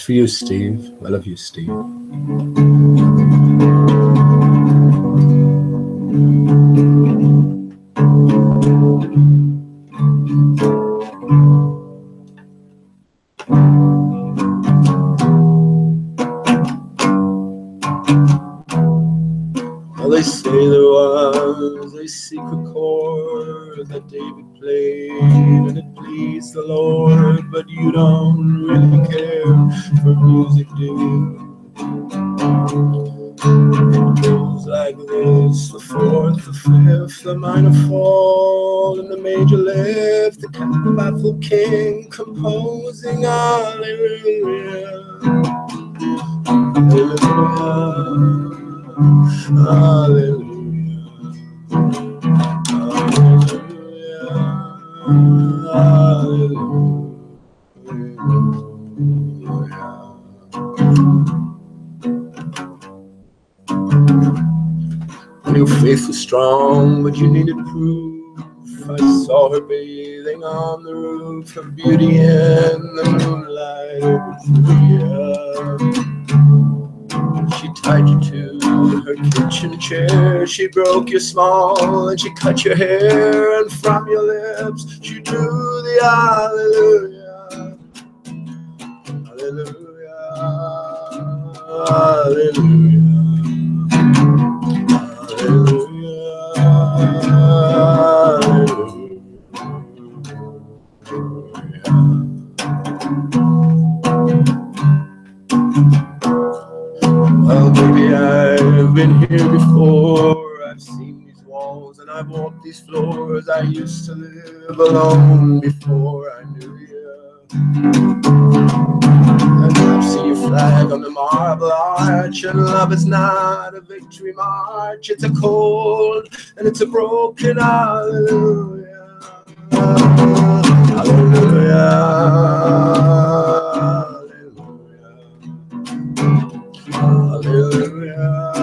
for you, Steve. I love you, Steve. Well, they say there was a secret chord that David played, and it pleased the Lord, but you don't really care for music, do you? It goes like this: the fourth, the fifth, the minor fall, and the major lift, the baffled king composing hallelujah, hallelujah. Hallelujah, hallelujah. Your faith was strong, but you needed proof. I saw her bathing on the roof, her beauty in the moonlight overthrew you. She tied you to her kitchen chair, she broke your small and she cut your hair, and from your lips she drew the hallelujah, hallelujah, hallelujah, Well, baby, I've been here before. I've seen these walls and I've walked these floors. I used to live alone before I knew you. And I've seen your flag on the marble arch, and love is not a victory march. It's a cold and it's a broken hallelujah, hallelujah. Hallelujah,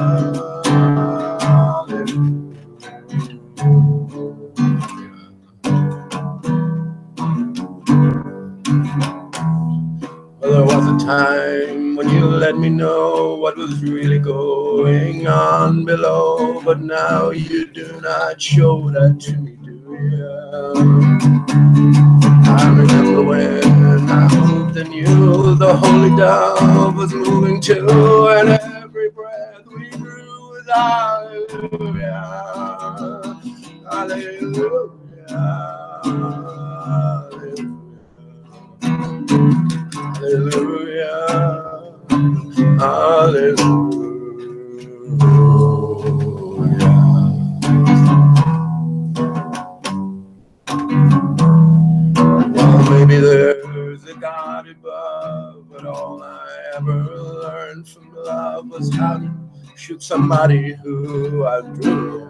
well, there was a time when you let me know what was really going on below, but now you do not show that to me, do you? I remember when I moved in you, the holy dove was moving too, and every breath we drew was hallelujah, hallelujah, hallelujah, hallelujah. Maybe there's a God above, but all I ever learned from love was how to shoot somebody who outdrew you.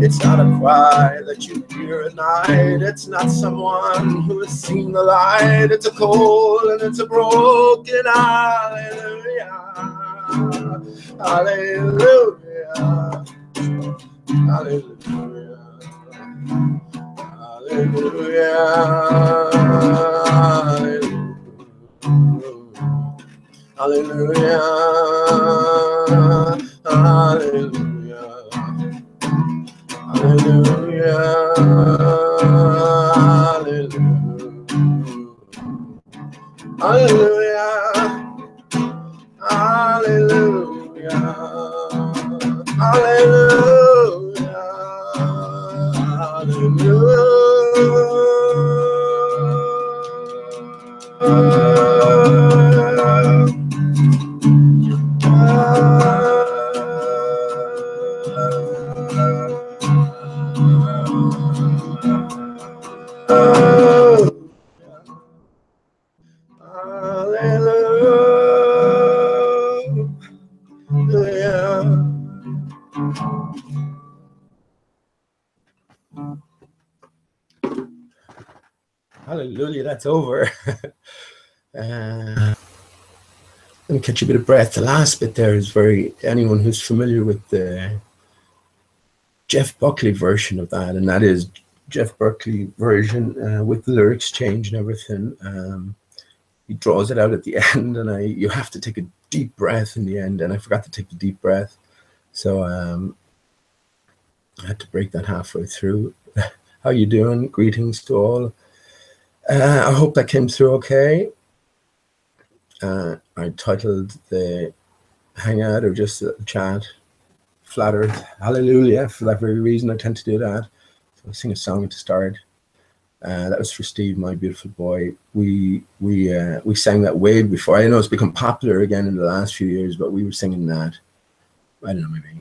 It's not a cry that you hear at night. It's not someone who has seen the light. It's a cold and it's a broken hallelujah, hallelujah, hallelujah. Hallelujah, hallelujah, hallelujah, hallelujah, hallelujah, hallelujah, hallelujah, hallelujah. Hallelujah, that's over. Let me catch a bit of breath. The last bit there is anyone who's familiar with the Jeff Buckley version of that, and that is Jeff Buckley version with the lyrics change and everything. he draws it out at the end, and you have to take a deep breath in the end, and I forgot to take the deep breath, so I had to break that halfway through. How you doing? Greetings to all. I hope that came through okay. I titled the hangout, or just the chat, Flat Earth, Hallelujah. For that very reason, I tend to do that. So I sing a song to start. That was for Steve, my beautiful boy. We sang that way before. I know it's become popular again in the last few years, but we were singing that. I don't know, maybe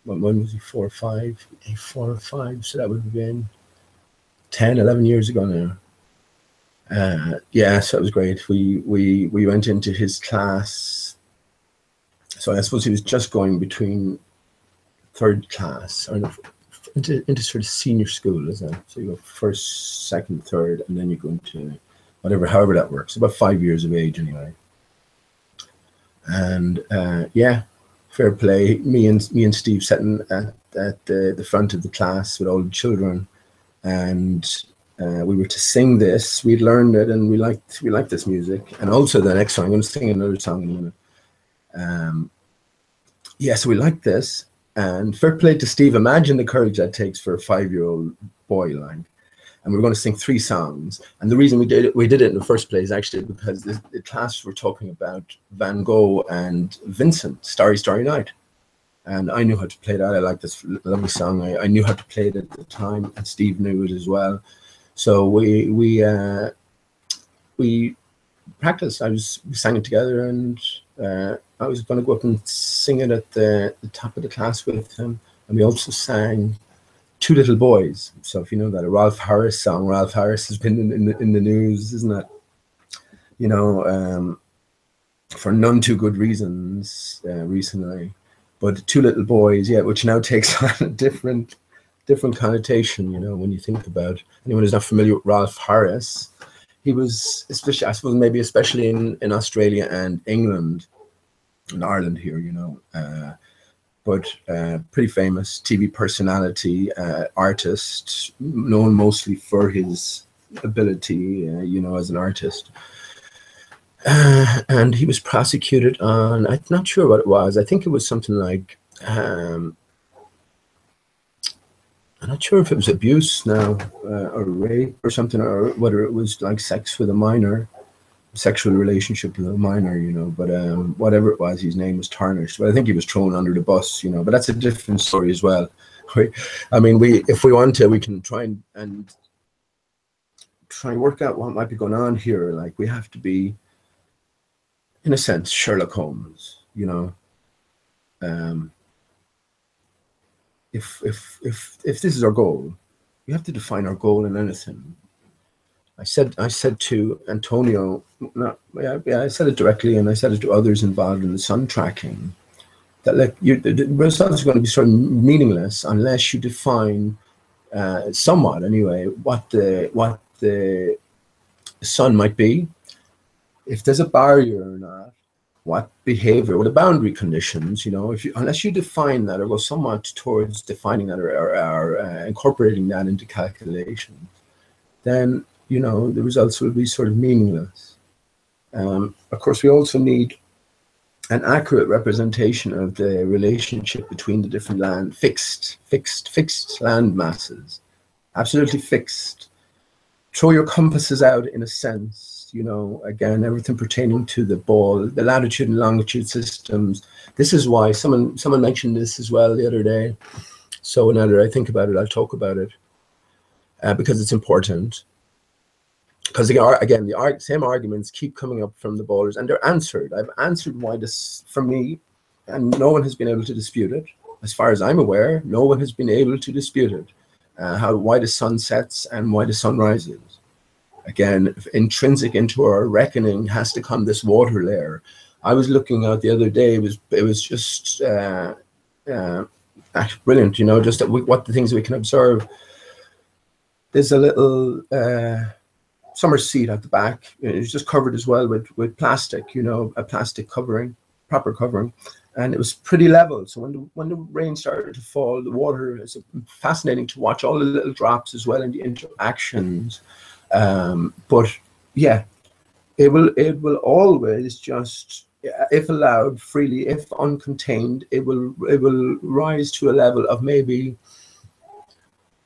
when was he? 4 or 5? 4 or 5. So that would have been 10, 11 years ago now. Yeah, so it was great. We went into his class. So I suppose he was just going between third class or into sort of senior school, isn't it? So you go first, second, third, and then you go into however that works. About 5 years of age anyway. And yeah, fair play. Me and Steve sitting at the front of the class with all the children, and we were to sing this. We'd learned it, and we liked this music. And also the next song, I'm going to sing another song in a minute. Yeah, so we liked this. And fair play to Steve. Imagine the courage that takes for a 5-year-old boy, like. And we were going to sing 3 songs. And the reason we did it in the first place, actually, because the class were talking about Van Gogh and Vincent, Starry, Starry Night. And I knew how to play that. I liked this lovely song. I knew how to play it at the time, and Steve knew it as well. So we practiced. We sang it together, and I was going to go up and sing it at the top of the class with him. And we also sang Two Little Boys. So if you know that, a Ralph Harris song. Ralph Harris has been in the news, isn't it? You know, for none too good reasons recently. But Two Little Boys, yeah, which now takes on a different connotation, you know, when you think about anyone who's not familiar with Ralph Harris. He was, especially, I suppose, maybe especially in Australia and England, and Ireland here, you know, but pretty famous TV personality, artist, known mostly for his ability, you know, as an artist. And he was prosecuted on, I'm not sure what it was. I think it was something like, I'm not sure if it was abuse now, or rape or something, or whether it was like sex with a minor, sexual relationship with a minor, you know, but whatever it was, his name was tarnished. But I think he was thrown under the bus, you know, but that's a different story as well. I mean, if we want to, we can try and work out what might be going on here. Like, we have to be, in a sense, Sherlock Holmes, you know. If this is our goal, we have to define our goal in anything. I said to Antonio, I said it directly, and I said it to others involved in the sun tracking, that like the results are going to be sort of meaningless unless you define somewhat anyway what the sun might be, if there's a barrier or not, what behavior, what the boundary conditions, you know, unless you define that or go somewhat towards defining that or incorporating that into calculation, then, you know, the results will be sort of meaningless. Of course, we also need an accurate representation of the relationship between the different fixed land masses, absolutely fixed. Throw your compasses out in a sense, you know, again, everything pertaining to the ball, the latitude and longitude systems. This is why someone mentioned this as well the other day. So whenever I think about it, I'll talk about it because it's important. Because again, the same arguments keep coming up from the ballers, and they're answered. I've answered why this, for me, and no one has been able to dispute it. As far as I'm aware, no one has been able to dispute it. Why the sun sets and why the sun rises. Again, intrinsic into our reckoning has to come this water layer. I was looking out the other day. It was just brilliant, you know, just what the things we can observe. There's a little summer seat at the back. It's just covered as well with plastic, you know, a plastic covering, proper covering, and it was pretty level. So when the rain started to fall, the water is fascinating to watch, all the little drops as well, and the interactions. But yeah, it will always just, if allowed freely, if uncontained, it will rise to a level of maybe,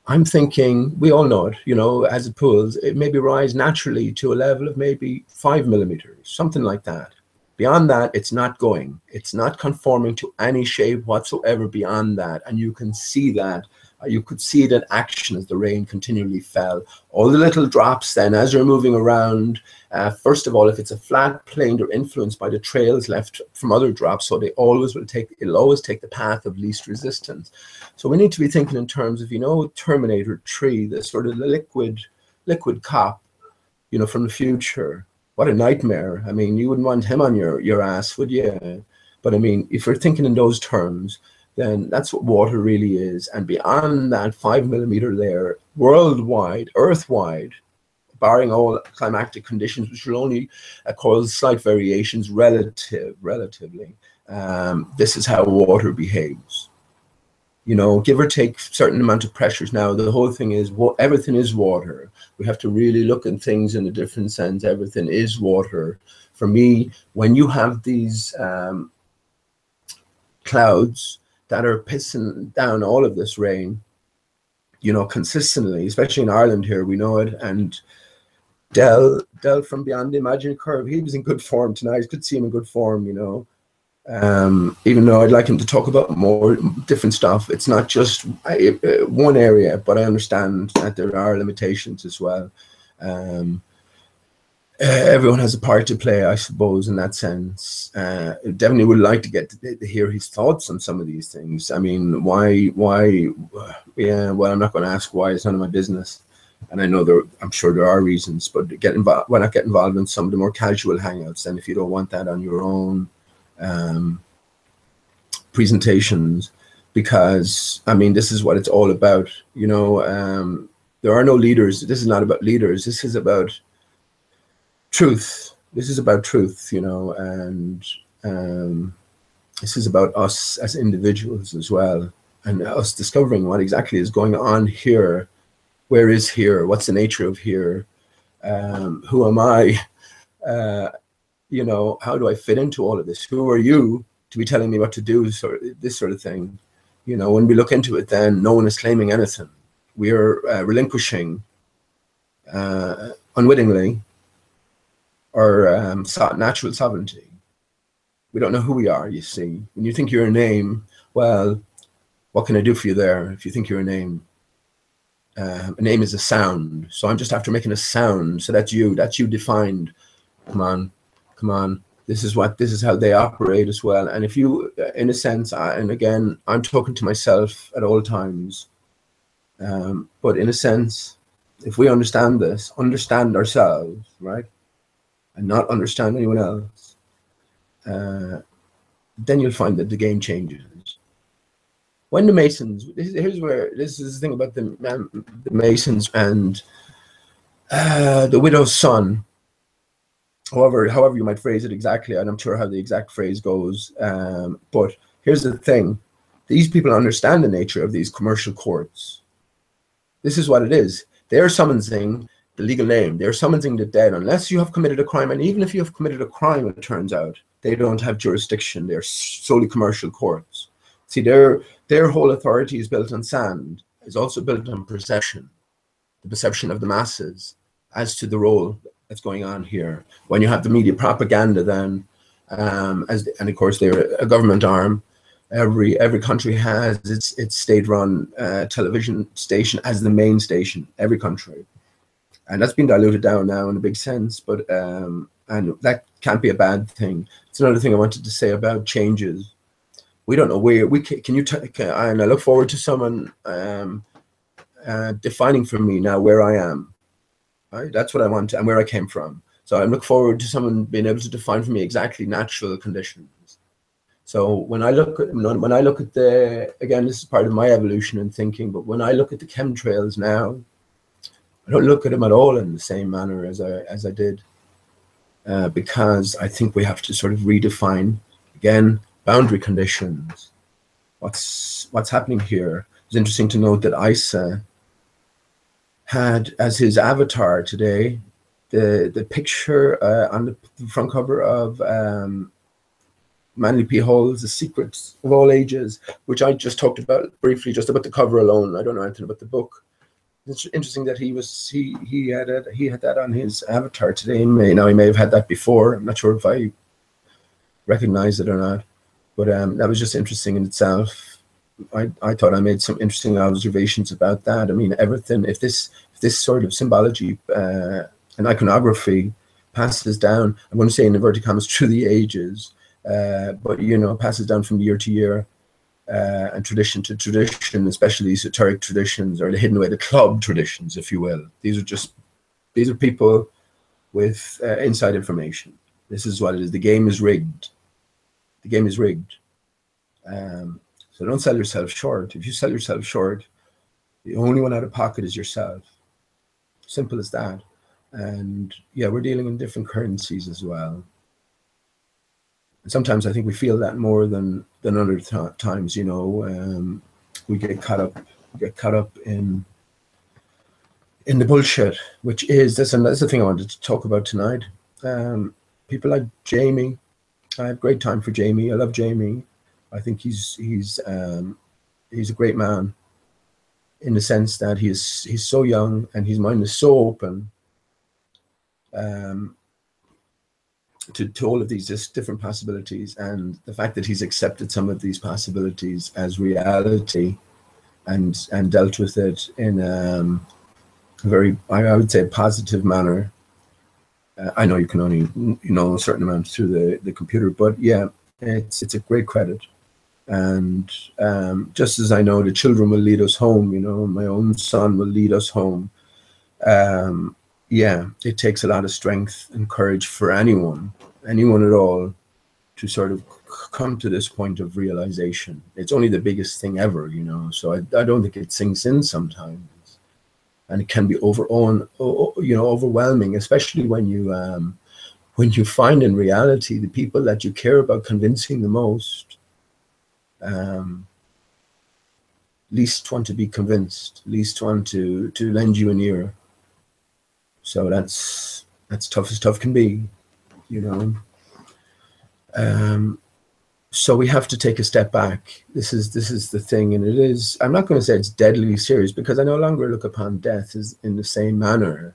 I'm thinking, we all know it, you know, as it pools, it maybe rise naturally to a level of maybe 5 millimeters, something like that. Beyond that, it's not going. It's not conforming to any shape whatsoever beyond that. And you can see that. You could see it in action as the rain continually fell. All the little drops then, as you're moving around, first of all, if it's a flat plane, they're influenced by the trails left from other drops. So it'll always take the path of least resistance. So we need to be thinking in terms of, you know, Terminator 3, the sort of the liquid cop, you know, from the future. What a nightmare. I mean, you wouldn't want him on your ass, would you? But I mean, if you're thinking in those terms, then that's what water really is. And beyond that 5 millimeter layer, worldwide, earthwide, barring all climatic conditions, which will only cause slight variations relatively, this is how water behaves. You know, give or take certain amount of pressures. Now, the whole thing is, everything is water. We have to really look at things in a different sense. Everything is water. For me, when you have these clouds that are pissing down all of this rain, you know, consistently, especially in Ireland here, we know it. And Del from Beyond the Imaginary Curve, he was in good form tonight. It's good to see him in good form, you know. Even though I'd like him to talk about more different stuff, it's not just one area, but I understand that there are limitations as well. Everyone has a part to play, I suppose, in that sense. Definitely would like to get to hear his thoughts on some of these things. I mean, why, yeah, well, I'm not going to ask why, it's none of my business. And I know I'm sure there are reasons, but why not get involved in some of the more casual hangouts then, if you don't want that on your own presentations, because I mean, this is what it's all about, you know. There are no leaders. This is not about leaders. This is about truth. This is about truth, you know, and this is about us as individuals as well, and us discovering what exactly is going on here. Where is here? What's the nature of here? Who am I? You know, how do I fit into all of this? Who are you to be telling me what to do? This sort of thing. You know, when we look into it, then no one is claiming anything. We are relinquishing unwittingly our natural sovereignty. We don't know who we are, you see. When you think you're a name, well, what can I do for you there if you think you're a name? A name is a sound. So I'm just after making a sound. So that's you defined. Come on. This is how they operate as well. And if you, in a sense, and again, I'm talking to myself at all times, but in a sense, if we understand this, understand ourselves, right, and not understand anyone else, then you'll find that the game changes. When the Masons, this is the thing about the Masons and the widow's son. However you might phrase it exactly, I'm not sure how the exact phrase goes, but here's the thing. These people understand the nature of these commercial courts. This is what it is. They're summoning the legal name. They're summoning the dead unless you have committed a crime. And even if you have committed a crime, it turns out, they don't have jurisdiction. They're solely commercial courts. See, their whole authority is built on sand. It's also built on perception, the perception of the masses as to the role that's going on here. When you have the media propaganda, then, and of course they're a government arm. Every country has its state-run television station as the main station. Every country, and that's been diluted down now in a big sense. But and that can't be a bad thing. It's another thing I wanted to say about changes. We don't know where we can. And I look forward to someone defining for me now where I am. Right? That's what I want and where I came from. So I look forward to someone being able to define for me exactly natural conditions. So when I look at the, again, this is part of my evolution and thinking, but when I look at the chemtrails now, I don't look at them at all in the same manner as I did, because I think we have to sort of redefine again boundary conditions. What's happening here? It's interesting to note that Isa had as his avatar today the picture on the front cover of Manly P. Hall's The Secrets of All Ages, which I just talked about briefly, just about the cover alone. I don't know anything about the book. It's interesting that he had that on his avatar today. Now he may have had that before. I'm not sure if I recognize it or not, but that was just interesting in itself. I thought I made some interesting observations about that. I mean, everything, if this sort of symbology and iconography passes down, I'm going to say in inverted commas, through the ages, but passes down from year to year, and tradition to tradition, especially esoteric traditions, or the hidden away, the club traditions, if you will. These are people with inside information. This is what it is. The game is rigged. The game is rigged. So don't sell yourself short. If you sell yourself short, the only one out of pocket is yourself. Simple as that. And yeah, we're dealing in different currencies as well. And sometimes I think we feel that more than other times. We get caught up in the bullshit, which is this, and that's the thing I wanted to talk about tonight. People like Jamie. I have great time for Jamie. I love Jamie. I think he's a great man, in the sense that he's so young and his mind is so open to all of these different possibilities, and the fact that he's accepted some of these possibilities as reality and dealt with it in a very, I would say, positive manner. I know you can only know a certain amount through the computer, but yeah, it's a great credit. And just as I know the children will lead us home, my own son will lead us home. Yeah, it takes a lot of strength and courage for anyone at all, to sort of come to this point of realization. It's only the biggest thing ever, so I don't think it sinks in sometimes. And it can be overwhelming, especially when you find in reality the people that you care about convincing the most least want to be convinced, least want to lend you an ear. So that's tough as tough can be, so we have to take a step back. This is the thing, and it is, I'm not going to say it's deadly serious, because I no longer look upon death as in the same manner.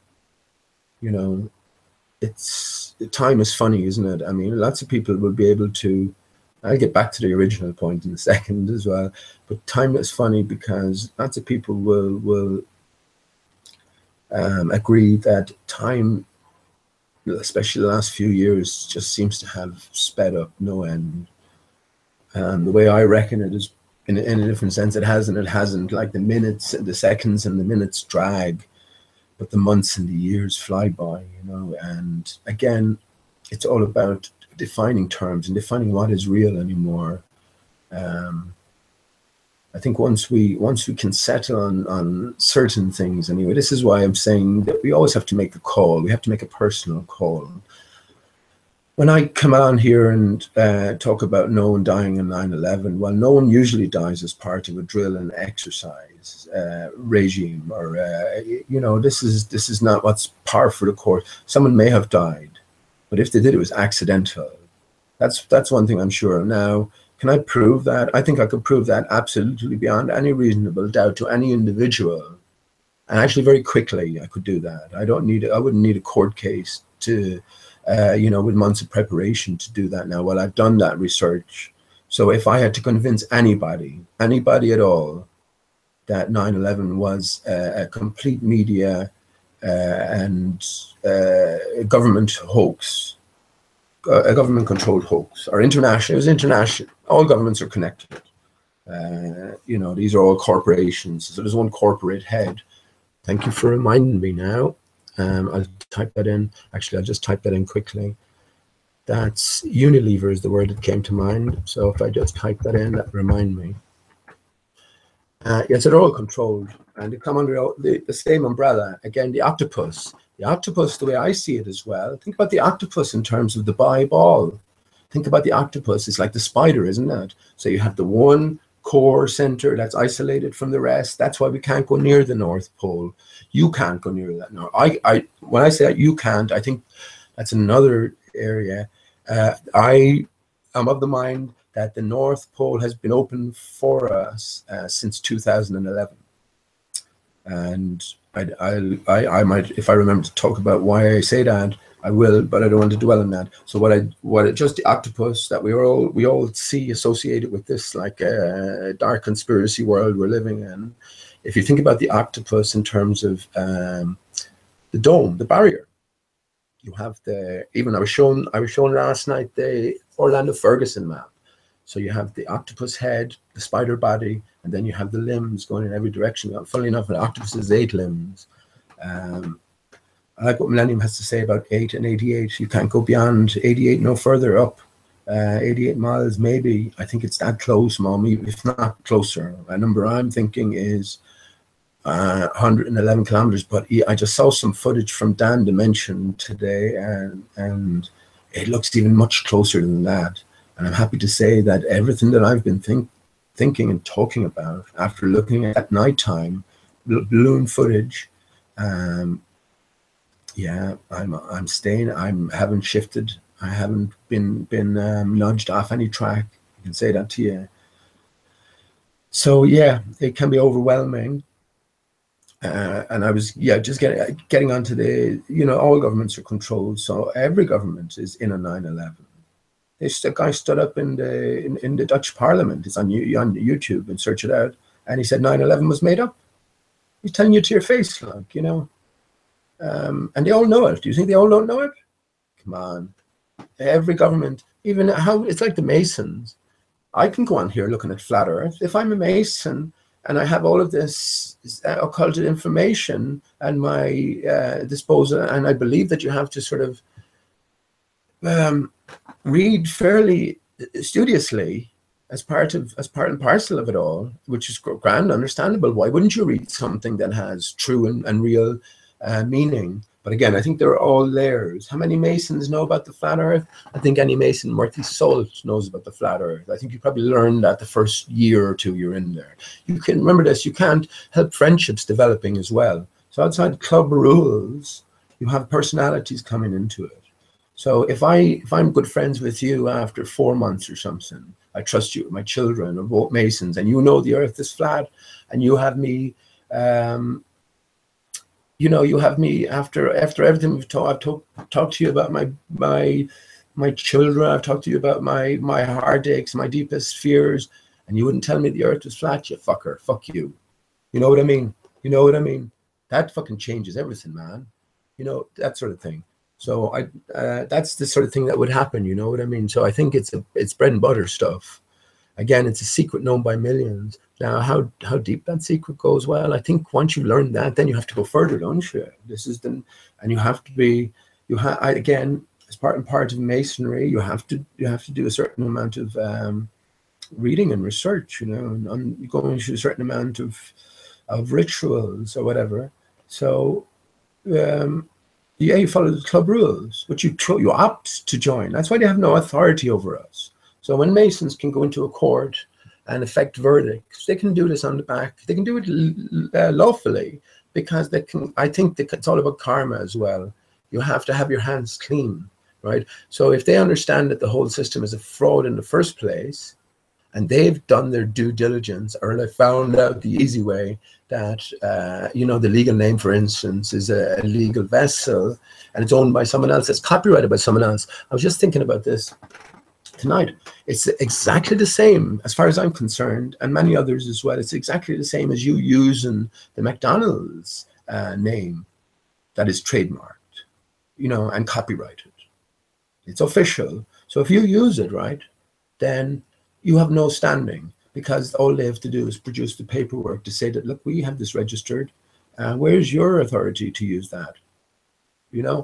Time is funny, isn't it? I mean, lots of people will be able to, I'll get back to the original point in a second as well, but time is funny because lots of people will agree that time, especially the last few years, just seems to have sped up no end. The way I reckon it is, in a different sense, it hasn't. Like the minutes, the seconds and the minutes drag, but the months and the years fly by, and again, it's all about defining terms and defining what is real anymore. I think once we can settle on certain things anyway, this is why I'm saying that we always have to make a call. We have to make a personal call. When I come on here and talk about no one dying in 9/11, well, no one usually dies as part of a drill and exercise regime, or this is not what's par for the course. Someone may have died, but if they did, it was accidental. That's one thing I'm sure of. Now, can I prove that? I think I could prove that absolutely beyond any reasonable doubt to any individual, and actually very quickly I could do that. I wouldn't need a court case to, with months of preparation to do that now. Well, I've done that research. So if I had to convince anybody at all, that 9/11 was a complete media and government hoax, a government-controlled hoax, or international. It was international. All governments are connected. These are all corporations. So there's one corporate head. Thank you for reminding me now. I'll type that in. Actually, I'll just type that in quickly. That's Unilever is the word that came to mind. So if I just type that in, that remind me. Yes, they're all controlled, and they come under the same umbrella. Again, the octopus. The octopus, the way I see it as well, think about the octopus in terms of the ball. Think about the octopus. It's like the spider, isn't it? So you have the one core center that's isolated from the rest. That's why we can't go near the North Pole. You can't go near that. No, when I say that you can't, I think that's another area. I am of the mind that the North Pole has been open for us since 2011. And I might, if I remember to talk about why I say that, I will, but I don't want to dwell on that. So just the octopus that we all see associated with this, like dark conspiracy world we're living in. If you think about the octopus in terms of the dome, the barrier, you have I was shown last night the Orlando Ferguson map. So you have the octopus head, the spider body, and then you have the limbs going in every direction. Funnily enough, an octopus has 8 limbs. I like what Millennium has to say about 8 and 88. You can't go beyond 88, no further up. 88 miles, maybe. I think it's that close, Mommy, if not closer. A number I'm thinking is 111 kilometers. But I just saw some footage from Dan Dimension today, and it looks even much closer than that. And I'm happy to say that everything that I've been thinking and talking about after looking at nighttime balloon footage, yeah, I'm staying. I haven't shifted. I haven't been nudged off any track. I can say that to you. So yeah, it can be overwhelming. And I was just getting onto the, all governments are controlled. So every government is in a 9/11. A guy stood up in the Dutch Parliament. It's on YouTube, and search it out. And he said 9/11 was made up. He's telling you to your face, like, and they all know it. Do you think they all don't know it? Come on. Every government, even how it's like the Masons. I can go on here looking at flat Earth. If I'm a Mason and I have all of this occulted information at my disposal, and I believe that you have to sort of read fairly studiously as part and parcel of it all, which is grand, understandable. Why wouldn't you read something that has true and real meaning? But again, I think there are all layers. How many Masons know about the flat Earth? I think any Mason worth his salt knows about the flat Earth. I think you probably learned that the first year or two you're in there. You can remember this. You can't help friendships developing as well. So outside club rules, you have personalities coming into it. So if I'm good friends with you after 4 months or something, I trust you. My children are both Masons, and you know the Earth is flat, and you have me. You have me after everything we've talked. I've talked to you about my children. I've talked to you about my heartaches, my deepest fears, and you wouldn't tell me the Earth was flat, you fucker. Fuck you. You know what I mean? You know what I mean? That fucking changes everything, man. That sort of thing. So that's the sort of thing that would happen. You know what I mean? So I think it's bread and butter stuff. Again, it's a secret known by millions. Now, how deep that secret goes, well, I think once you learn that, then you have to go further, don't you? And you have to be, again, as part and part of Masonry, you have to do a certain amount of reading and research, and going through a certain amount of rituals or whatever. So, you follow the club rules, but you opt to join. That's why they have no authority over us. So when Masons can go into a court and effect verdicts, they can do this on the back. They can do it lawfully, because they can. I think it's all about karma as well. You have to have your hands clean, right? So if they understand that the whole system is a fraud in the first place, and they've done their due diligence, or they found out the easy way that, the legal name, for instance, is a legal vessel, and it's owned by someone else, it's copyrighted by someone else. I was just thinking about this tonight. It's exactly the same, as far as I'm concerned, and many others as well. It's exactly the same as you using the McDonald's name that is trademarked, and copyrighted. It's official. So if you use it, right, then you have no standing, because all they have to do is produce the paperwork to say that, look, we have this registered. Where's your authority to use that?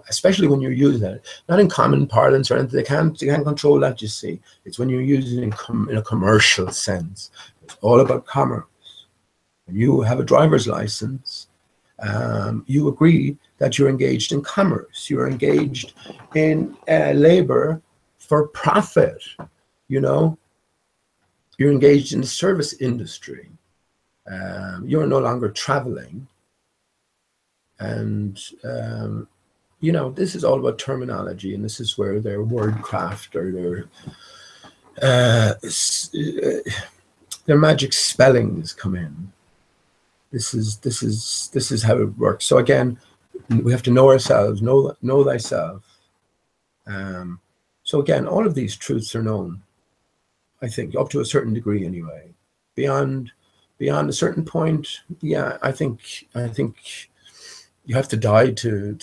Especially when you're using it, not in common parlance or anything. They can't control that, you see. It's when you're using it in a commercial sense. It's all about commerce. When you have a driver's license, you agree that you're engaged in commerce. You're engaged in labor for profit, you're engaged in the service industry. You're no longer traveling. And, you know, this is all about terminology, and this is where their wordcraft or their magic spellings come in. This is how it works. So again, we have to know ourselves, know thyself. So again, all of these truths are known, I think, up to a certain degree anyway. Beyond a certain point, yeah, I think you have to die to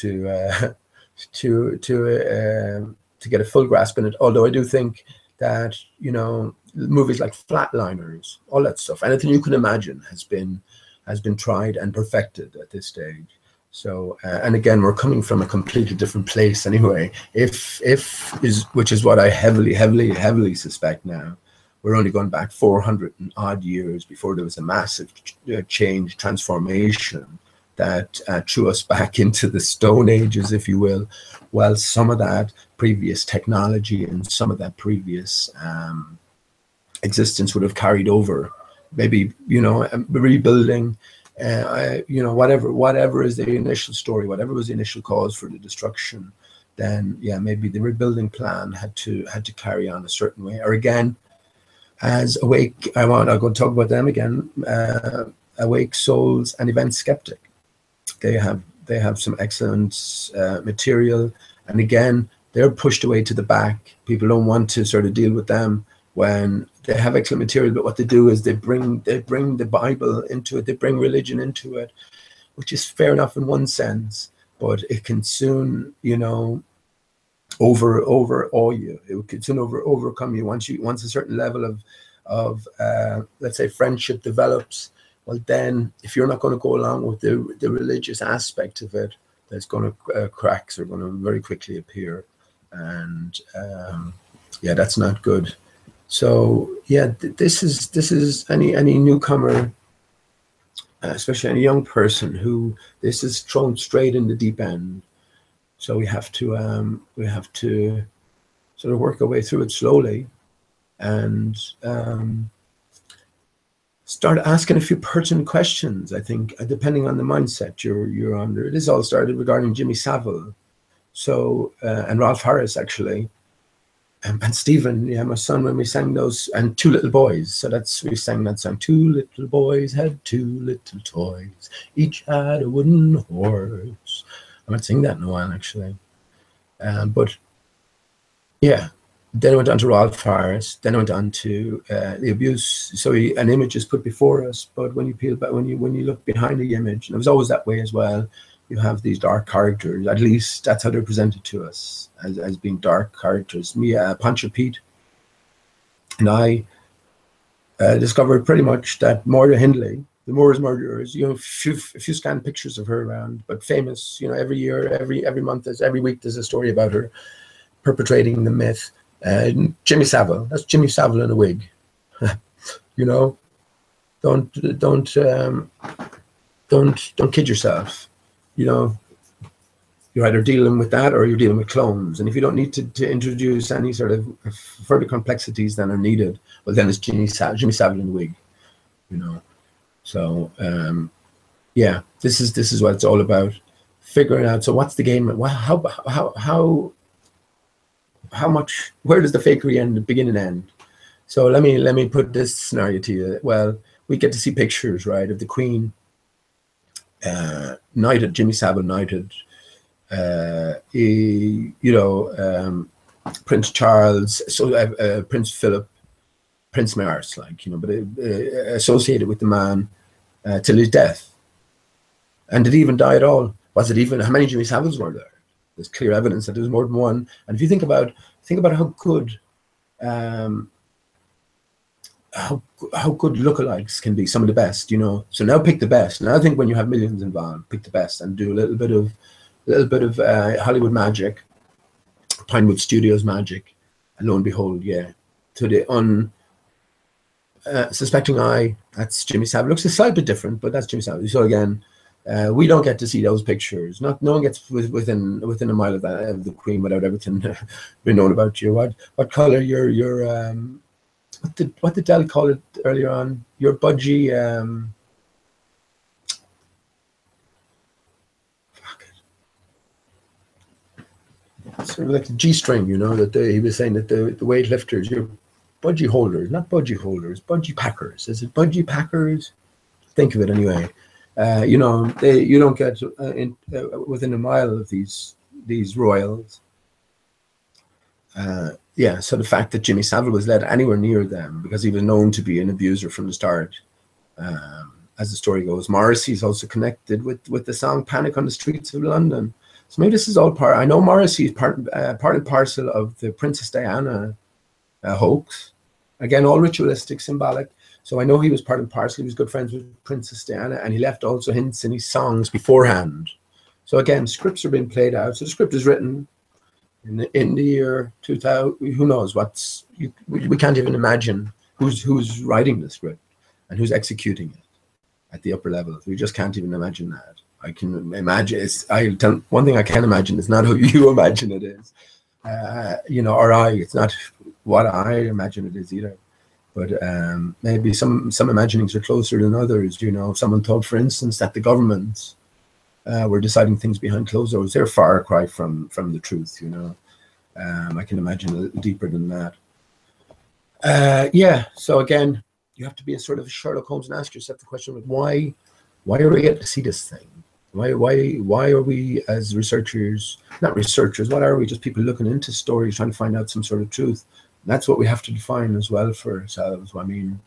get a full grasp in it. Although I do think that, you know, movies like Flatliners, all that stuff, anything you can imagine has been tried and perfected at this stage. So, and again, we're coming from a completely different place anyway. Which is what I heavily suspect now. We're only going back 400 and odd years before there was a massive change, transformation that threw us back into the Stone Ages, if you will. Well, some of that previous technology and some of that previous existence would have carried over. Maybe, you know, rebuilding, you know, whatever is the initial story, whatever was the initial cause for the destruction, then yeah, maybe the rebuilding plan had to carry on a certain way. Or again, as Awake, I'll go talk about them again. Awake Souls and Event Skeptic, they have some excellent material, and again, they're pushed away to the back. People don't want to sort of deal with them when they have excellent material, but what they do is they bring the Bible into it, they bring religion into it, which is fair enough in one sense, but it can soon, you know, overawe you. It can soon overcome you once a certain level of let's say friendship develops. Well, then if you're not going to go along with the religious aspect of it, there's going to cracks are going to very quickly appear, and yeah, that's not good. So yeah, this is any newcomer, especially any young person who this is thrown straight in the deep end. So we have to sort of work our way through it slowly, and start asking a few pertinent questions. I think depending on the mindset you're under. This all started regarding Jimmy Savile, so and Ralph Harris actually. And Stephen, yeah, my son, when we sang those, and Two Little Boys. So we sang that song. Two little boys had two little toys. Each had a wooden horse. I haven't sing that in a while, actually. But yeah, then I went on to Ralph Harris. Then I went on to the abuse. So an image is put before us, but when you peel back, when you look behind the image, and it was always that way as well. You have these dark characters. At least that's how they're presented to us, as being dark characters. Me, Pancho Pete, and I discovered pretty much that Moira Hindley, the Moors murderers. You know, if you scan pictures of her around, but famous. You know, every year, every month, every week, there's a story about her perpetrating the myth. Jimmy Savile. That's Jimmy Savile in a wig. You know, don't kid yourself. You know, you're either dealing with that or you're dealing with clones. And if you don't need to introduce any sort of further complexities than are needed, well, then it's Jimmy Savile in a wig. You know, so yeah, this is what it's all about. Figuring out. So what's the game? How much? Where does the fakery begin and end? So let me put this scenario to you. Well, we get to see pictures, right, of the Queen. Knighted, Jimmy Savile knighted, Prince Charles, so Prince Philip, Prince my arse, like, you know, but associated with the man till his death. And did he even die at all? Was it even, how many Jimmy Saviles were there? There's clear evidence that there was more than one. And if you think about how good how good lookalikes can be, some of the best, you know. So now pick the best. And I think when you have millions involved, pick the best and do a little bit of Hollywood magic, Pinewood Studios magic, and lo and behold, yeah, to the unsuspecting eye, that's Jimmy Savile. Looks a slight bit different, but that's Jimmy Savile. So again, we don't get to see those pictures. No one gets within a mile of the Queen without everything being known about you. What color your what did Del call it earlier on? Your budgie. Sort of like the G-string, you know, that he was saying that the weightlifters, your budgie holders, not budgie holders, budgie packers. Is it budgie packers? Think of it anyway. You know, you don't get within a mile of these royals. Yeah, so the fact that Jimmy Savile was led anywhere near them because he was known to be an abuser from the start, as the story goes. Morrissey is also connected with the song "Panic on the Streets of London." So maybe this is all part. I know Morrissey is part and parcel of the Princess Diana hoax. Again, all ritualistic, symbolic. So I know he was part and parcel. He was good friends with Princess Diana, and he left also hints in his songs beforehand. So again, scripts are being played out. So the script is written in the year 2000. Who knows we can't even imagine who's writing the script and who's executing it at the upper levels. We just can't even imagine that. I can imagine one thing I can imagine is not who you imagine it is, you know, or it's not what I imagine it is either. But maybe some imaginings are closer than others. You know, if someone thought, for instance, that the governments were deciding things behind closed doors, they're far cry from the truth. You know, I can imagine a little deeper than that. Yeah. So again, you have to be a sort of Sherlock Holmes and ask yourself the question: why are we getting to see this thing? Why are we as researchers, not researchers, what are we, just people looking into stories, trying to find out some sort of truth? And that's what we have to define as well for ourselves. I mean,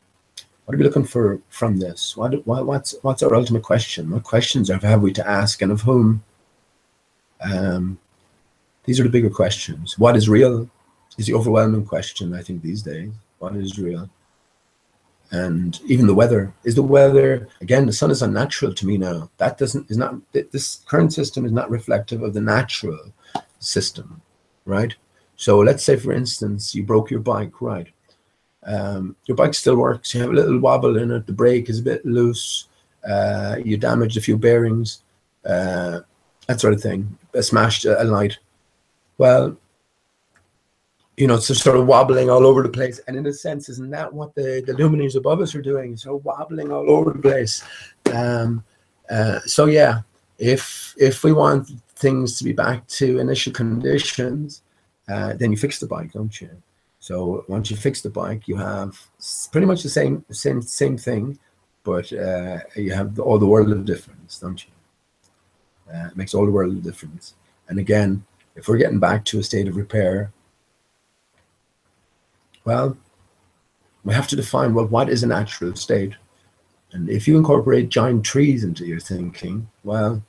what are we looking for from this? What's our ultimate question? What questions have we to ask, and of whom? These are the bigger questions. What is real is the overwhelming question, I think, these days. What is real? And even the weather. Is the weather, again, the sun is unnatural to me now. This current system is not reflective of the natural system, right? So let's say, for instance, you broke your bike, right? Your bike still works. You have a little wobble in it. The brake is a bit loose. You damaged a few bearings, that sort of thing. Smashed a light. Well, you know, it's just sort of wobbling all over the place. And in a sense, isn't that what the luminaries above us are doing? So wobbling all over the place. So yeah, if we want things to be back to initial conditions, then you fix the bike, don't you? So once you fix the bike, you have pretty much the same thing, but you have all the world of difference, don't you? It makes all the world of difference. And again, if we're getting back to a state of repair, well, we have to define, well, what is a natural state? And if you incorporate giant trees into your thinking, well,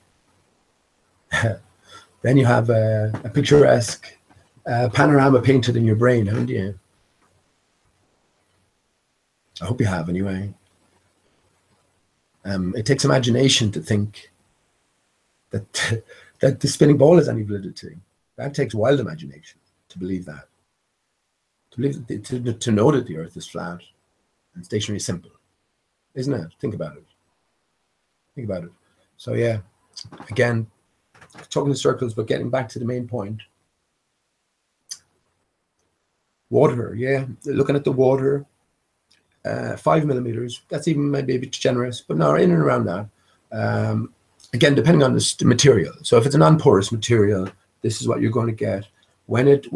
then you have a picturesque panorama painted in your brain, haven't you? I hope you have, anyway. It takes imagination to think that that the spinning ball has any validity. That takes wild imagination to believe that. To know that the earth is flat and stationary is simple, isn't it? Think about it. So yeah, again, talking in circles, but getting back to the main point. Water, yeah, looking at the water, 5 millimeters, that's even maybe a bit generous, but no, in and around that. Again, depending on the material. So if it's a non-porous material, this is what you're going to get. When it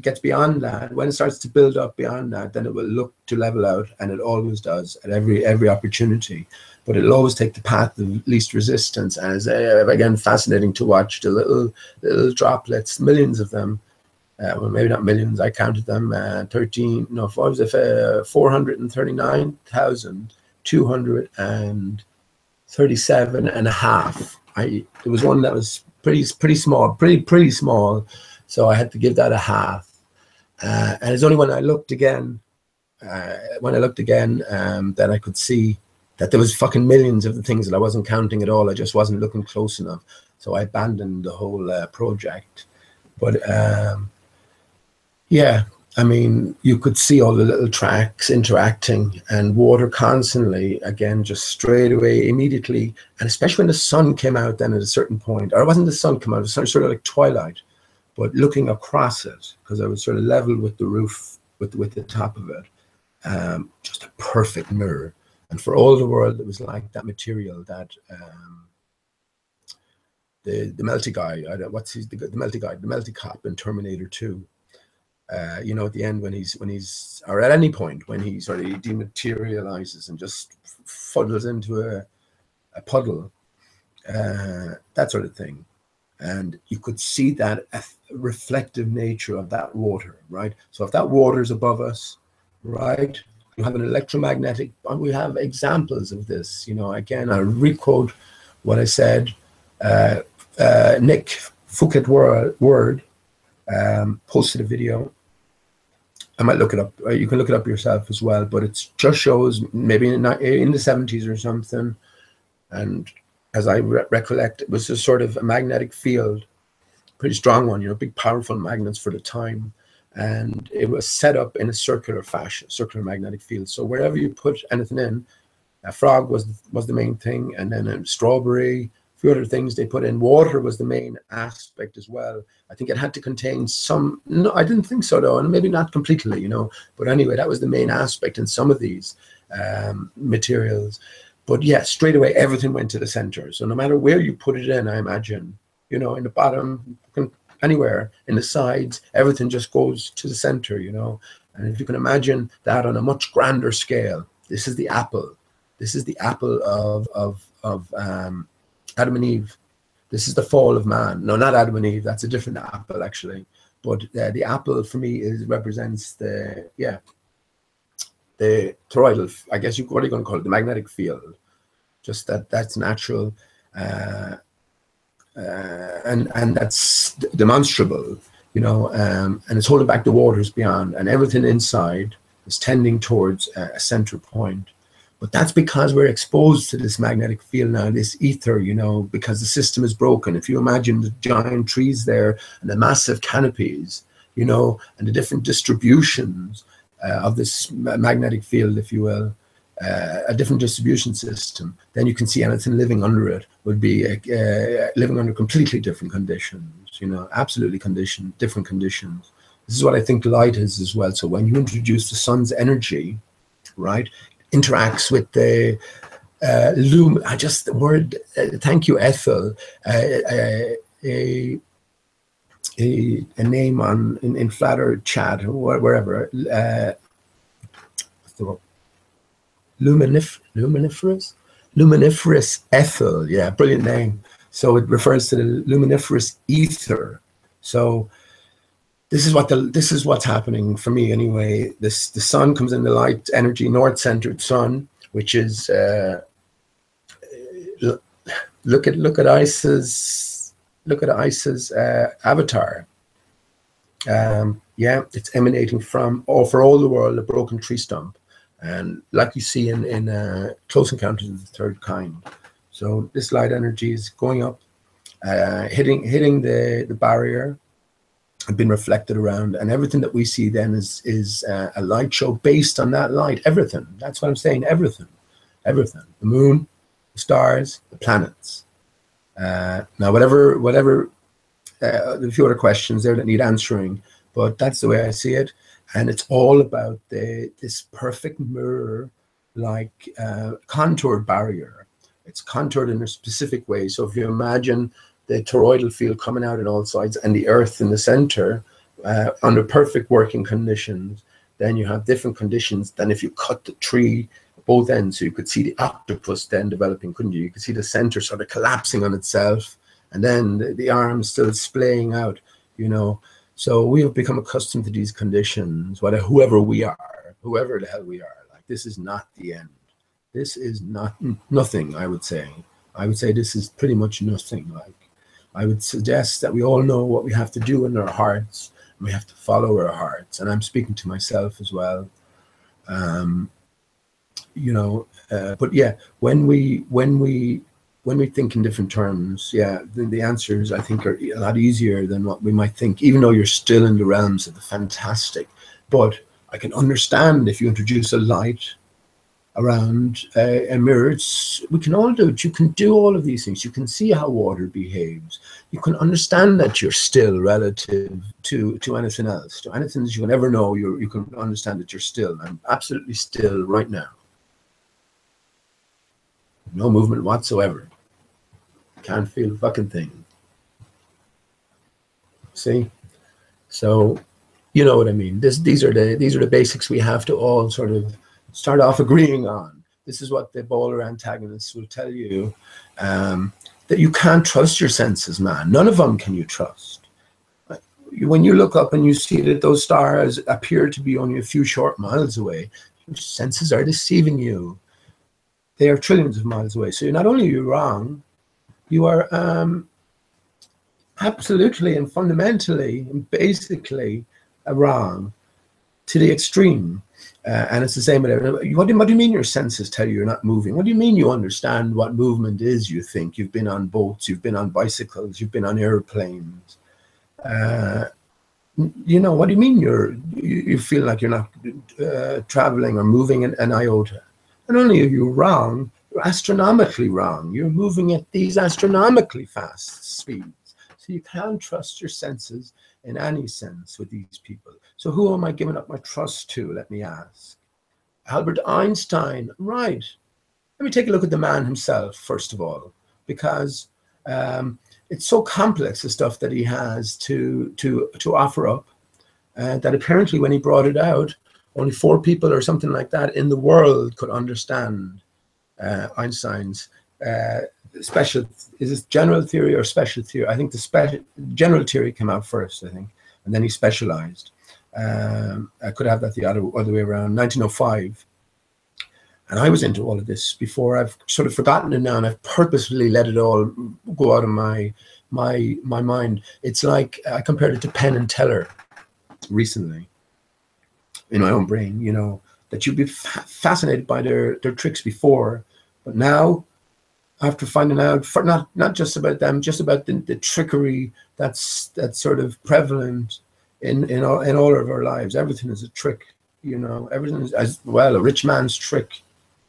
gets beyond that, when it starts to build up beyond that, then it will look to level out, and it always does at every opportunity. But it'll always take the path of least resistance. And it's again fascinating to watch the little droplets, millions of them. Well, maybe not millions. I counted them. 439,237 and a half. There was one that was pretty small. So I had to give that a half. And it's only when I looked again, that I could see that there was fucking millions of the things that I wasn't counting at all. I just wasn't looking close enough. So I abandoned the whole project. But yeah, I mean, you could see all the little tracks interacting, and water constantly, again, just straight away, immediately. And especially when the sun came out then at a certain point, or it wasn't the sun come out, it was sort of like twilight. But looking across it, because I was sort of level with the roof, with the top of it, just a perfect mirror. And for all the world, it was like that material that the melty guy, what's his, the melty guy, the melty cop in Terminator 2. You know, at the end when he's, or at any point when he sort of dematerializes and just fuddles into a puddle, that sort of thing. And you could see that reflective nature of that water, right? So if that water is above us, right, you have an electromagnetic, and we have examples of this. You know, again, I'll requote what I said. Nick Fouquet Word posted a video. I might look it up. You can look it up yourself as well. But it just shows maybe in the 70s or something. And as I recollect, it was just sort of a magnetic field, pretty strong one, you know, big powerful magnets for the time. And it was set up in a circular fashion, circular magnetic field. So wherever you put anything in, a frog was the main thing, and then a strawberry, a few other things they put in. Water was the main aspect as well. I think it had to contain some, no, I didn't think so though, and maybe not completely, you know, but anyway, that was the main aspect in some of these materials. But yeah, straight away, everything went to the center. So no matter where you put it in, I imagine, you know, in the bottom, anywhere, in the sides, everything just goes to the center, you know. And if you can imagine that on a much grander scale, this is the apple. This is the apple of Adam and Eve. This is the fall of man. No, not Adam and Eve. That's a different apple, actually. But the apple for me represents the toroidal, I guess what are you going to call it? The magnetic field. Just that's natural, and that's demonstrable, you know, and it's holding back the waters beyond, and everything inside is tending towards a center point. But that's because we're exposed to this magnetic field now, this ether, you know, because the system is broken. If you imagine the giant trees there and the massive canopies, you know, and the different distributions of this magnetic field, if you will, a different distribution system, then you can see anything living under it would be living under completely different conditions, you know, absolutely different conditions. This is what I think light is as well. So when you introduce the sun's energy, right, interacts with the the word, thank you, Ethel, a name in Flatter chat or wherever, luminiferous Ethel, yeah, brilliant name. So it refers to the luminiferous ether. So this is what's happening for me anyway. The sun comes in, the light energy, north-centered sun, which is look at Isis avatar. Yeah, it's emanating from, for all the world, a broken tree stump, and like you see in Close Encounters of the Third Kind. So this light energy is going up, hitting the barrier, and being reflected around, and everything that we see then is a light show based on that light. Everything. That's what I'm saying. Everything. The moon, the stars, the planets. Now, whatever. A few other questions there that need answering, but that's the way I see it. And it's all about this perfect mirror, like contoured barrier. It's contoured in a specific way. So if you imagine the toroidal field coming out in all sides and the earth in the center under perfect working conditions, then you have different conditions than if you cut the tree both ends. So you could see the octopus then developing, couldn't you? You could see the center sort of collapsing on itself, and then the arms still splaying out, you know. So we have become accustomed to these conditions, whoever we are, whoever the hell we are. Like, this is not the end. This is nothing, I would say. I would say this is pretty much nothing. Like, I would suggest that we all know what we have to do in our hearts, and we have to follow our hearts. And I'm speaking to myself as well. You know, but yeah, when we think in different terms, yeah, the answers, I think, are a lot easier than what we might think, even though you're still in the realms of the fantastic. But I can understand if you introduce a light, around a mirror. We can all do it. You can do all of these things. You can see how water behaves. You can understand that you're still relative to anything else. To anything that you can ever know, you can understand that you're still. I'm absolutely still right now. No movement whatsoever. Can't feel a fucking thing. See? So, you know what I mean. These are the basics we have to all sort of start off agreeing on. This is what the bowler antagonists will tell you, that you can't trust your senses, man. None of them can you trust. When you look up and you see that those stars appear to be only a few short miles away, your senses are deceiving you. They are trillions of miles away. So not only are you wrong, you are absolutely and fundamentally and basically wrong to the extreme. And it's the same with everything. What do you mean your senses tell you you're not moving? What do you mean you understand what movement is? You think you've been on boats, you've been on bicycles, you've been on airplanes. You know, what do you mean you feel like you're not traveling or moving an iota? Not only are you wrong, you're astronomically wrong. You're moving at these astronomically fast speeds. So you can't trust your senses in any sense with these people. So who am I giving up my trust to, let me ask? Albert Einstein, right. Let me take a look at the man himself, first of all, because it's so complex, the stuff that he has to offer up, that apparently when he brought it out, only 4 people or something like that in the world could understand Einstein's special, is it general theory or special theory? I think the general theory came out first, I think, and then he specialized. I could have that the other way around, 1905. And I was into all of this before. I've sort of forgotten it now, and I've purposefully let it all go out of my mind. It's like I compared it to Penn and Teller recently in my own brain, you know, that you'd be fascinated by their tricks before, but now, after finding out, for not just about them, just about the trickery that's sort of prevalent in all of our lives. Everything is a trick, you know. Everything is, as well, a rich man's trick,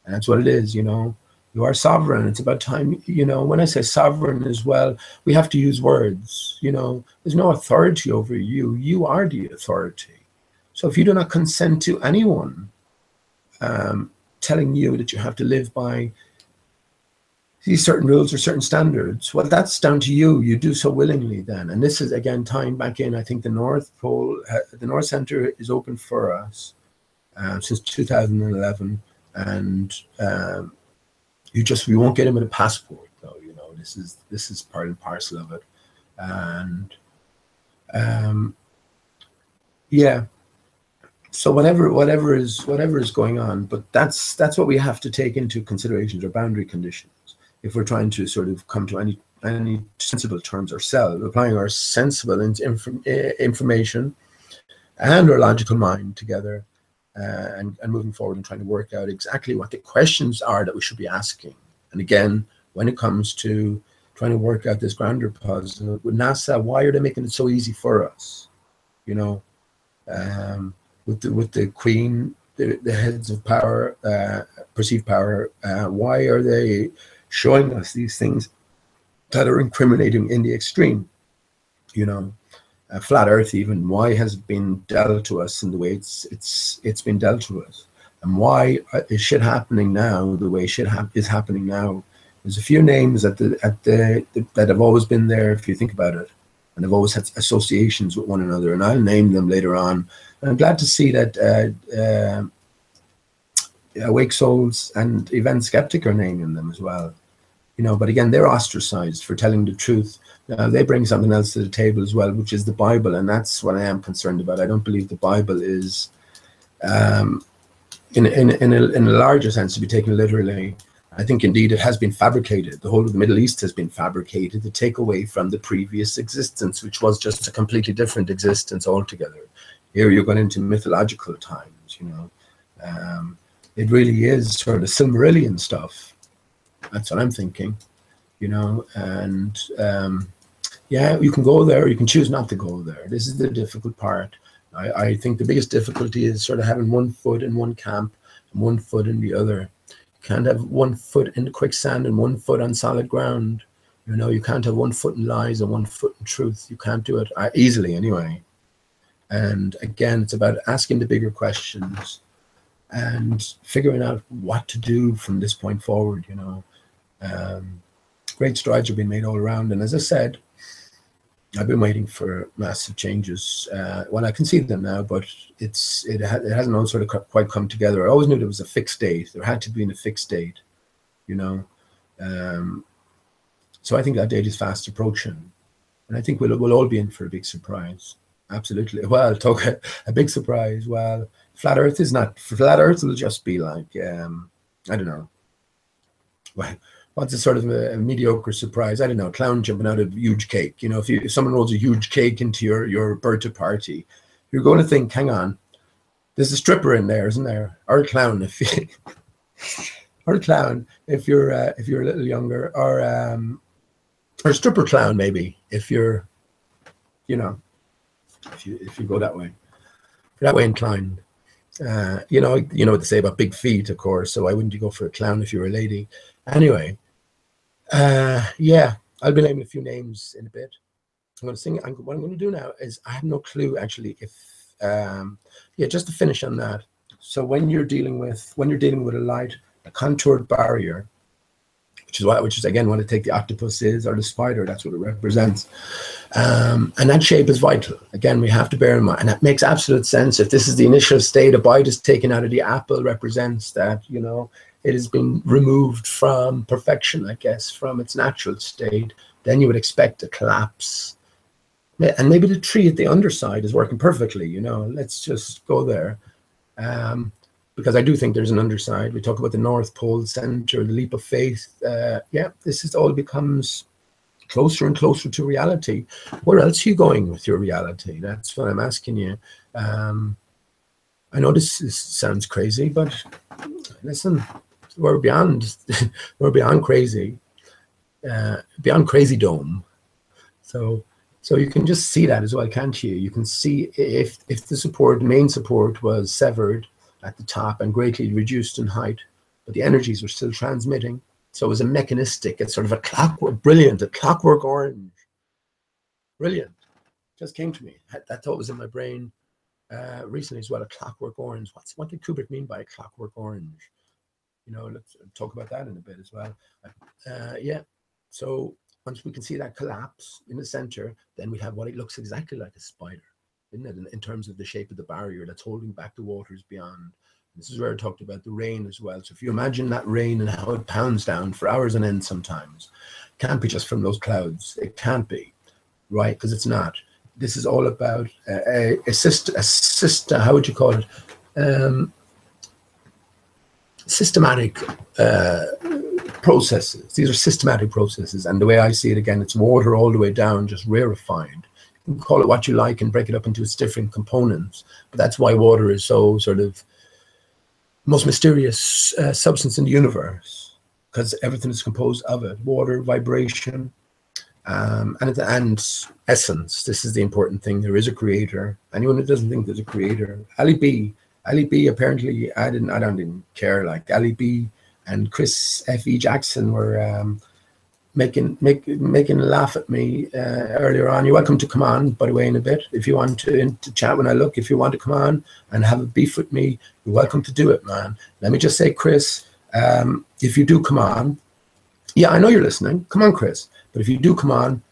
and that's what it is, you know. You are sovereign. It's about time, you know. When I say sovereign as well, we have to use words, you know. There's no authority over you. You are the authority. So if you do not consent to anyone telling you that you have to live by these certain rules or certain standards, well, that's down to you. You do so willingly then. And this is, again, tying back in, I think the North Pole, the North Center is open for us since 2011. And we won't get in with a passport, though, you know. This is part and parcel of it. And yeah. So whatever is going on, but that's what we have to take into consideration, our boundary conditions, if we're trying to sort of come to any sensible terms ourselves, applying our sensible information and our logical mind together, and moving forward and trying to work out exactly what the questions are that we should be asking. And again, when it comes to trying to work out this grander puzzle with NASA, why are they making it so easy for us? You know, with the Queen, the heads of power, perceived power, why are they showing us these things that are incriminating in the extreme? You know, flat Earth, even, why has it been dealt to us in the way it's been dealt to us, and why is shit happening now the way shit is happening now? There's a few names that have always been there, if you think about it, and they've always had associations with one another, and I'll name them later on. And I'm glad to see that Awake Souls and Event Skeptic are naming them as well. You know, but again, they're ostracized for telling the truth. They bring something else to the table as well, which is the Bible, and that's what I am concerned about. I don't believe the Bible is, in a larger sense, to be taken literally. I think indeed it has been fabricated. The whole of the Middle East has been fabricated to take away from the previous existence, which was just a completely different existence altogether. Here you're going into mythological times, you know. It really is sort of Silmarillion stuff. That's what I'm thinking, you know. And yeah, you can go there, or you can choose not to go there. This is the difficult part. I think the biggest difficulty is sort of having one foot in one camp and one foot in the other. You can't have one foot in the quicksand and one foot on solid ground. You know, you can't have one foot in lies and one foot in truth. You can't do it easily anyway. And again, it's about asking the bigger questions and figuring out what to do from this point forward, you know. Great strides are being made all around. And as I said, I've been waiting for massive changes. Well, I can see them now, but it hasn't all sort of quite come together. I always knew there was a fixed date. There had to be a fixed date, you know. So I think that date is fast approaching. And I think we'll all be in for a big surprise. Absolutely. Well, talk a big surprise. Well, flat Earth is not. Flat Earth will just be like, I don't know. Well, what's a sort of a mediocre surprise? I don't know. A clown jumping out of a huge cake. You know, if someone rolls a huge cake into your birthday party, you're going to think, hang on, there's a stripper in there, isn't there? Or a clown, if you, or a clown if you're a little younger, or a stripper clown maybe if you're, you know, if you go that way, if you're that way inclined. You know what they say about big feet, of course. So why wouldn't you go for a clown if you were a lady? Anyway, yeah, I'll be naming a few names in a bit. I'm going to sing. What I'm going to do now is I have no clue actually if, yeah, just to finish on that. So when you're dealing with a light, a contoured barrier, which is again what I take the octopus is, or the spider, that's what it represents. And that shape is vital. Again, we have to bear in mind, and that makes absolute sense. If this is the initial state, a bite is taken out of the apple, represents that, you know, it has been removed from perfection, I guess, from its natural state. Then you would expect a collapse. And maybe the tree at the underside is working perfectly, you know, let's just go there. Because I do think there's an underside. We talk about the North Pole center, the leap of faith. Yeah, this is all becomes closer and closer to reality. Where else are you going with your reality? That's what I'm asking you. I know this sounds crazy, but listen, we're beyond crazy, beyond crazy dome. So you can just see that as well, can't you? You can see if the main support was severed at the top and greatly reduced in height, but the energies were still transmitting. So it was a mechanistic, it's sort of a clockwork, brilliant, a clockwork orange. Brilliant. Just came to me. That thought was in my brain recently as well, a clockwork orange. What did Kubrick mean by a clockwork orange? You know, let's talk about that in a bit as well. Yeah, so once we can see that collapse in the center, then we have what it looks exactly like a spider, isn't it, in terms of the shape of the barrier that's holding back the waters beyond. This is where I talked about the rain as well. So if you imagine that rain and how it pounds down for hours on end sometimes, it can't be just from those clouds. It can't be, right? Because it's not. This is all about a system, how would you call it? Systematic processes. These are systematic processes. And the way I see it, again, it's water all the way down, just rarefied. You can call it what you like and break it up into its different components. But that's why water is so sort of most mysterious substance in the universe, because everything is composed of it. Water, vibration, and essence. This is the important thing. There is a creator. Anyone who doesn't think there's a creator, Ali B apparently, I don't care. Like Ali B and Chris F.E. Jackson were making a laugh at me earlier on. You're welcome to come on, by the way, in a bit. If you want to chat when I look, if you want to come on and have a beef with me, you're welcome to do it, man. Let me just say, Chris, if you do come on, yeah, I know you're listening. Come on, Chris. But if you do come on,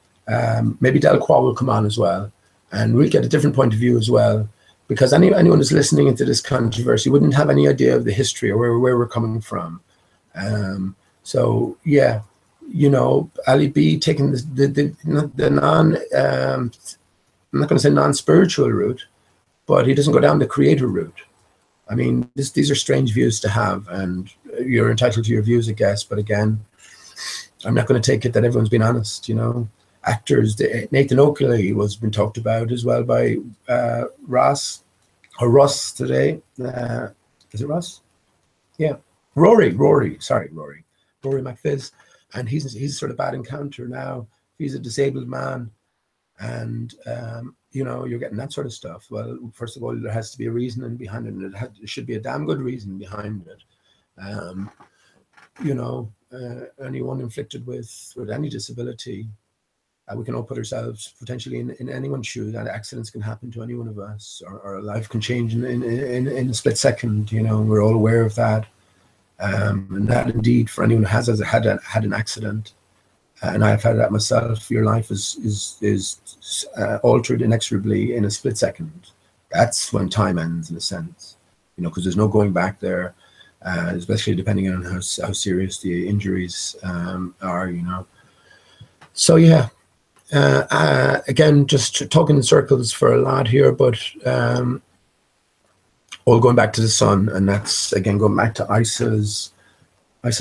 maybe Delacroix will come on as well, and we'll get a different point of view as well. Because anyone who's listening into this controversy wouldn't have any idea of the history or where we're coming from. So yeah, you know, Ali B taking the non, I'm not going to say non-spiritual route, but he doesn't go down the creator route. I mean, these are strange views to have, and you're entitled to your views, I guess. But again, I'm not going to take it that everyone's been honest, you know. Actors, Nathan Oakley was been talked about as well by Russ today. Is it Russ? Yeah, Rory McFizz, and he's sort of bad encounter now. He's a disabled man, and you know, you're getting that sort of stuff. Well, first of all, there has to be a reason behind it, and there should be a damn good reason behind it. You know, anyone inflicted with any disability, we can all put ourselves potentially in anyone's shoes, and accidents can happen to any one of us, or life can change in a split second. You know, we're all aware of that. And that indeed, for anyone who has had an accident, and I've had that myself, your life is altered inexorably in a split second. That's when time ends, in a sense, you know, because there's no going back there, especially depending on how serious the injuries are, you know. So yeah, again, just talking in circles for a lot here, but all going back to the sun, and that's again going back to Isa's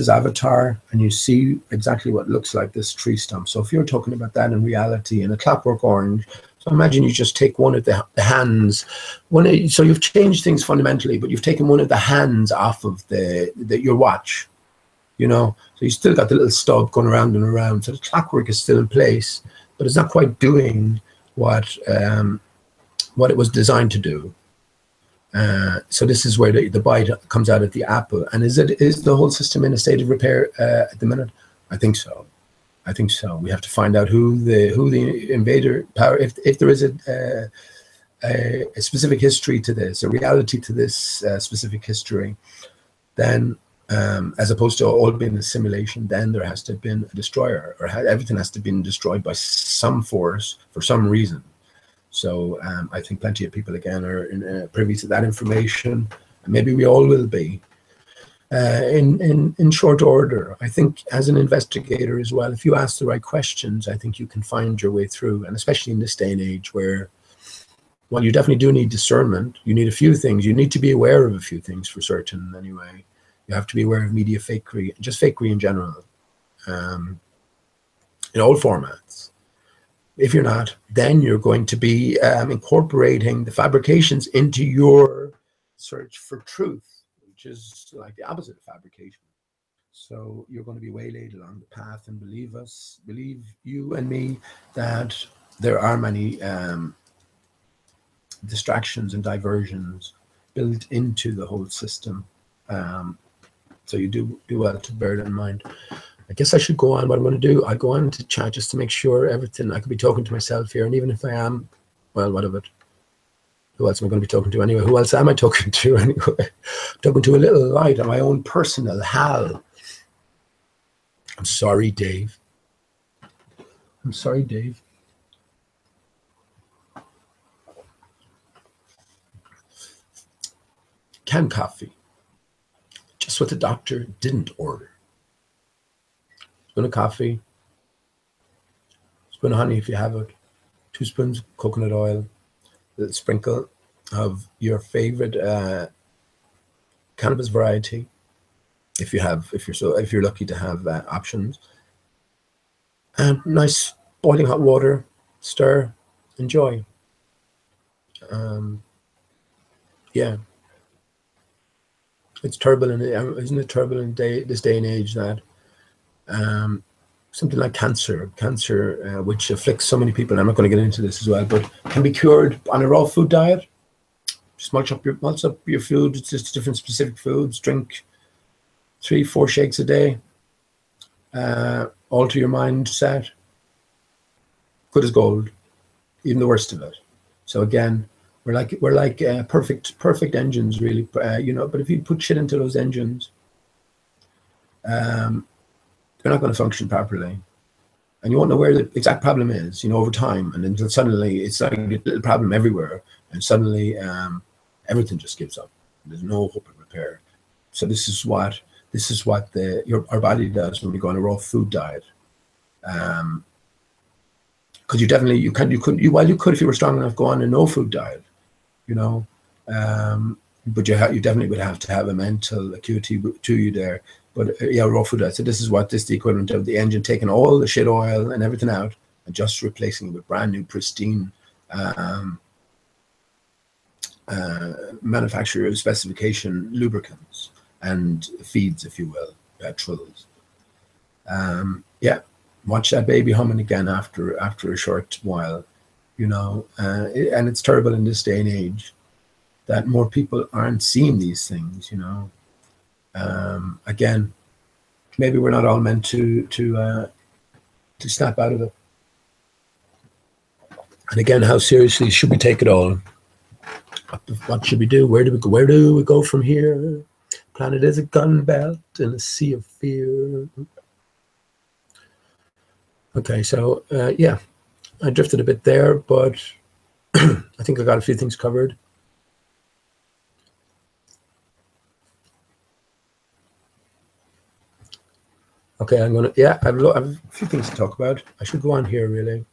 avatar, and you see exactly what looks like this tree stump. So if you're talking about that in reality in a clockwork orange, so imagine you just take one of the hands, so you've changed things fundamentally, but you've taken one of the hands off of your watch, you know, so you still got the little stub going around and around, so the clockwork is still in place, but it's not quite doing what it was designed to do. So this is where the bite comes out of the apple. And is the whole system in a state of repair at the minute? I think so. I think so. We have to find out who the invader power, if there is a specific history to this, a reality to this specific history, then as opposed to all being a simulation, then there has to have been a destroyer, or everything has to have been destroyed by some force for some reason. So I think plenty of people, again, are privy to that information, and maybe we all will be in short order. I think as an investigator as well, if you ask the right questions, I think you can find your way through, and especially in this day and age where, well, you definitely do need discernment. You need a few things. You need to be aware of a few things for certain anyway. You have to be aware of media fakery, just fakery in general, in all formats. If you're not, then you're going to be incorporating the fabrications into your search for truth, which is like the opposite of fabrication. So you're going to be waylaid along the path, and believe you and me, that there are many distractions and diversions built into the whole system. So you do well to bear that in mind. I guess I should go on. What I'm going to do, I'll go on to chat just to make sure everything, I could be talking to myself here. And even if I am, well, what of it? Who else am I going to be talking to anyway? Who else am I talking to anyway? Talking to a little light on my own personal Hal. I'm sorry, Dave. I'm sorry, Dave. Canned coffee. Just what the doctor didn't order. Spoon of coffee, spoon of honey if you have it, 2 spoons of coconut oil, a little sprinkle of your favorite cannabis variety, if you're lucky to have options, and nice boiling hot water, stir, enjoy. Yeah, it's turbulent, isn't it? Turbulent this day and age that. Something like cancer, which afflicts so many people. And I'm not going to get into this as well, but can be cured on a raw food diet. Just mulch up your food. It's just different specific foods. Drink 3-4 shakes a day. Alter your mindset. Good as gold, even the worst of it. So again, we're like perfect engines, really. You know, but if you put shit into those engines, they're not going to function properly, and you won't know where the exact problem is, you know, over time, and then suddenly it's like a little problem everywhere, and suddenly everything just gives up. There's no hope of repair. So this is what our body does when we go on a raw food diet, because you could if you were strong enough go on a no food diet, you know, but you definitely would have to have a mental acuity to you there. But yeah, raw food diet. So this is the equivalent of the engine taking all the shit oil and everything out and just replacing it with brand new, pristine manufacturer specification lubricants and feeds, if you will, petrols. Yeah, watch that baby humming again after a short while. you know, and it's terrible in this day and age that more people aren't seeing these things, you know. Again, maybe we're not all meant to snap out of it. And again, how seriously should we take it all? What should we do? Where do we go? Where do we go from here? Planet is a gun belt in a sea of fear. Okay, so yeah, I drifted a bit there, but I think I got a few things covered. Okay, I'm gonna, yeah, I have a few things to talk about. I should go on here really,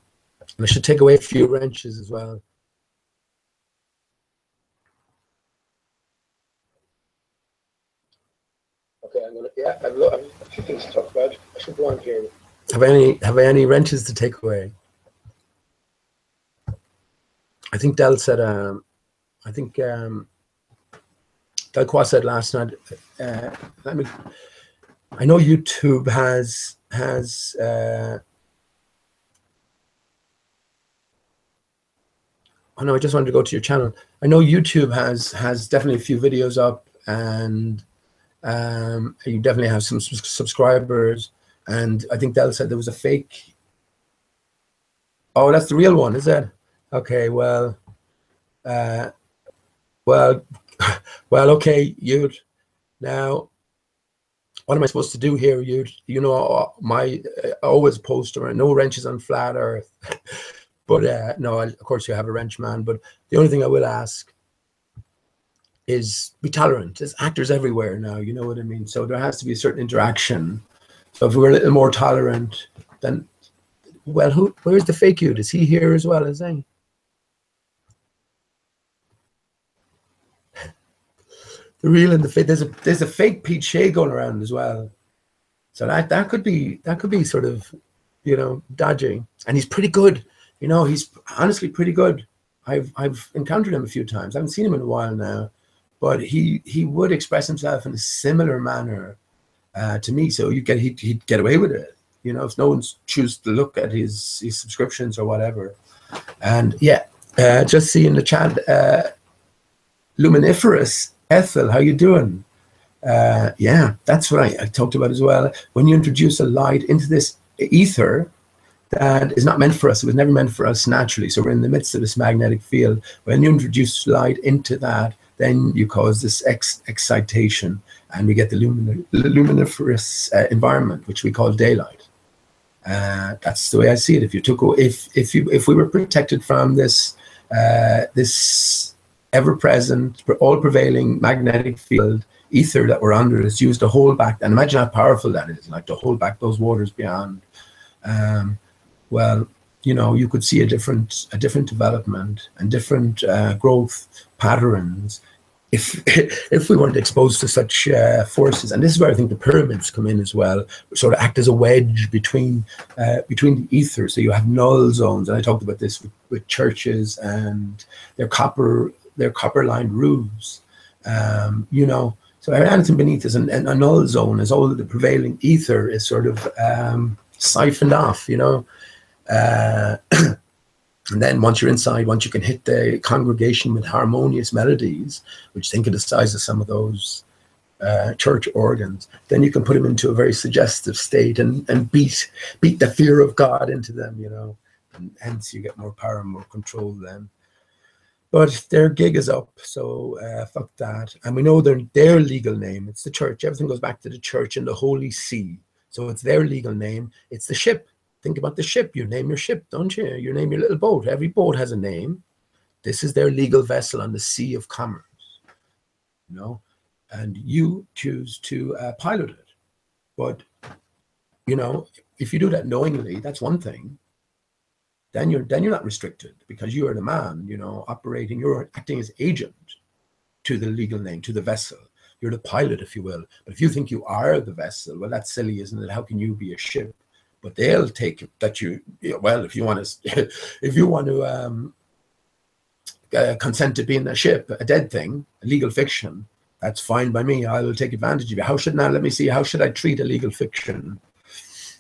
and I should take away a few wrenches as well. Okay, I'm gonna, yeah, I have a few things to talk about. I should go on here. Have I any wrenches to take away? I think Del said, I think Del Qua said last night, I know YouTube has oh no, I just wanted to go to your channel. I know YouTube has definitely a few videos up, and you definitely have some subscribers. And I think Del said there was a fake. Oh, that's the real one, is it? Okay, well, well, okay, Yud. Now, what am I supposed to do here, Yud? You know, my always post around no wrenches on flat Earth. But no, of course you have a wrench man. But the only thing I will ask is be tolerant. There's actors everywhere now, you know what I mean? So there has to be a certain interaction. So if we're a little more tolerant, then, well, where's the fake Yud? Is he here as well, is he? The real and the fake. There's a fake Pete Shea going around as well. So that could be sort of, you know, dodgy. And he's pretty good. You know, he's honestly pretty good. I've encountered him a few times. I haven't seen him in a while now, but he would express himself in a similar manner to me. So he'd get away with it. You know, if no one's choose to look at his subscriptions or whatever. And yeah, just see in the chat, Luminiferous Ethel, how you doing? Yeah, that's what I talked about as well. When you introduce a light into this ether that is not meant for us, it was never meant for us naturally. So we're in the midst of this magnetic field. When you introduce light into that, then you cause this excitation, and we get the luminiferous environment, which we call daylight. That's the way I see it. If we were protected from this this ever-present, all-prevailing magnetic field ether that we're under, is used to hold back, and imagine how powerful that is, like to hold back those waters beyond. Well, you know, you could see a different development and different growth patterns if we weren't exposed to such forces. And this is where I think the pyramids come in as well, sort of act as a wedge between the ether. So you have null zones, and I talked about this with churches and their copper-lined roofs. You know, so anything beneath is a null zone, is all of the prevailing ether is sort of siphoned off, you know. And then once you're inside, once you can hit the congregation with harmonious melodies, which think of the size of some of those church organs, then you can put them into a very suggestive state and beat the fear of God into them, you know, and hence you get more power and more control then. But their gig is up, so fuck that. And we know their legal name, it's the church. Everything goes back to the church and the Holy See. So it's their legal name. It's the ship. Think about the ship. You name your ship, don't you? You name your little boat. Every boat has a name. This is their legal vessel on the sea of commerce, you know, and you choose to pilot it. But, you know, if you do that knowingly, that's one thing. Then you're not restricted, because you are the man, you know, operating. You're acting as agent to the legal name, to the vessel. You're the pilot, if you will. But if you think you are the vessel, well, that's silly, isn't it? How can you be a ship? But they'll take it that well, if you want to consent to being a ship, a dead thing, a legal fiction, that's fine by me. I will take advantage of you. Let me see, how should I treat a legal fiction?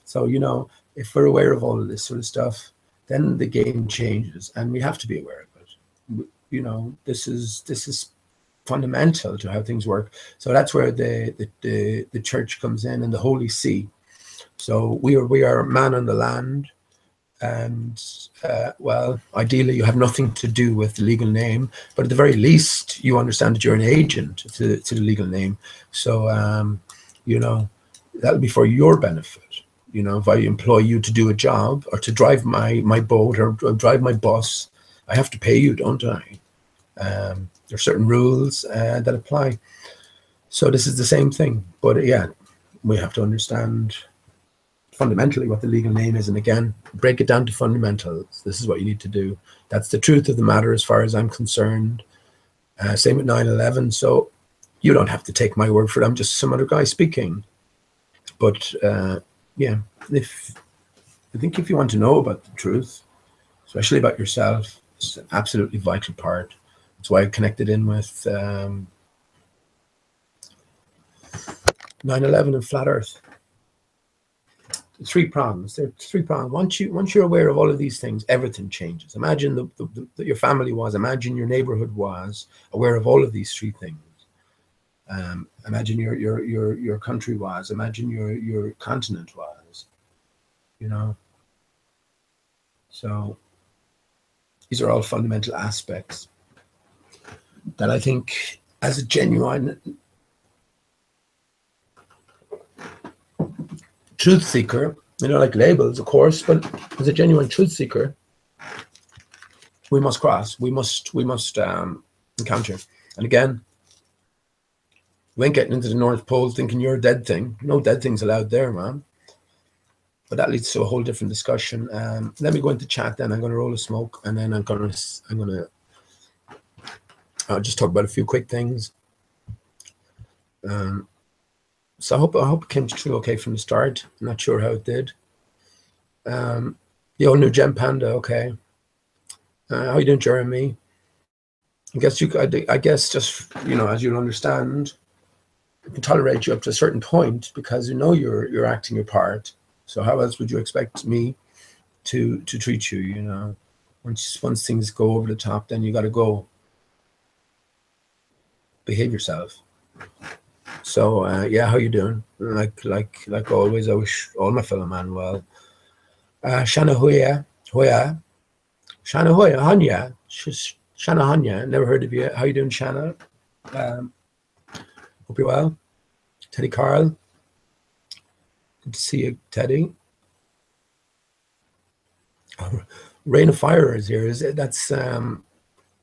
So, you know, if we're aware of all of this sort of stuff, then the game changes, and we have to be aware of it. You know, this is fundamental to how things work. So that's where the church comes in, and the Holy See. So we are man on the land, and well, ideally you have nothing to do with the legal name, but at the very least you understand that you're an agent to the legal name. So you know, that'll be for your benefit. You know, if I employ you to do a job or to drive my boat or drive my bus, I have to pay you, don't I? There are certain rules that apply. So this is the same thing. But yeah, we have to understand fundamentally what the legal name is. And again, break it down to fundamentals. This is what you need to do. That's the truth of the matter as far as I'm concerned. Same with 9/11. So you don't have to take my word for it. I'm just some other guy speaking. But yeah, I think if you want to know about the truth, especially about yourself, it's an absolutely vital part. That's why I connected in with 9/11 and flat Earth. The 3 prongs. There are 3 prongs. Once you're aware of all of these things, everything changes. Imagine that your family was. Imagine your neighborhood was aware of all of these 3 things. Imagine your country was. Imagine your continent was. You know. So these are all fundamental aspects that I think, as a genuine truth seeker, you know, like labels, of course, but as a genuine truth seeker, we must cross. We must encounter. And again, we ain't getting into the North Pole thinking you're a dead thing. No dead things allowed there, man. But that leads to a whole different discussion. Let me go into chat. Then I'm going to roll a smoke, and then I'll just talk about a few quick things. So I hope it came through okay from the start. I'm not sure how it did. The old new Gem Panda, okay. How you doing, Jeremy? I guess just, you know, as you'll understand, I can tolerate you up to a certain point because you know you're acting your part. So how else would you expect me to treat you? You know, once things go over the top, then you got to go. Behave yourself. So yeah, how you doing? Like always, I wish all my fellow man well. Shana Hoya, Shana Hoya, Hanya, Shana Hanya. Never heard of you. How you doing, Shana? Hope you're well. Teddy Carl. Good to see you, Teddy. Rain of Fire is here. That's a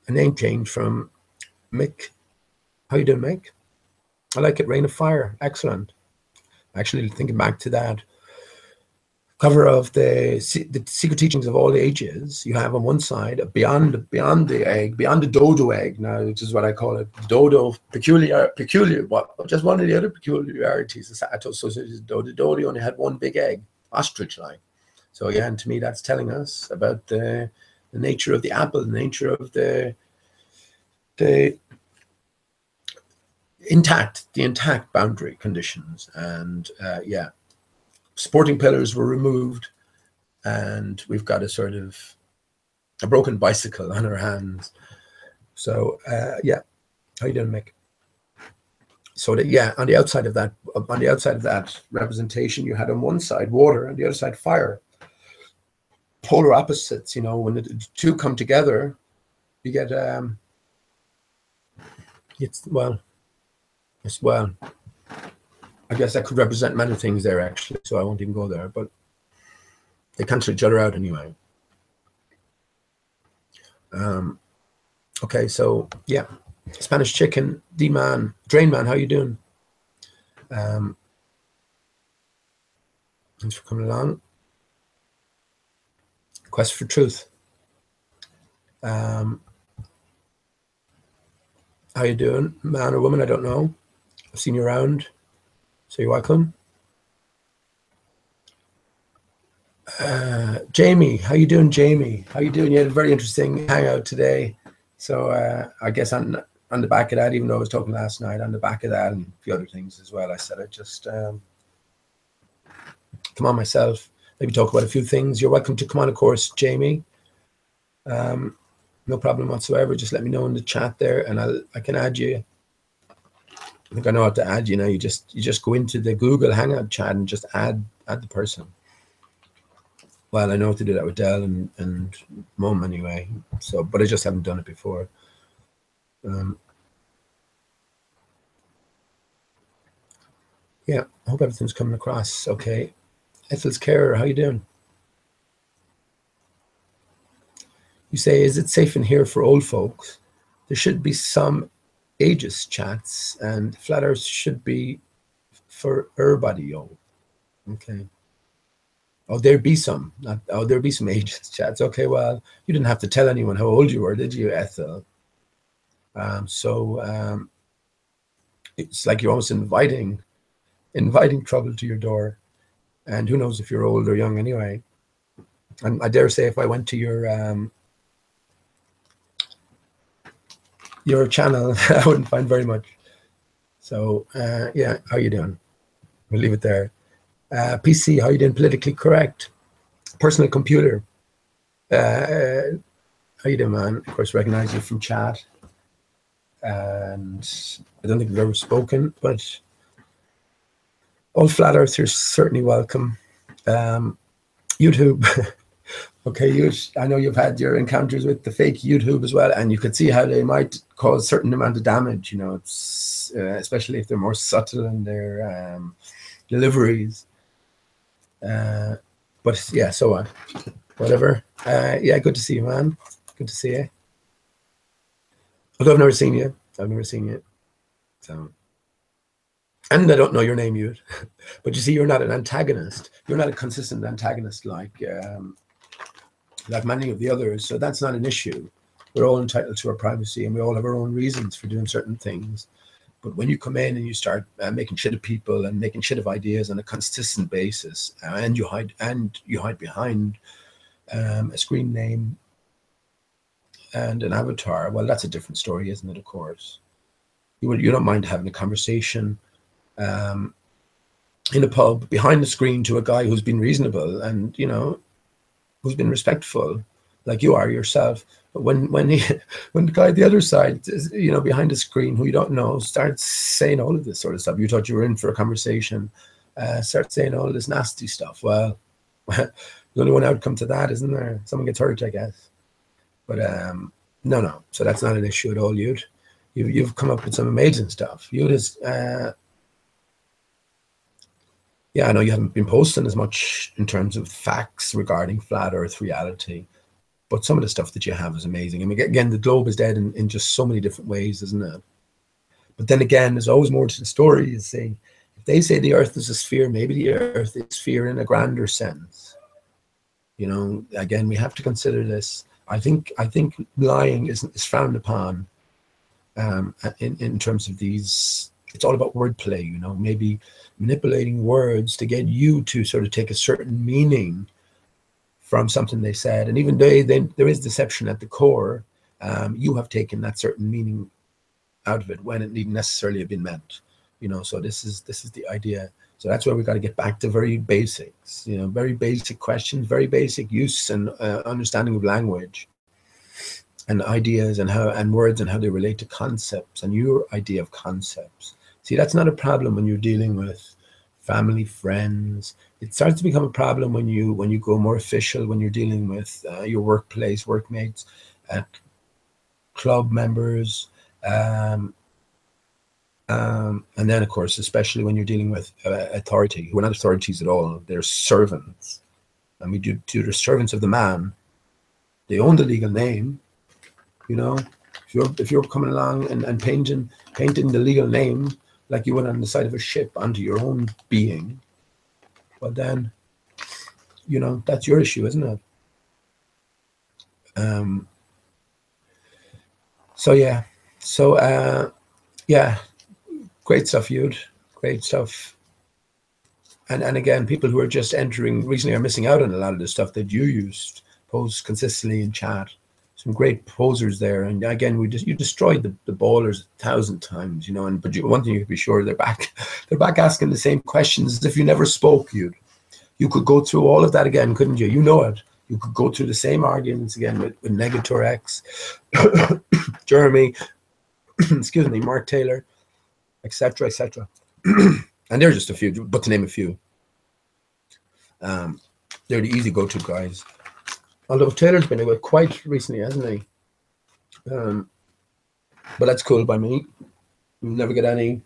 name change from Mick. How you doing, Mick? I like it. Rain of Fire. Excellent. Actually, thinking back to that cover of the Secret Teachings of All Ages, you have on one side beyond the egg, beyond the dodo egg now, which is what I call it, dodo peculiar. What just one of the other peculiarities associated with dodo. Dodo only had one big egg, ostrich-like. So again, to me, that's telling us about the nature of the apple, the nature of the intact boundary conditions. And yeah, supporting pillars were removed, and we've got a sort of a broken bicycle on our hands. So yeah, how you doing, Mick? So that, yeah, on the outside of that representation, you had on one side water, and the other side fire. Polar opposites. You know, when the 2 come together, you get well, I guess that could represent many things there, actually, so I won't even go there, but they cancel each other out anyway. Okay, so yeah, Spanish Chicken, D-Man, Drain Man, how you doing? Thanks for coming along. Quest for Truth. How you doing, man or woman? I don't know. I've seen you around, so you're welcome. Jamie, how you doing, Jamie? How you doing? You had a very interesting hangout today. So I guess on the back of that, even though I was talking last night, on the back of that and a few other things as well, I said I'd just come on myself. maybe talk about a few things. You're welcome to come on, of course, Jamie. No problem whatsoever. Just let me know in the chat there, and I can add you. I think I know how to add you now. You just go into the Google Hangout chat and just add the person. Well, I know how to do that with Dell and Mum anyway. So, but I just haven't done it before. Yeah, I hope everything's coming across okay. Ethel's Carer, how you doing? You say, is it safe in here for old folks? There should be some ageist chats, and flat earth should be for everybody, yo. Okay. Oh, there'd be some. There'd be some ageist chats. Okay, well, you didn't have to tell anyone how old you were, did you, Ethel? It's like you're almost inviting trouble to your door. And who knows if you're old or young anyway. And I dare say if I went to your channel, I wouldn't find very much. So yeah, how you doing? We'll leave it there. PC, how you doing? Politically correct. Personal computer. How you doing, man? Of course, recognize you from chat. And I don't think we've ever spoken, but all flat earthers certainly welcome. YouTube. Okay, I know you've had your encounters with the fake YouTube as well, and you could see how they might cause a certain amount of damage, you know, it's, especially if they're more subtle in their deliveries. But yeah, so on. Whatever. Yeah, good to see you, man. Good to see you. Although I've never seen you. So, and I don't know your name yet. But you see, you're not an antagonist. You're not a consistent antagonist like many of the others. So that's not an issue. We're all entitled to our privacy, and we all have our own reasons for doing certain things. But when you come in and you start making shit of people and making shit of ideas on a consistent basis, and you hide behind a screen name and an avatar, well, that's a different story, isn't it? Of course, you don't mind having a conversation in a pub behind the screen to a guy who's been reasonable and, you know, who's been respectful, like you are yourself. But when the guy at the other side is, you know, behind the screen, who you don't know, starts saying all of this sort of stuff, you thought you were in for a conversation, start saying all this nasty stuff. Well, there's only one outcome to that, isn't there? Someone gets hurt, I guess. But no. So that's not an issue at all, Yud. You've come up with some amazing stuff. Yud is, yeah, I know you haven't been posting as much in terms of facts regarding flat Earth reality, but some of the stuff that you have is amazing. I mean, again, the globe is dead in just so many different ways, isn't it? But then again, there's always more to the story. You see, if they say the Earth is a sphere, maybe the Earth is a sphere in a grander sense. You know, again, we have to consider this. I think lying is frowned upon in terms of these. It's all about wordplay, you know, maybe manipulating words to get you to sort of take a certain meaning from something they said. And even though there is deception at the core, you have taken that certain meaning out of it when it needn't necessarily have been meant, you know. So this is the idea. So that's where we got to get back to very basics, you know, very basic questions, very basic use and understanding of language and ideas and words and how they relate to concepts and your idea of concepts. See, that's not a problem when you're dealing with family, friends. It starts to become a problem when you go more official, when you're dealing with your workplace, workmates, club members, and then, of course, especially when you're dealing with authority, who are not authorities at all, they're servants. And we do the servants of the man. They own the legal name, you know. If you're coming along and painting the legal name like you would on the side of a ship onto your own being, well then, you know, that's your issue, isn't it? Yeah, great stuff, Yud. Great stuff. And again, people who are just entering recently are missing out on a lot of the stuff that you used, post consistently in chat. Some great posers there, and again, you destroyed the ballers 1,000 times, you know. But one thing you can be sure, they're back asking the same questions as if you never spoke. You You could go through all of that again, couldn't you? You know it. You could go through the same arguments again with Negator X, Jeremy, excuse me, Mark Taylor, etc., etc. And they're just a few, but to name a few. They're the easy go-to guys. Although Taylor's been away quite recently, hasn't he? But that's cool by me. We'll never get any.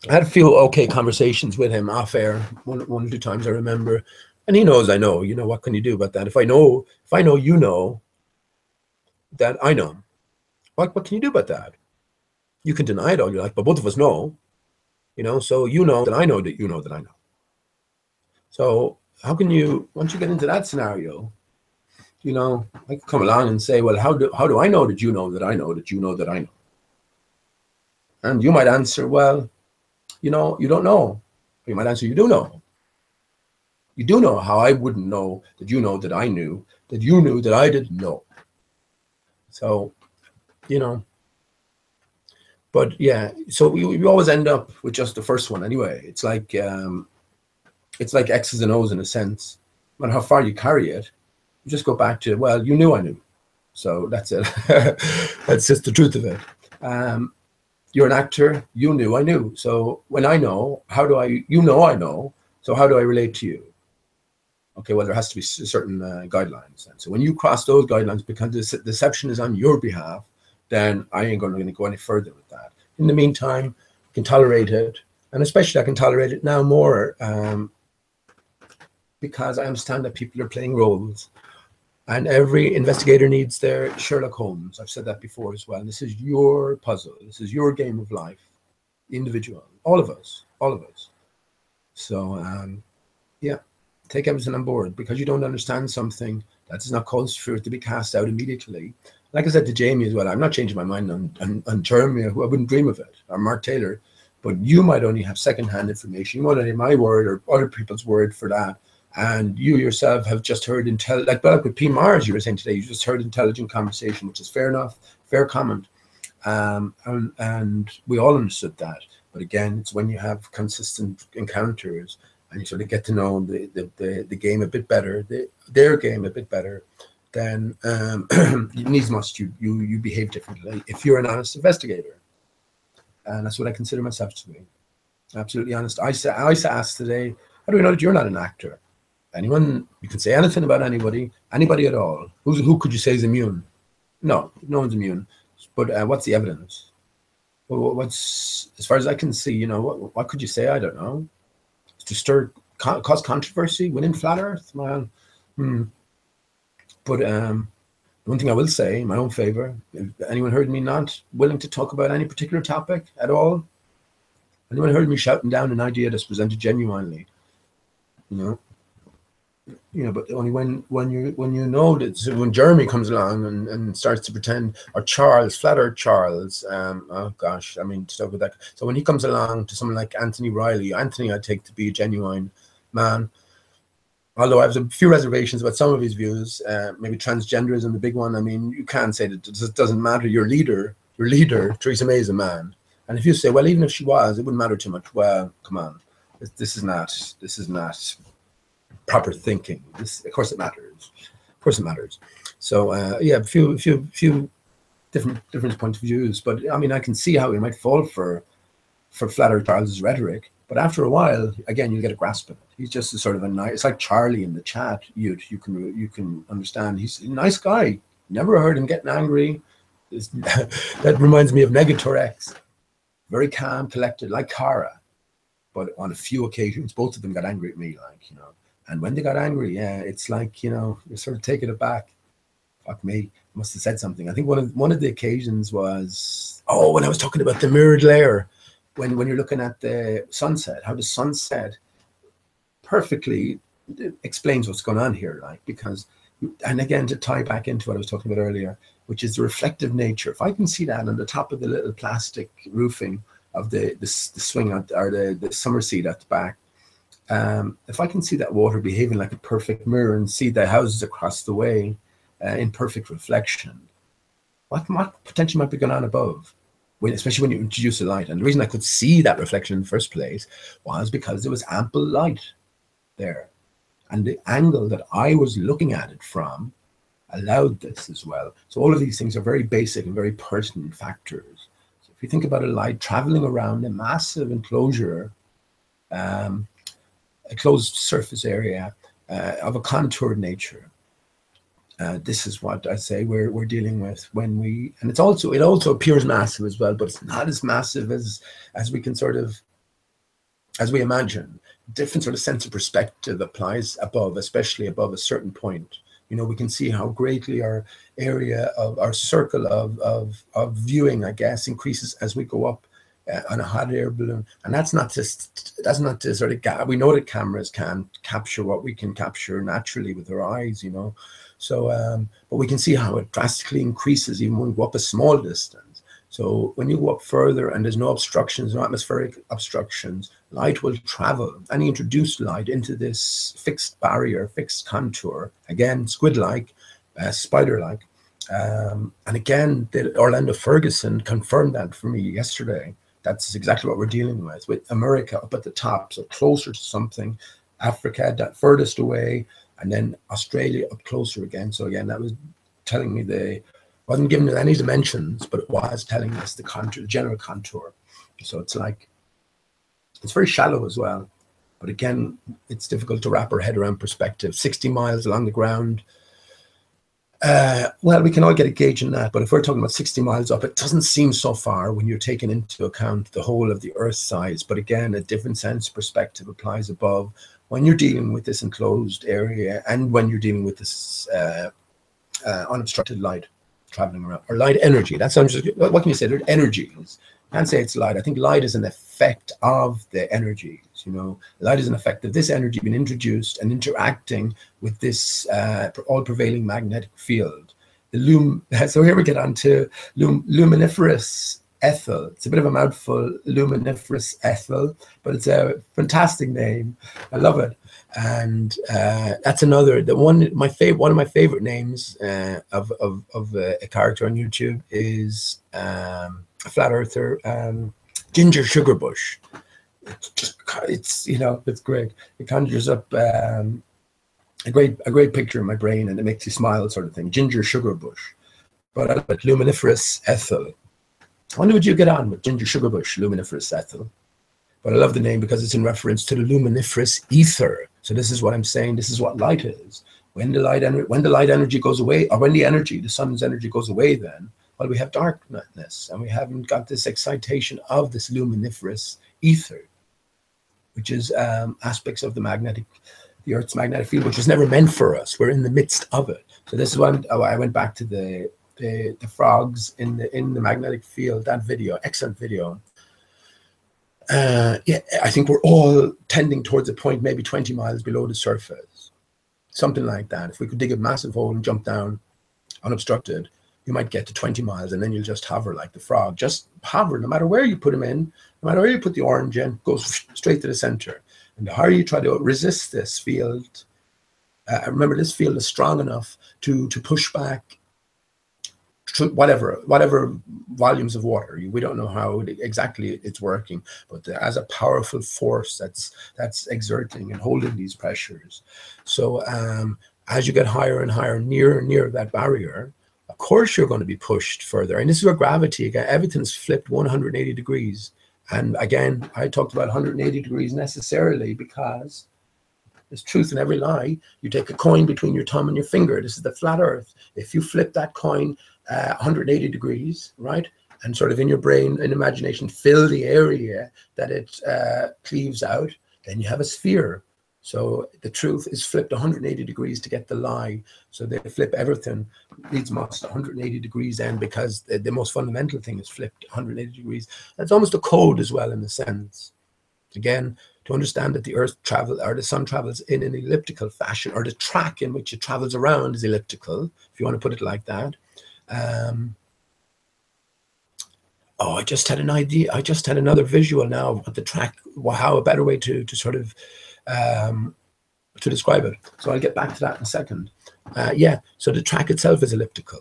I had a few okay conversations with him off air, one or two times I remember, and he knows I know. You know, what can you do about that? If I know you know that I know, what can you do about that? You can deny it all you like, but both of us know, you know. So you know that I know that you know that I know. So how can you, once you get into that scenario, you know, I can come along and say, well, how do I know that you know that I know that you know that I know? And you might answer, well, you know, you don't know. You might answer, you do know. You do know. How I wouldn't know that you know that I knew, that you knew that I didn't know. So, you know, but yeah, so we always end up with just the first one anyway. It's like X's and O's in a sense. No matter how far you carry it, you just go back to, well, you knew I knew. So that's it. That's just the truth of it. You're an actor, you knew I knew. So when I know, you know I know, so how do I relate to you? Okay, well, there has to be certain guidelines. And so when you cross those guidelines, because the deception is on your behalf, then I ain't going to go any further with that. In the meantime, I can tolerate it. And especially I can tolerate it now more because I understand that people are playing roles. And every investigator needs their Sherlock Holmes. I've said that before as well. This is your puzzle. This is your game of life, individual. All of us. So, yeah, take everything on board. Because you don't understand something, that does not cause for it to be cast out immediately. Like I said to Jamie as well, I'm not changing my mind on Jeremy, who I wouldn't dream of it, or Mark Taylor. But you might only have secondhand information. You might only have my word or other people's word for that. And you yourself have just heard like with P. Mars, you were saying today, you just heard intelligent conversation, which is fair enough, fair comment. And we all understood that. But again, it's when you have consistent encounters and you sort of get to know the game a bit better, their game a bit better, then needs must you behave differently if you're an honest investigator. And that's what I consider myself to be. Absolutely honest. I asked today, how do we know that you're not an actor? Anyone, you can say anything about anybody at all. Who could you say is immune? No one's immune. But what's the evidence? Well, what's, as far as I can see, you know, what could you say? I don't know. To cause controversy within Flat Earth? Well, But one thing I will say in my own favor, if anyone heard me not willing to talk about any particular topic at all, anyone heard me shouting down an idea that's presented genuinely, you know, but only when you know that, so when Jeremy comes along and starts to pretend, or Charles, Flat Earth Charles, oh gosh, I mean, stuff with that. So when he comes along to someone like Anthony Riley, Anthony I take to be a genuine man, although I have a few reservations about some of his views, maybe transgenderism, the big one. I mean, you can't say that it doesn't matter. Your leader, Theresa May, is a man. And if you say, well, even if she was, it wouldn't matter too much. Well, come on, this is not proper thinking. Of course it matters. Of course it matters. So yeah, a few different points of views. But I mean, I can see how we might fall for Flat Earth Charles's rhetoric. But after a while, again, you get a grasp of it. He's just a sort of a nice. It's like Charlie in the chat. You can understand. He's a nice guy. Never heard him getting angry. That reminds me of Negator X. Very calm, collected, like Cara. But on a few occasions, both of them got angry at me, like, you know. And when they got angry, yeah, it's like, you know, you're sort of taking it back. Fuck me, I must have said something. I think one of the occasions was, when I was talking about the mirrored layer. When you're looking at the sunset, how the sunset perfectly explains what's going on here, like, because, and again, to tie back into what I was talking about earlier, which is the reflective nature. If I can see that on the top of the little plastic roofing of the swing or the summer seat at the back, if I can see that water behaving like a perfect mirror and see the houses across the way in perfect reflection, what potentially might be going on above? Especially when you introduce the light. And the reason I could see that reflection in the first place was because there was ample light. there. And the angle that I was looking at it from allowed this as well. So all of these things are very basic and very pertinent factors. So if you think about a light traveling around a massive enclosure, a closed surface area of a contoured nature, this is what I say we're dealing with when we, and it also appears massive as well, but it's not as massive as we can sort of, as we imagine. Different sort of sense of perspective applies above, especially above a certain point. You know, we can see how greatly our area of our circle of viewing, I guess, increases as we go up on a hot air balloon. And that's not to sort of, we know that cameras can capture what we can capture naturally with our eyes, you know. So, but we can see how it drastically increases even when we go up a small distance. So when you go up further and there's no obstructions, no atmospheric obstructions, light will travel. And you introduce light into this fixed barrier, fixed contour, again, squid-like, spider-like. And again, Orlando Ferguson confirmed that for me yesterday. That's exactly what we're dealing with America up at the top, so closer to something, Africa that furthest away, and then Australia up closer again. So again, that was telling me wasn't giving it any dimensions, but it was telling us the contour, the general contour. So it's like, it's very shallow as well. But again, it's difficult to wrap our head around perspective. 60 miles along the ground. Well, we can all get a gauge in that, but if we're talking about 60 miles up, it doesn't seem so far when you're taking into account the whole of the Earth's size. But again, a different sense of perspective applies above when you're dealing with this enclosed area and when you're dealing with this unobstructed light traveling around, or light energy. That sounds just, what can you say? There's energies. I can't say it's light. I think light is an effect of the energies. You know, light is an effect of this energy being introduced and interacting with this all-prevailing magnetic field. So here we get on to luminiferous ethyl. It's a bit of a mouthful, luminiferous ethyl, but it's a fantastic name. I love it. And that's another, one of my favorite names of a character on YouTube is a flat earther, Ginger Sugarbush. It's you know, it's great. It conjures up a great picture in my brain, and it makes you smile, sort of thing. Ginger Sugarbush. But I love it, luminiferous ethyl. I wonder would you get on with Ginger Sugarbush, luminiferous ethyl. But I love the name because it's in reference to the luminiferous ether. So this is what I'm saying. This is what light is. When the light energy goes away, or when the sun's energy goes away, then, well, we have darkness, and we haven't got this excitation of this luminiferous ether, which is aspects of the Earth's magnetic field, which was never meant for us. We're in the midst of it. So this is why I went back to the frogs in the magnetic field. That video, excellent video. Yeah, I think we're all tending towards a point maybe 20 miles below the surface, something like that. If we could dig a massive hole and jump down unobstructed, you might get to 20 miles, and then you'll just hover like the frog. Just hover, no matter where you put them in, no matter where you put the orange in, goes straight to the center. And the harder you try to resist this field, remember, this field is strong enough to push back whatever volumes of water. We don't know how exactly it's working, but as a powerful force that's exerting and holding these pressures. So as you get higher and higher, near that barrier, of course you're going to be pushed further. And this is where gravity, again, everything's flipped 180 degrees. And again, I talked about 180 degrees necessarily because there's truth in every lie. You take a coin between your thumb and your finger. This is the flat earth. If you flip that coin 180 degrees, right, and sort of in your brain, in imagination, fill the area that it cleaves out, then you have a sphere. So the truth is flipped 180 degrees to get the lie. So they flip everything, leads most 180 degrees then, because the most fundamental thing is flipped 180 degrees. That's almost a code as well, in the sense. Again, to understand that the Earth the sun travels in an elliptical fashion, or the track in which it travels around is elliptical, if you want to put it like that. Oh, I just had an idea. I just had another visual now of what the track, how a better way to sort of to describe it. So I'll get back to that in a second. Yeah, so the track itself is elliptical.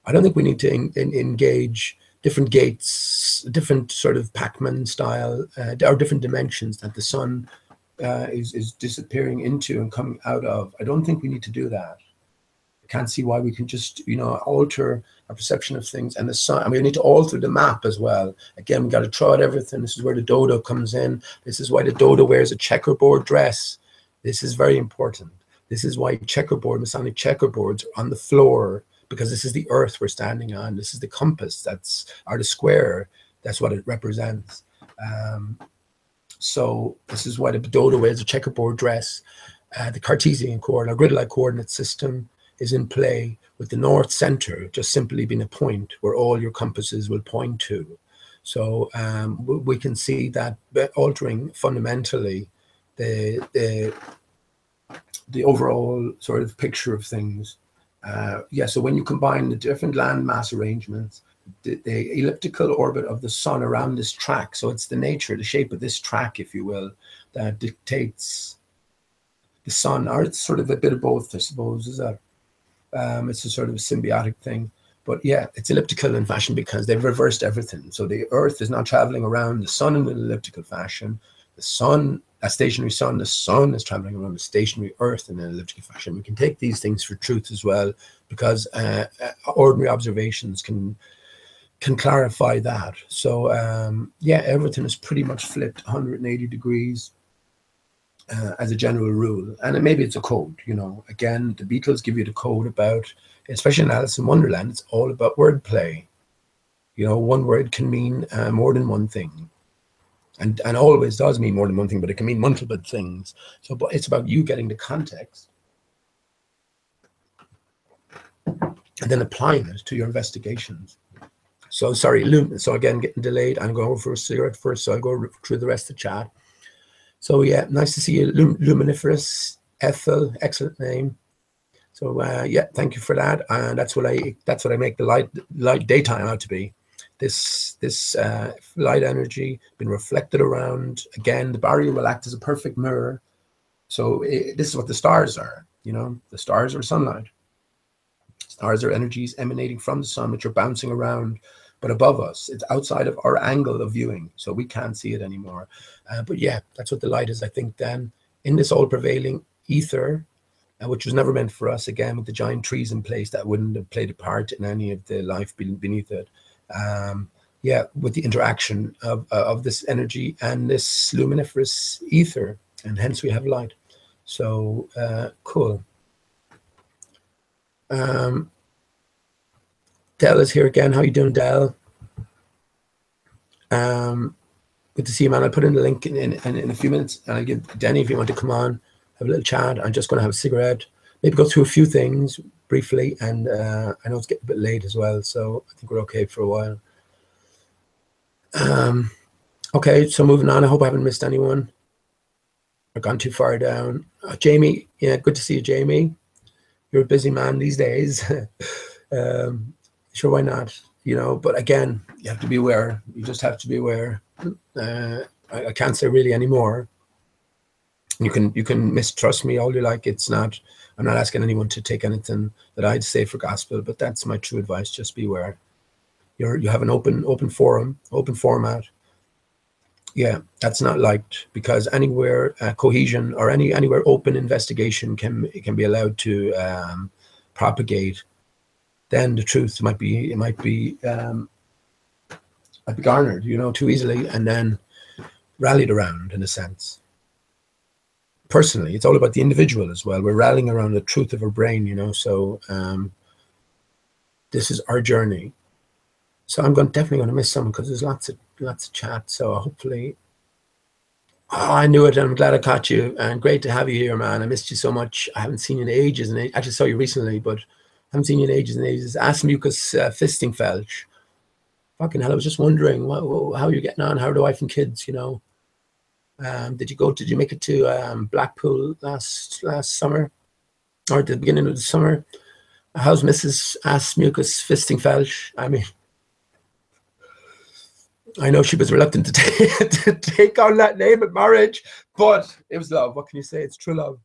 I don't think we need to engage different gates, different sort of Pac-Man style, or different dimensions that the sun is disappearing into and coming out of. I don't think we need to do that. I can't see why we can just, alter our perception of things. And the sun, we need to alter the map as well. Again, we got to throw out everything. This is where the dodo comes in. This is why the dodo wears a checkerboard dress. This is very important. This is why Masonic checkerboards are on the floor, because this is the earth we're standing on. This is the compass, or the square. That's what it represents. So this is why the dodo wears a checkerboard dress. The Cartesian coordinate, or grid-like coordinate system, is in play, with the north center just simply being a point where all your compasses will point to. So we can see that altering fundamentally the overall sort of picture of things. So when you combine the different landmass arrangements, the elliptical orbit of the sun around this track, so it's the nature, the shape of this track, if you will, that dictates the sun, or it's sort of a bit of both, I suppose. Is that it's a sort of symbiotic thing. But yeah, it's elliptical in fashion because they've reversed everything. So the earth is now traveling around the sun in an elliptical fashion. The sun, a stationary sun, the sun is traveling around the stationary earth in an elliptical fashion. We can take these things for truth as well, because ordinary observations can clarify that. So everything is pretty much flipped 180 degrees as a general rule. And maybe it's a code, Again, the Beatles give you the code about, especially in Alice in Wonderland, it's all about wordplay. One word can mean more than one thing. And always does mean more than one thing, but it can mean multiple things. So but it's about you getting the context and then applying it to your investigations. So sorry, so again, getting delayed. I'm going for a cigarette first, so I'll go through the rest of the chat. So yeah, nice to see you, Luminiferous Ethel, excellent name. So thank you for that. And that's what I make the light daytime out to be. This light energy been reflected around. Again, the barrier will act as a perfect mirror. So this is what the stars are. The stars are sunlight. Stars are energies emanating from the sun, which are bouncing around, but above us. It's outside of our angle of viewing, so we can't see it anymore. But yeah, that's what the light is, I think, then. In this all-prevailing ether, which was never meant for us, again, with the giant trees in place that wouldn't have played a part in any of the life beneath it. With the interaction of this energy and this luminiferous ether, and hence we have light. So cool. Del is here again. How you doing, Del? Good to see you, man. I'll put in the link in a few minutes, and I'll give Denny, if you want to come on, have a little chat. I'm just going to have a cigarette, maybe go through a few things briefly, and I know it's getting a bit late as well, so I think we're okay for a while. Okay, so moving on. I hope I haven't missed anyone or gone too far down. Jamie, yeah, good to see you, Jamie. You're a busy man these days. Sure, why not? But again, you have to be aware. You just have to be aware. I can't say really anymore. You can mistrust me all you like. It's not. I'm not asking anyone to take anything that I'd say for gospel, but that's my true advice. Just be aware. You have an open forum, open format. Yeah, that's not liked, because anywhere cohesion or anywhere open investigation can be allowed to propagate, then the truth might be garnered, too easily, and then rallied around, in a sense. Personally, it's all about the individual as well. We're rallying around the truth of our brain, so this is our journey. So I'm definitely going to miss someone, because there's lots of chat. So hopefully, I knew it, and I'm glad I caught you. And great to have you here, man. I missed you so much. I haven't seen you in ages, and I actually saw you recently, but I haven't seen you in ages and ages. Asmucus fisting felch. Fucking hell! I was just wondering how you're getting on. How are the wife and kids? Did you make it to Blackpool last summer, or at the beginning of the summer? How's Mrs. Asmucus fisting felch? I mean, I know she was reluctant to take on that name at marriage, but it was love. What can you say? It's true love.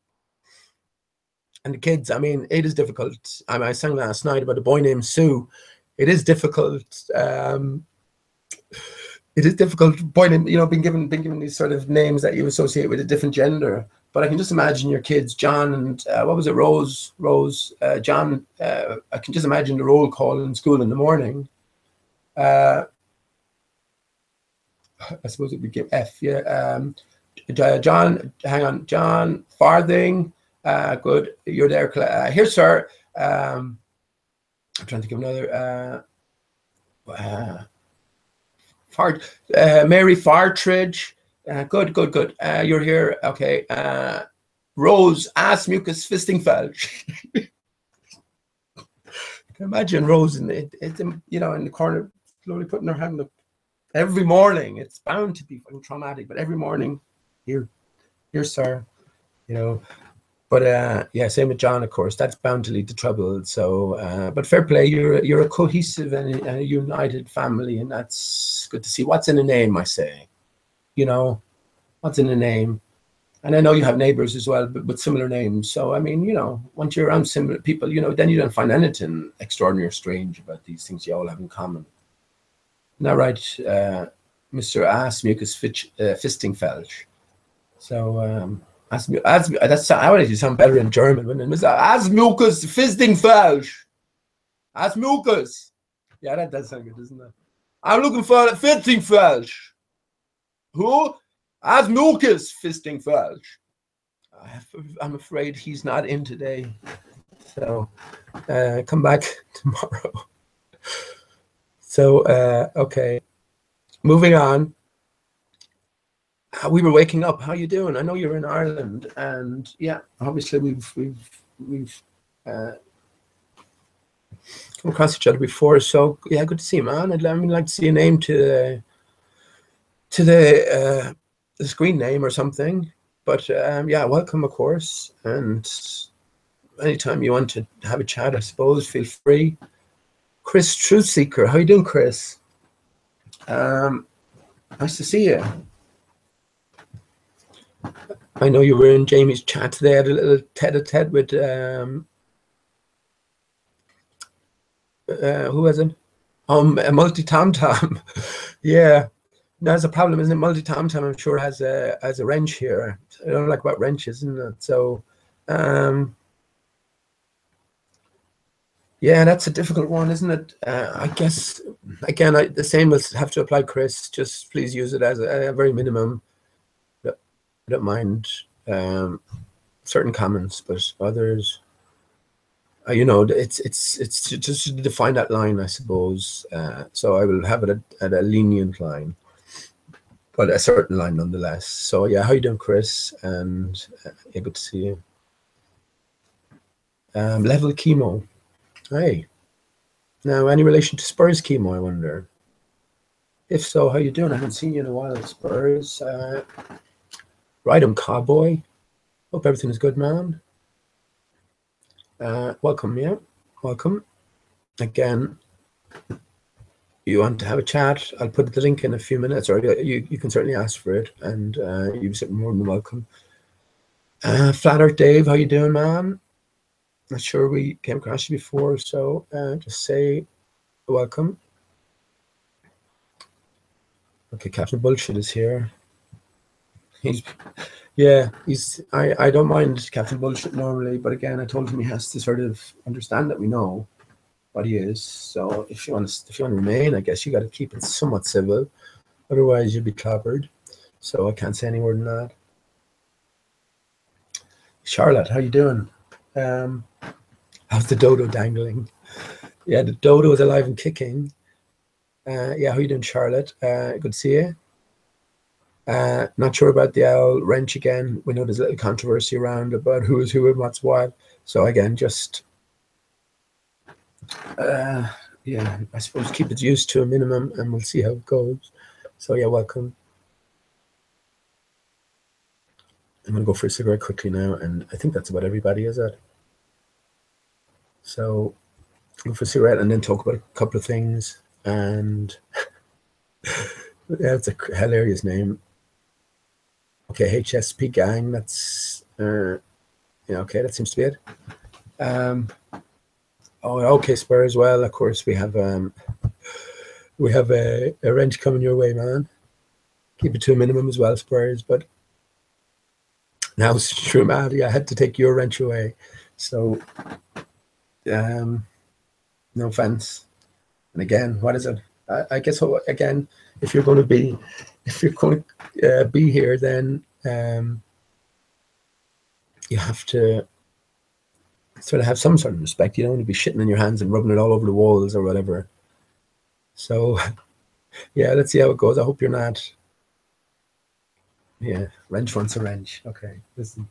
And the kids, I mean, it is difficult. I sang last night about a boy named Sue. It is difficult. it is difficult pointing, being given these sort of names that you associate with a different gender. But I can just imagine your kids, John and what was it, Rose, John. I can just imagine the roll call in school in the morning. I suppose it would give F. Yeah. John, hang on, John Farthing. Good, you're there. Here, sir. I'm trying to think of another. Mary Fartridge. Good. You're here. Okay. Rose, ass mucus fisting felch. Can imagine Rose in the corner, slowly putting her hand up every morning. It's bound to be fucking traumatic, but every morning, here, sir. But yeah, same with John, of course. That's bound to lead to trouble. So, but fair play. You're a cohesive and a united family, and that's good to see. What's in a name, I say? What's in a name? And I know you have neighbors as well, but with similar names. So, I mean, once you're around similar people, then you don't find anything extraordinary or strange about these things you all have in common. Isn't that right, Mr. Ass Mucus Fisting Felch? So, that's how would you sound better in German, wouldn't it? As Mucus Fisting Felch. As Mucus. Yeah, that does sound good, doesn't it? I'm looking for a Fisting Felch. Who? As Mucus Fisting Felch. I'm afraid he's not in today. So come back tomorrow. So okay. Moving on. We were waking up. How you doing? I know you're in Ireland, and yeah, obviously we've come across each other before. So yeah, good to see you, man. I'd like to see a name to the screen name or something. But yeah, welcome, of course. And anytime you want to have a chat, I suppose, feel free. Chris Truth Seeker, how you doing, Chris? Nice to see you. I know you were in Jamie's chat today. I had a little tete-a-tete with who was it? A multi-tom-tom. Yeah. That's a problem, isn't it? Multi-tom-tom, I'm sure, has a wrench here. I don't like about wrenches, isn't it? So, yeah, that's a difficult one, isn't it? I guess, again, the same will have to apply, Chris. Just please use it as a very minimum. I don't mind certain comments, but others, it's just to define that line, I suppose. So I will have it at a lenient line, but a certain line nonetheless. So yeah, how you doing, Chris? And yeah, good to see you. Level Chemo. Hey. Now, any relation to Spurs Chemo, I wonder? If so, how you doing? I haven't seen you in a while, Spurs. Right, I'm Cowboy. Hope everything is good, man. Welcome, yeah. Welcome. Again, you want to have a chat, I'll put the link in a few minutes, or you can certainly ask for it, and you're more than welcome. Flat Earth Dave, how you doing, man? Not sure we came across you before, so just say welcome. Okay, Captain Bullshit is here. I don't mind Captain Bullshit normally, but again, I told him he has to sort of understand that we know what he is. So if you want to remain, I guess you got to keep it somewhat civil, otherwise you'll be clobbered. So I can't say any more than that. Charlotte, how you doing? How's the dodo dangling? Yeah, the dodo is alive and kicking. Yeah, how you doing, Charlotte? Good to see you. Not sure about the owl wrench again. We know there's a little controversy around about who is who and what's what. So again, just yeah, I suppose keep it used to a minimum, and we'll see how it goes. So yeah, welcome. I'm gonna go for a cigarette quickly now, and I think that's about everybody, is it? So go for a cigarette and then talk about a couple of things. And yeah, it's a hilarious name. Okay, HSP gang, that's yeah, okay, that seems to be it. Oh, okay, Spurs. Well, of course we have We have a wrench coming your way, man. Keep it to a minimum as well, Spurs. But now it's true, Maddie. I had to take your wrench away. So, no offense. And again, what is it? I guess again, if you're going to be here, then you have to sort of have some sort of respect. You don't want to be shitting in your hands and rubbing it all over the walls or whatever. So, yeah, let's see how it goes. I hope you're not. Yeah, wrench wants a wrench. Okay, listen.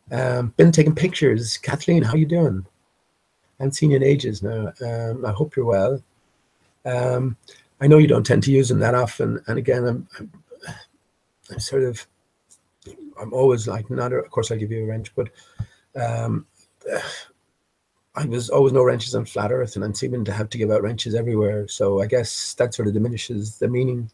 Been taking pictures. Kathleen, how you doing? I haven't seen you in ages now. I hope you're well. I know you don't tend to use them that often, and again, I'm sort of, I'm always like, not. Of course, I'll give you a wrench, but I was always no wrenches on flat Earth, and I'm seeming to have to give out wrenches everywhere. So I guess that sort of diminishes the meaning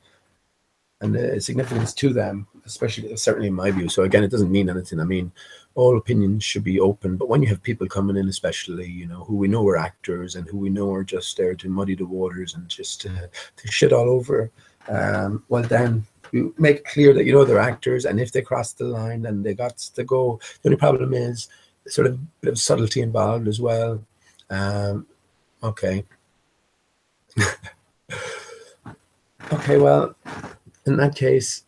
and the significance to them, especially certainly in my view. So again, it doesn't mean anything. I mean, all opinions should be open, but when you have people coming in, especially, you know, who we know are actors and who we know are just there to muddy the waters and just to shit all over, well then you make it clear that you know they're actors, and if they cross the line, then they got to go. The only problem is sort of a bit of subtlety involved as well. Okay. Okay, well, in that case,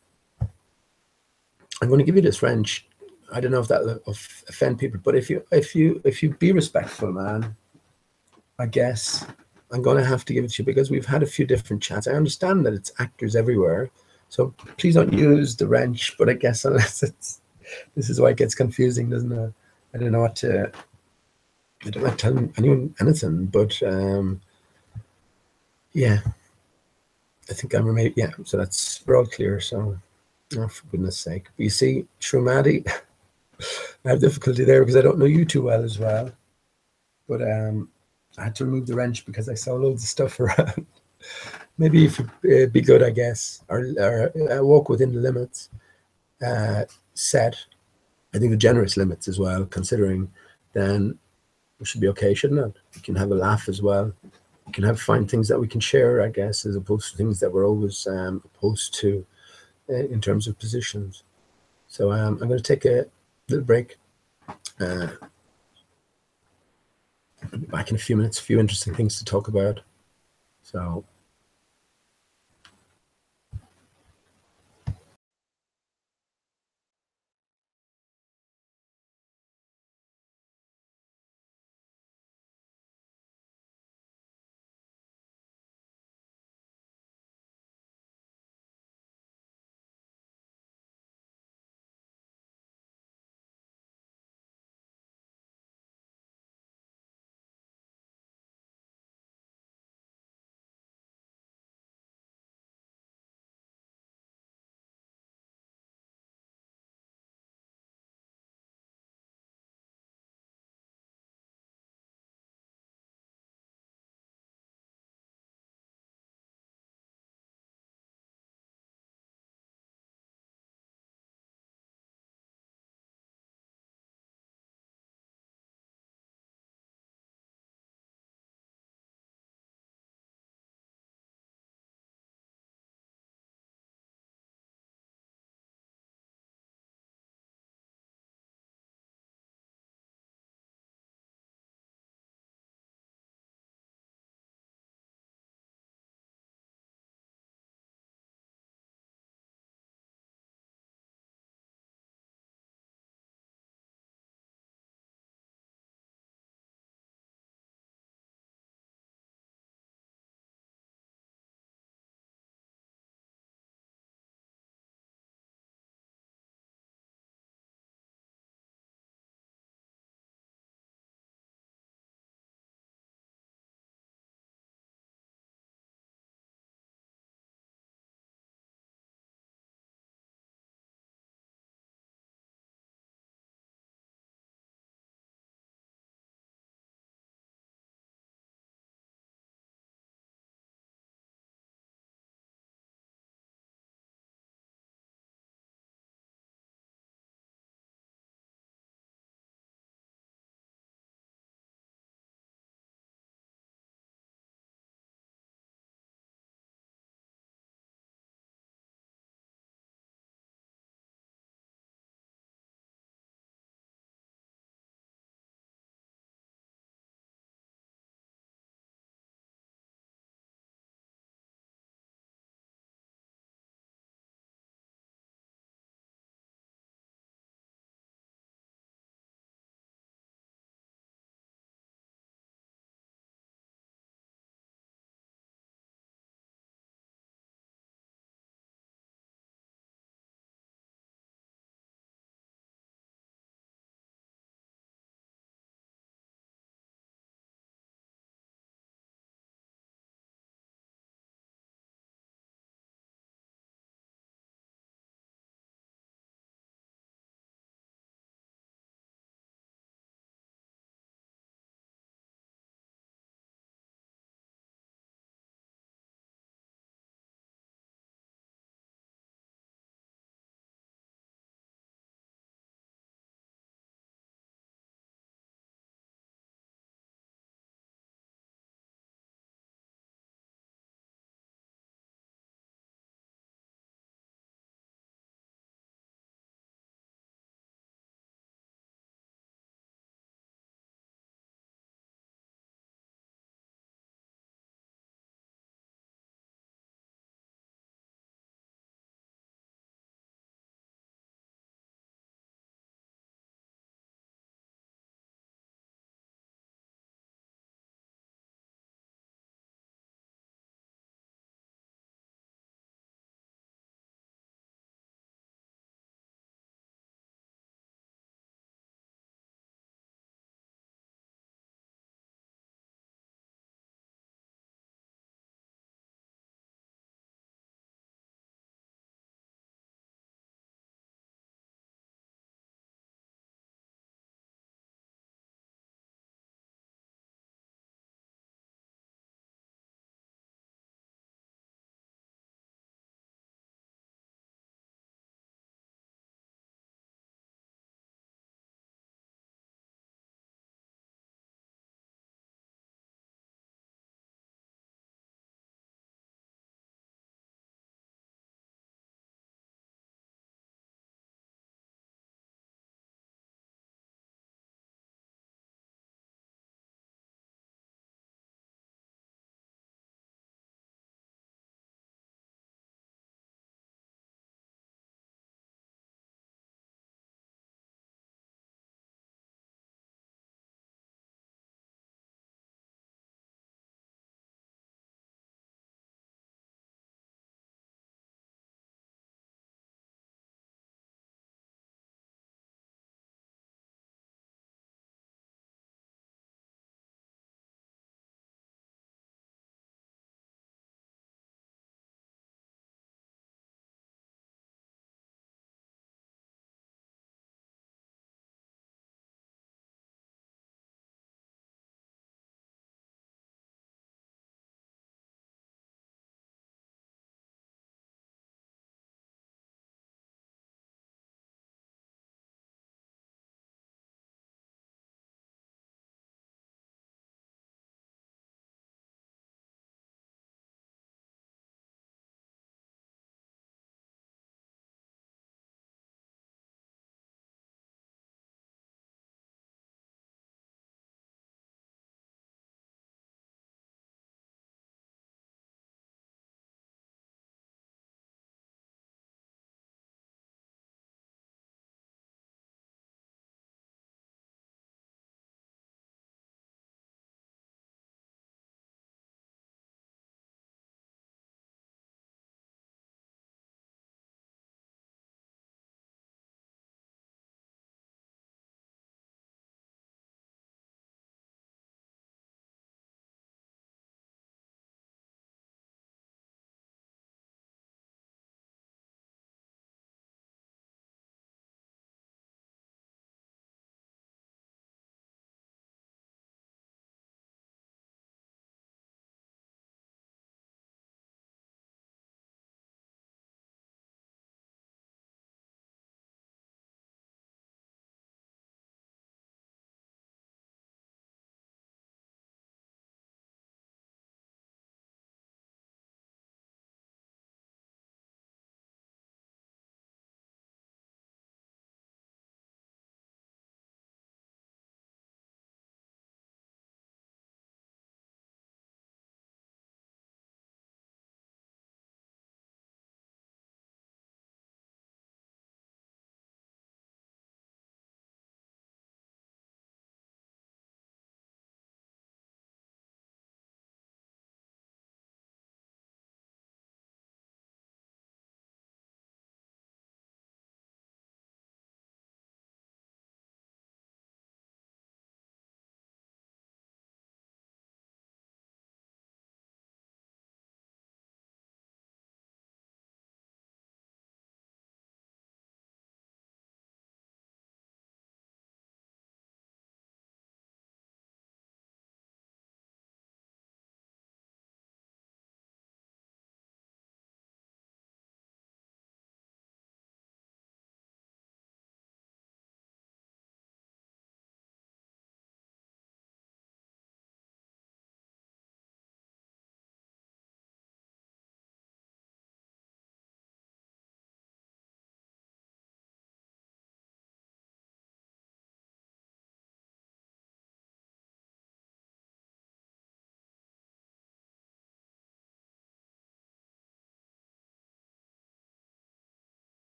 I'm going to give you this wrench. I don't know if that'll offend people, but if you be respectful, man, I guess I'm going to have to give it to you because we've had a few different chats. I understand that it's actors everywhere, so please don't use the wrench. But I guess unless it's, this is why it gets confusing, doesn't it? I don't know what to. I don't like telling anyone anything, but yeah, I think I'm maybe yeah. So that's we're all clear. So, oh, for goodness sake, but you see, Shrumadi. I have difficulty there because I don't know you too well as well. But I had to remove the wrench because I saw loads of stuff around. Maybe if it'd be good, I guess, or walk within the limits set. I think the generous limits as well, considering then we should be okay, shouldn't it? We can have a laugh as well. We can have find things that we can share, I guess, as opposed to things that we're always opposed to in terms of positions. So I'm going to take a little break. I'll be back in a few minutes. A few interesting things to talk about. So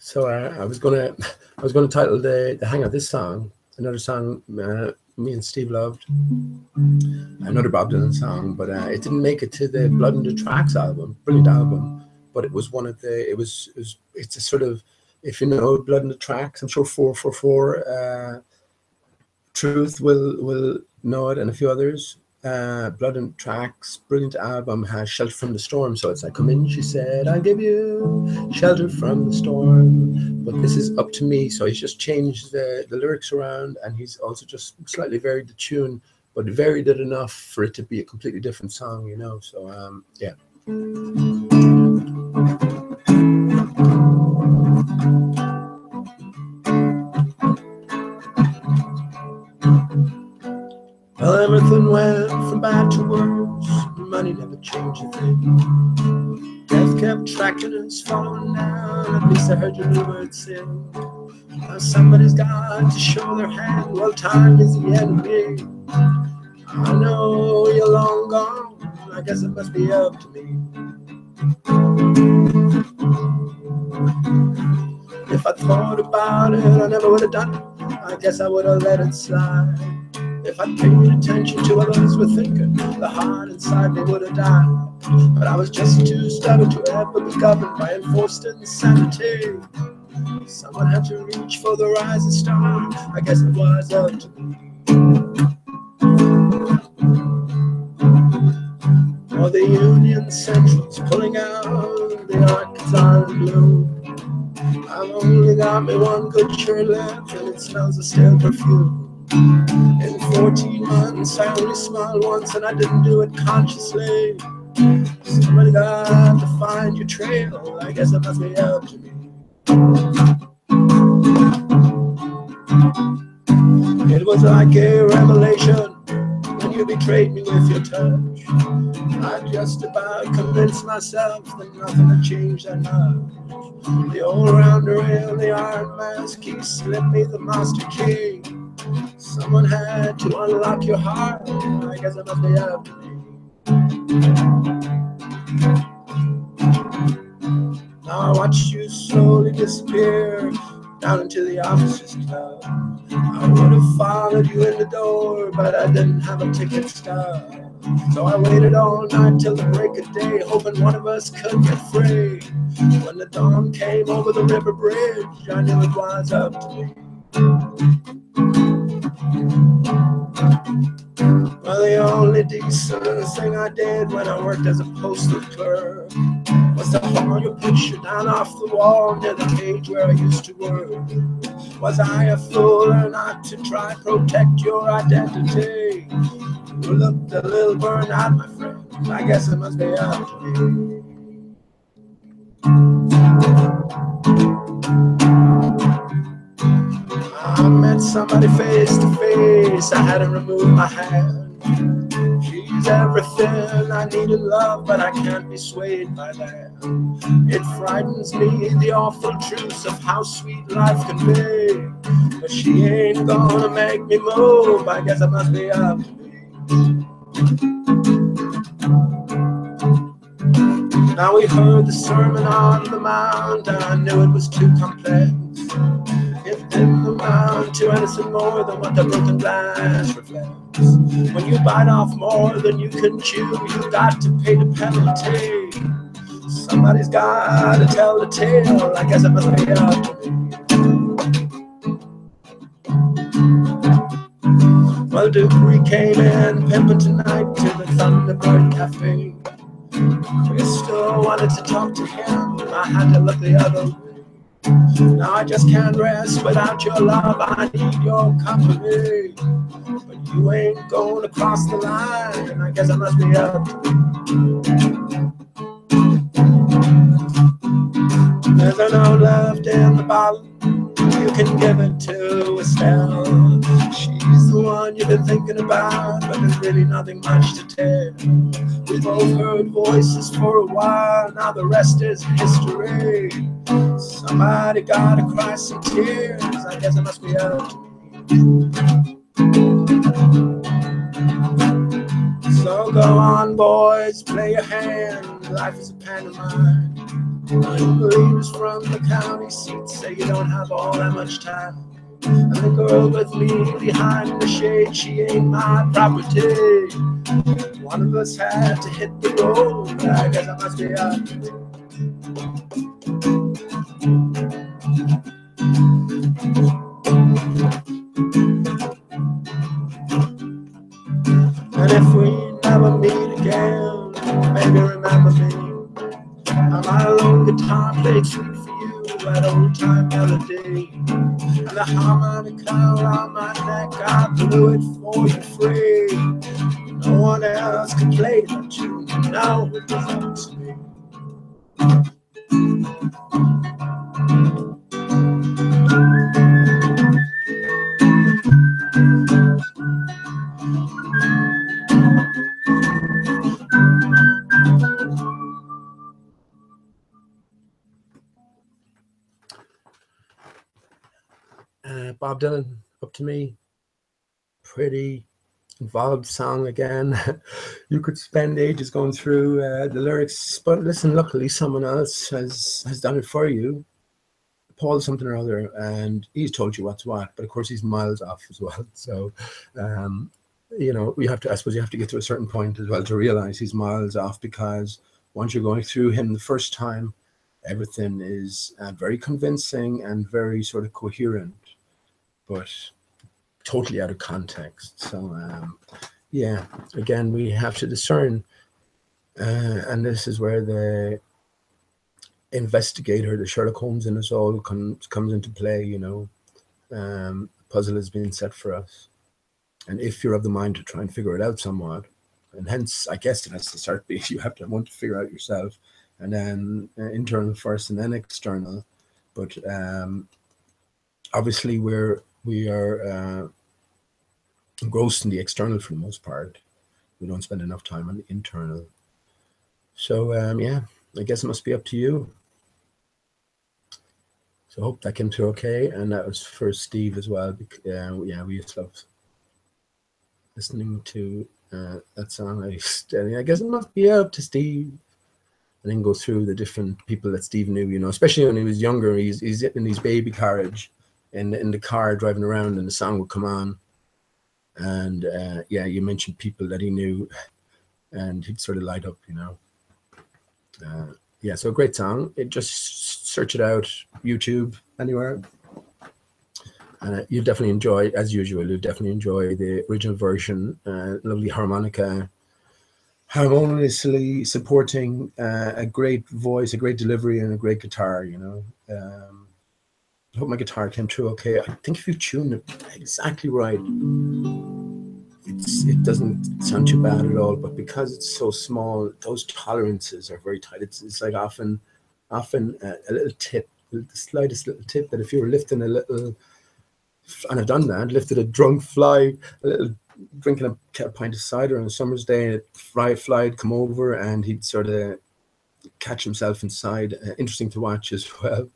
So I was gonna title the hang of this song, another song me and Steve loved, another Bob Dylan song, but it didn't make it to the Blood and the Tracks album, brilliant album. But it was one of the it's a sort of, if you know Blood and the Tracks, I'm sure 444 Truth will know it, and a few others. Blood and Tracks, brilliant album, has Shelter from the Storm. So it's like, come in, she said, I'll give you shelter from the storm. But this is Up to Me. So he's just changed the lyrics around, and he's also just slightly varied the tune, but varied it enough for it to be a completely different song, you know. So yeah. Well, everything went from bad to worse. Money never changed a thing. Death kept tracking us, falling down. At least I heard your new word sing. Now somebody's got to show their hand. Well, time is the enemy. I know you're long gone. I guess it must be up to me. If I thought about it, I never would have done it. I guess I would have let it slide. If I'd paid attention to what others were thinking, the heart inside me would have died. But I was just too stubborn to ever be governed by enforced insanity. Someone had to reach for the rising star. I guess it was up to me. Or the Union Central's pulling out the Arkansas Blue. I've only got me one good shirt left, and it smells of stale perfume. In 14 months, I only smiled once, and I didn't do it consciously. Somebody got to find your trail. I guess it must be up to me. It was like a revelation when you betrayed me with your touch. I just about convinced myself that nothing had changed that much. The all-rounder in the iron mask, he slipped me the master key. Someone had to unlock your heart. I guess it must be up to me. Now I watched you slowly disappear down into the officer's club. I would have followed you in the door, but I didn't have a ticket stub. So I waited all night till the break of day, hoping one of us could get free. When the dawn came over the river bridge, I knew it was up to me. Well, the only decent thing I did when I worked as a postal clerk was to haul your picture down off the wall near the page where I used to work. Was I a fool or not to try protect your identity? You looked a little burned out, my friend. I guess it must be up to me. I met somebody face to face. I had to remove my hand. She's everything I need in love, but I can't be swayed by that. It frightens me, the awful truth of how sweet life can be. But she ain't gonna make me move. I guess it must be up to me. Now we heard the Sermon on the Mount, and I knew it was too complex. It didn't amount to anything more than what the broken glass reflects. When you bite off more than you can chew, you got to pay the penalty. Somebody's got to tell the tale. I guess it must be up to me. Well, Dupree came in pimping tonight to the Thunderbird Cafe. Crystal wanted to talk to him. I had to look the other way. Now I just can't rest without your love. I need your company. But you ain't gonna cross the line. I guess it must be up to me. There's a note left in the bottle. You can give it to Estelle. She's the one you've been thinking about, but there's really nothing much to tell. We both heard voices for a while. Now the rest is history. Somebody gotta cry some tears. I guess it must be up to me. So go on, boys, play your hand. Life is a pantomime. Leaders from the county seat say you don't have all that much time. And the girl with me behind the shade, she ain't my property. One of us had to hit the road. I guess I must be out. And if we never meet again, maybe remember me. And my lone guitar played sweet for you, that old time melody. And the harmonica around my neck, I blew it for you free. No one else could play that tune, now it belongs to me. Bob Dylan, Up to Me. Pretty involved song again. You could spend ages going through the lyrics, but listen, luckily someone else has done it for you. Paul something or other, and he's told you what's what, but of course he's miles off as well. So you know, I suppose you have to get to a certain point as well to realize he's miles off, because once you're going through him the first time, everything is very convincing and very sort of coherent, but totally out of context. So yeah, again, we have to discern, and this is where the investigator, the Sherlock Holmes in us all comes into play. You know, puzzle has been set for us, and if you're of the mind to try and figure it out somewhat, and hence I guess it has to start being you have to want to figure out yourself, and then internal first and then external. But obviously we are engrossed in the external for the most part. We don't spend enough time on the internal. So yeah, I guess it must be up to you. So I hope that came through okay, and that was for Steve as well. Yeah, we used to love listening to that song. I guess it must be up to Steve, and then go through the different people that Steve knew. You know, especially when he was younger. He's in his baby carriage in the car driving around, and the song would come on. And yeah, you mentioned people that he knew, and he'd sort of light up, you know. Yeah, so a great song. Just search it out, YouTube, anywhere. And you definitely enjoy, as usual, you definitely enjoy the original version. Lovely harmonica, harmoniously supporting a great voice, a great delivery, and a great guitar, you know. I hope my guitar came through okay. I think if you tune it exactly right, it doesn't sound too bad at all. But because it's so small, those tolerances are very tight. It's like often a little tip, the slightest little tip, that if you were lifting a little, and I've done that, lifted a drunk fly, a little, drinking a pint of cider on a summer's day, and a fly'd come over and he'd sort of catch himself inside. Interesting to watch as well,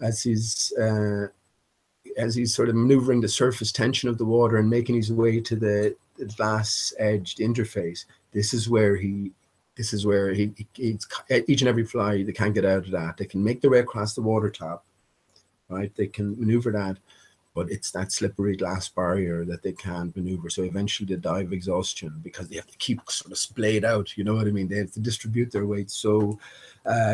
as he's sort of maneuvering the surface tension of the water and making his way to the glass edged interface. This is where each and every fly, they can't get out of that. They can make their way across the water top, right? They can maneuver that, but it's that slippery glass barrier that they can't maneuver. So eventually they die of exhaustion, because they have to keep sort of splayed out, you know what I mean? They have to distribute their weight so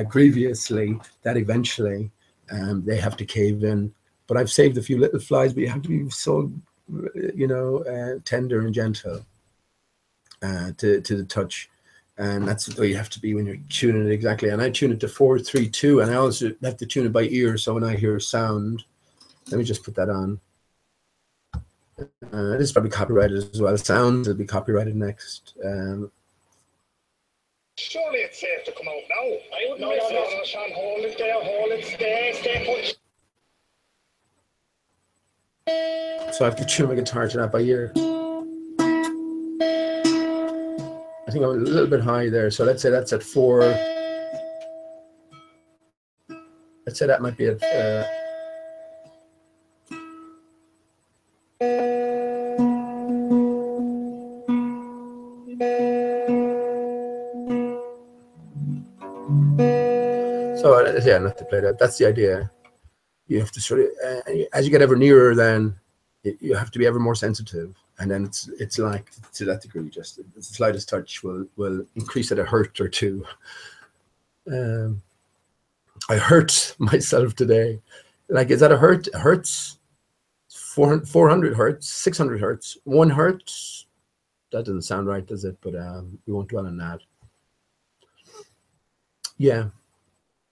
grievously that eventually they have to cave in. But I've saved a few little flies, but you have to be so, you know, tender and gentle to the touch. And that's the way you have to be when you're tuning it exactly. And I tune it to 4-3-2, and I also have to tune it by ear. So when I hear sound, let me just put that on. This is probably copyrighted as well. Sounds will be copyrighted next. Surely it's safe to come out now. I wouldn't no, Sean, hold it there, stay put. So I have to tune my guitar to that by ear. I think I'm a little bit high there. So let's say that's at 4. Let's say that might be at so So yeah, not to play that. That's the idea. You have to sort of, as you get ever nearer, then you have to be ever more sensitive, and then it's like, to that degree, just the slightest touch will increase at a hurt or two. I hurt myself today. Like, is that a hurt? It hurts. 400 hertz, 600 hertz, 1 hertz. That doesn't sound right, does it? But we won't dwell on that. Yeah,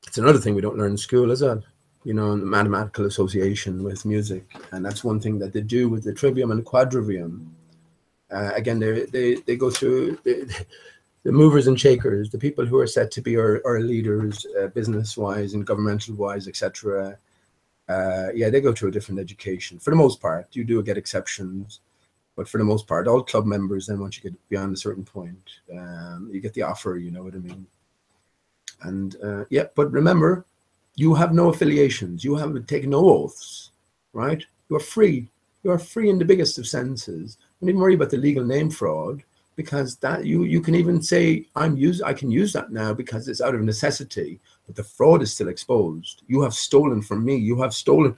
it's another thing we don't learn in school, is it? You know, the mathematical association with music, and that's one thing that they do with the trivium and the quadrivium. Again, they go through the movers and shakers, the people who are said to be our leaders, business-wise and governmental-wise, etc. Yeah, they go through a different education. For the most part, you do get exceptions, but for the most part, all club members, then once you get beyond a certain point, you get the offer, you know what I mean? And yeah, but remember, you have no affiliations. You have taken no oaths, right? You are free. You are free in the biggest of senses. Don't even worry about the legal name fraud, because that you can even say I can use that now because it's out of necessity, but the fraud is still exposed. You have stolen from me. You have stolen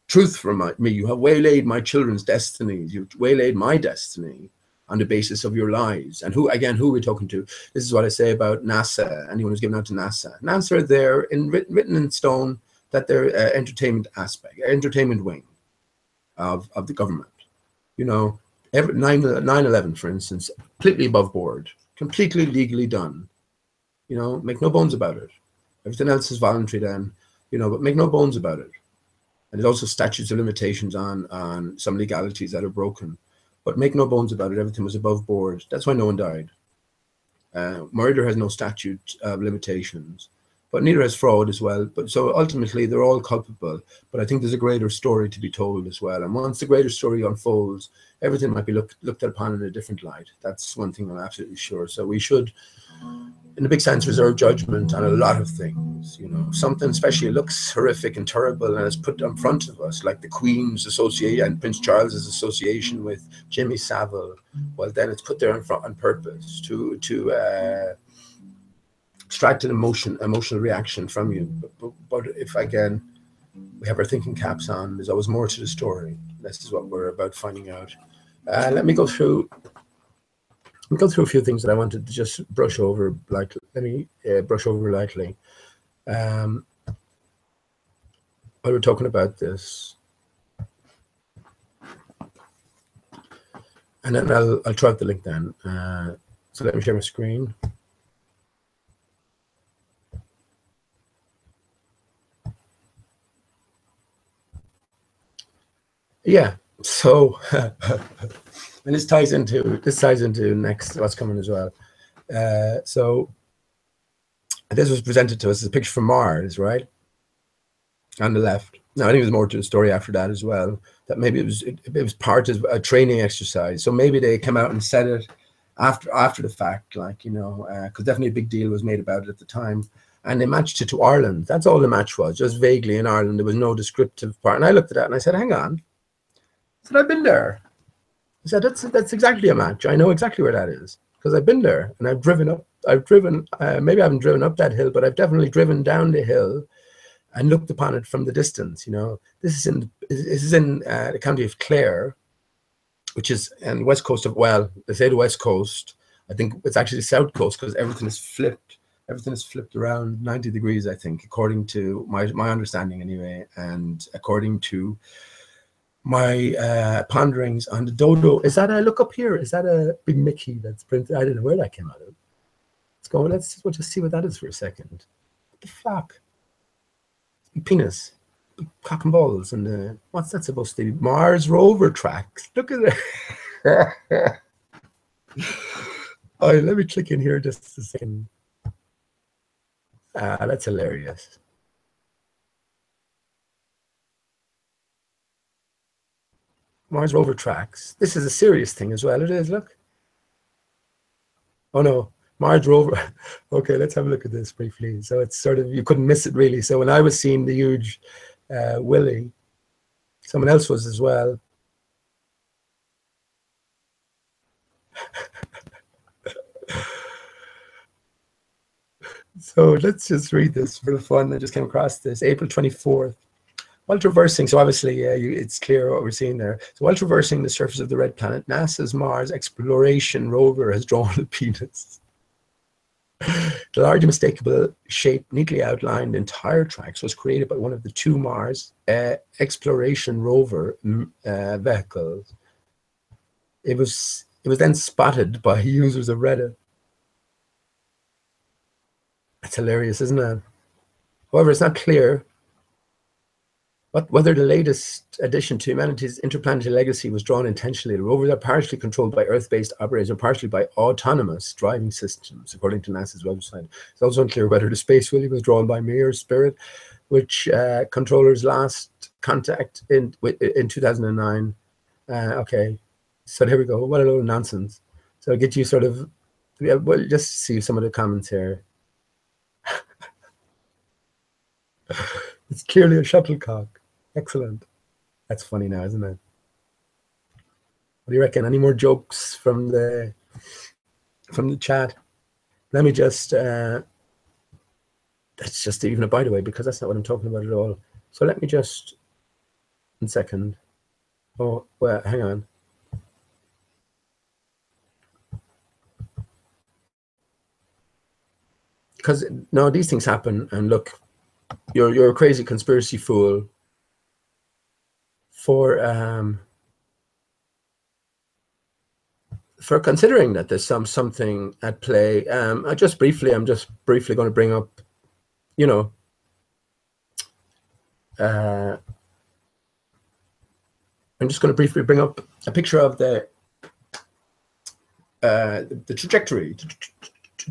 truth from me. You have waylaid my children's destinies. You've waylaid my destiny on the basis of your lies. And who are we talking to? This is what I say about NASA. Anyone who's given out to NASA. NASA, they're written in stone that they're entertainment wing of the government. You know, 9/11, for instance, completely above board, completely legally done. You know, make no bones about it. Everything else is voluntary then, you know, but make no bones about it. And there's also statutes of limitations on some legalities that are broken. But make no bones about it, everything was above board. That's why no one died. Murder has no statute of limitations, but neither has fraud as well. But so ultimately, they're all culpable. But I think there's a greater story to be told as well. And once the greater story unfolds, everything might be looked upon in a different light. That's one thing I'm absolutely sure. So we should, in a big sense, reserve judgment on a lot of things. You know, something especially looks horrific and terrible and is put in front of us, like the Queen's association and Prince Charles's association with Jimmy Savile. Well, then it's put there on purpose to extract an emotional reaction from you. But if, again, we have our thinking caps on, there's always more to the story. This is what we're about finding out. Let me go through a few things that I wanted to just brush over lightly. Let me brush over lightly. While we're talking about this, and then I'll try out the link then. So let me share my screen. Yeah. So, and this ties into next what's coming as well. So this was presented to us as a picture from Mars, right? On the left. Now, I think there's more to the story after that as well. That maybe it was part of a training exercise. So maybe they came out and said it after the fact, like, you know, because definitely a big deal was made about it at the time. And they matched it to Ireland. That's all the match was, just vaguely in Ireland. There was no descriptive part. And I looked at that and I said, hang on. I said, I've been there. I said, that's exactly a match. I know exactly where that is because I've been there and I've driven up. Maybe I haven't driven up that hill, but I've definitely driven down the hill and looked upon it from the distance. You know, this is in the county of Clare, which is on the west coast of, well, they say the west coast. I think it's actually the south coast because everything is flipped. Everything is flipped around 90 degrees, I think, according to my understanding anyway, and according to my ponderings on the dodo. Is that look up here? Is that a big Mickey that's printed? I don't know where that came out of. We'll just see what that is for a second. What the fuck? Big penis, big cock and balls, and what's that supposed to be? Mars rover tracks. Look at it. Oh, let me click in here just a second. That's hilarious. Mars rover tracks. This is a serious thing as well. It is, look. Oh no, Mars rover. Okay, let's have a look at this briefly. So it's sort of, you couldn't miss it really. So when I was seeing the huge Willy, someone else was as well. So let's just read this for the fun. I just came across this, April 24th. While traversing, so obviously it's clear what we're seeing there. So while traversing the surface of the red planet, NASA's Mars exploration rover has drawn a penis. The large unmistakable shape, neatly outlined in tire tracks, was created by one of the two Mars exploration rover vehicles. It was then spotted by users of Reddit. That's hilarious, isn't it? However, it's not clear whether the latest addition to humanity's interplanetary legacy was drawn intentionally. The rovers are partially controlled by Earth-based operators and partially by autonomous driving systems, according to NASA's website. It's also unclear whether the Space Willie was drawn by Mir Spirit, which controllers last contact in 2009. Okay, so here we go. What a load of nonsense. So I'll get you sort of, well, just see some of the comments here. It's clearly a shuttlecock. Excellent. That's funny now, isn't it? What do you reckon? Any more jokes from the chat? Let me just that's just even a by the way, because that's not what I'm talking about at all. So let me just 1 second. Oh, well, hang on. Because no, these things happen, and look, you're a crazy conspiracy fool for considering that there's something at play. I'm just briefly going to bring up, you know, I'm just going to briefly bring up a picture of the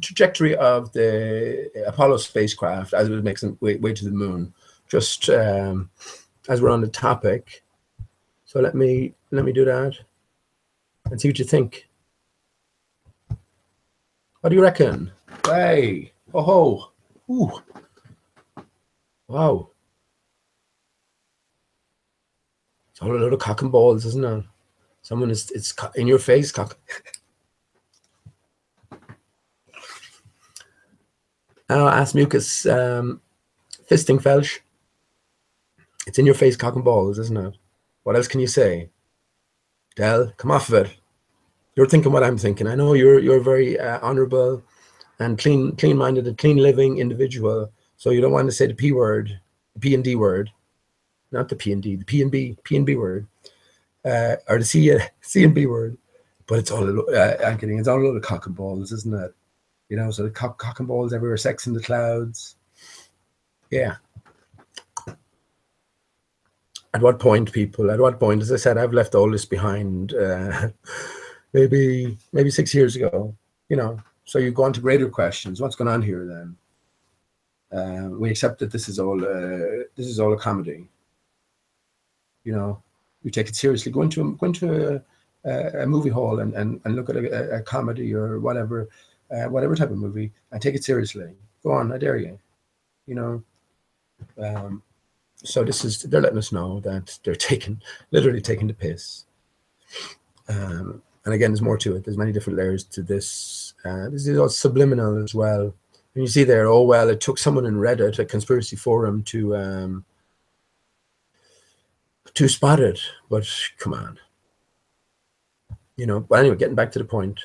trajectory of the Apollo spacecraft as it was making way to the moon. Just as we're on the topic, so let me do that and see what you think. What do you reckon? Hey, oh ho, ooh, wow! It's all a load of cock and balls, isn't it? Someone it's in your face, cock. Ask Mucus, fisting Felsh. It's in your face, cock and balls, isn't it? What else can you say? Del, come off of it. You're thinking what I'm thinking. I know you're a very honorable and clean-minded and clean-living individual. So you don't want to say the P word, the P and D word, not the P and D, the P and B word, or the C and B word. But it's all I'm kidding. It's all a load of cock and balls, isn't it? You know, so the cock and balls everywhere, sex in the clouds. Yeah. At what point, people? At what point? As I said, I've left all this behind. Maybe 6 years ago. You know, so you go on to greater questions. What's going on here then? We accept that this is all a comedy. You know, we take it seriously. Go into a movie hall and look at a comedy or whatever type of movie and take it seriously. Go on, I dare you. You know. So they're letting us know that they're literally taking the piss. And again, there's more to it. There's many different layers to this. This is all subliminal as well. And you see there, oh, well, it took someone in Reddit, a conspiracy forum, to spot it. But come on. You know, but anyway, getting back to the point.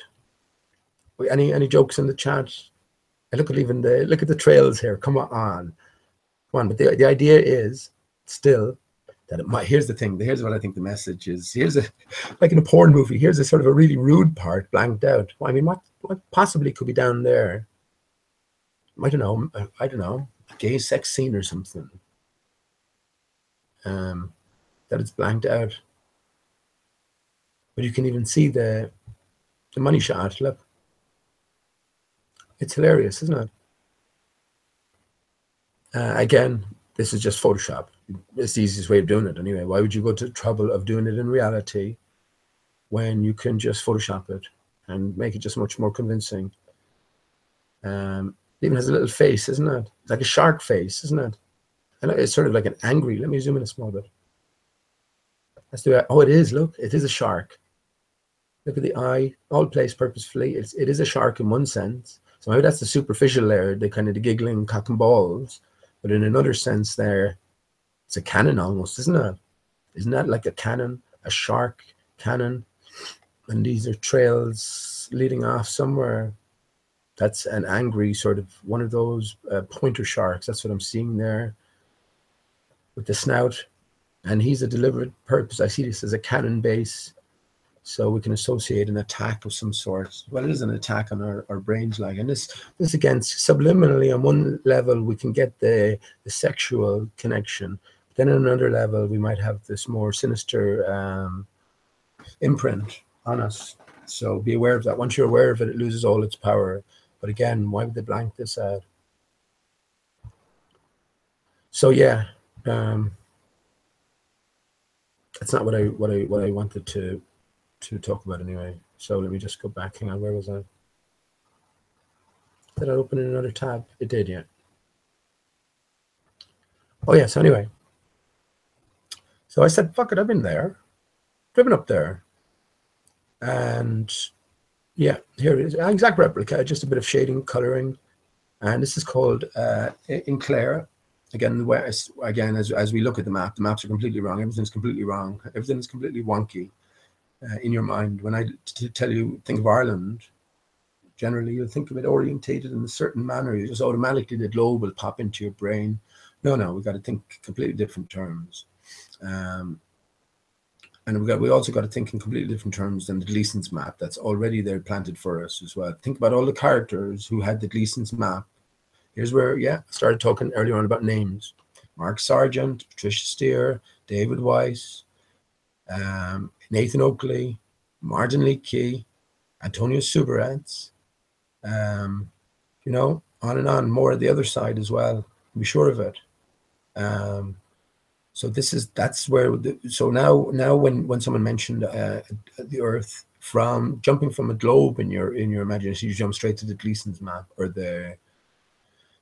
Any jokes in the chat? I look at the trails here. Come on. But the idea is still that it might. Here's the thing. Here's what I think the message is. Here's like in a porn movie. Here's a sort of a really rude part blanked out. Well, I mean, what possibly could be down there? I don't know. A gay sex scene or something. That it's blanked out. But you can even see the money shot. Look, it's hilarious, isn't it? Again, this is just Photoshop. It's the easiest way of doing it anyway. Why would you go to the trouble of doing it in reality when you can just Photoshop it and make it just much more convincing? It even has a little face, isn't it? It's like a shark face, isn't it? And it's sort of like an angry. Let me zoom in a small bit. Let's do it. Oh, it is. Look, it is a shark. Look at the eye, all placed purposefully. It is a shark in one sense. So maybe that's the superficial layer, the kind of the giggling cock and balls. But in another sense there, it's a cannon almost, isn't it? Isn't that like a cannon, a shark cannon? And these are trails leading off somewhere. That's an angry sort of one of those pointer sharks. That's what I'm seeing there with the snout. And he's a deliberate purpose. I see this as a cannon base. So we can associate an attack of some sort. Well, it is an attack on our brains, like, and this again, subliminally on one level, we can get the sexual connection. Then on another level, we might have this more sinister imprint on us. So be aware of that. Once you're aware of it, it loses all its power. But again, why would they blank this out? So yeah, that's not what I wanted to talk about anyway. So let me just go back. Hang on, where was I? Did I open in another tab? It did, yeah. Oh yeah, so anyway. So I said, fuck it, I've been there. Driven up there. And yeah, here it is. An exact replica, just a bit of shading, coloring. And this is called in Clare. Again, as we look at the maps are completely wrong. Everything's completely wrong. Everything is completely wonky. In your mind, when I tell you think of Ireland, generally you'll think of it orientated in a certain manner. You just automatically the globe will pop into your brain. No, we've got to think completely different terms, and we also got to think in completely different terms than the Gleason's map that's already there planted for us as well. Think about all the characters who had the Gleason's map. Here's where I started talking earlier on about names: Mark Sargent, Patricia Steer, David Weiss. Nathan Oakley, Martin Lee Key, Antonio Subarats, on and on, more at the other side as well. Be sure of it. So that's where. So now when someone mentioned the Earth, from jumping from a globe in your imagination, you jump straight to the Gleason's map or the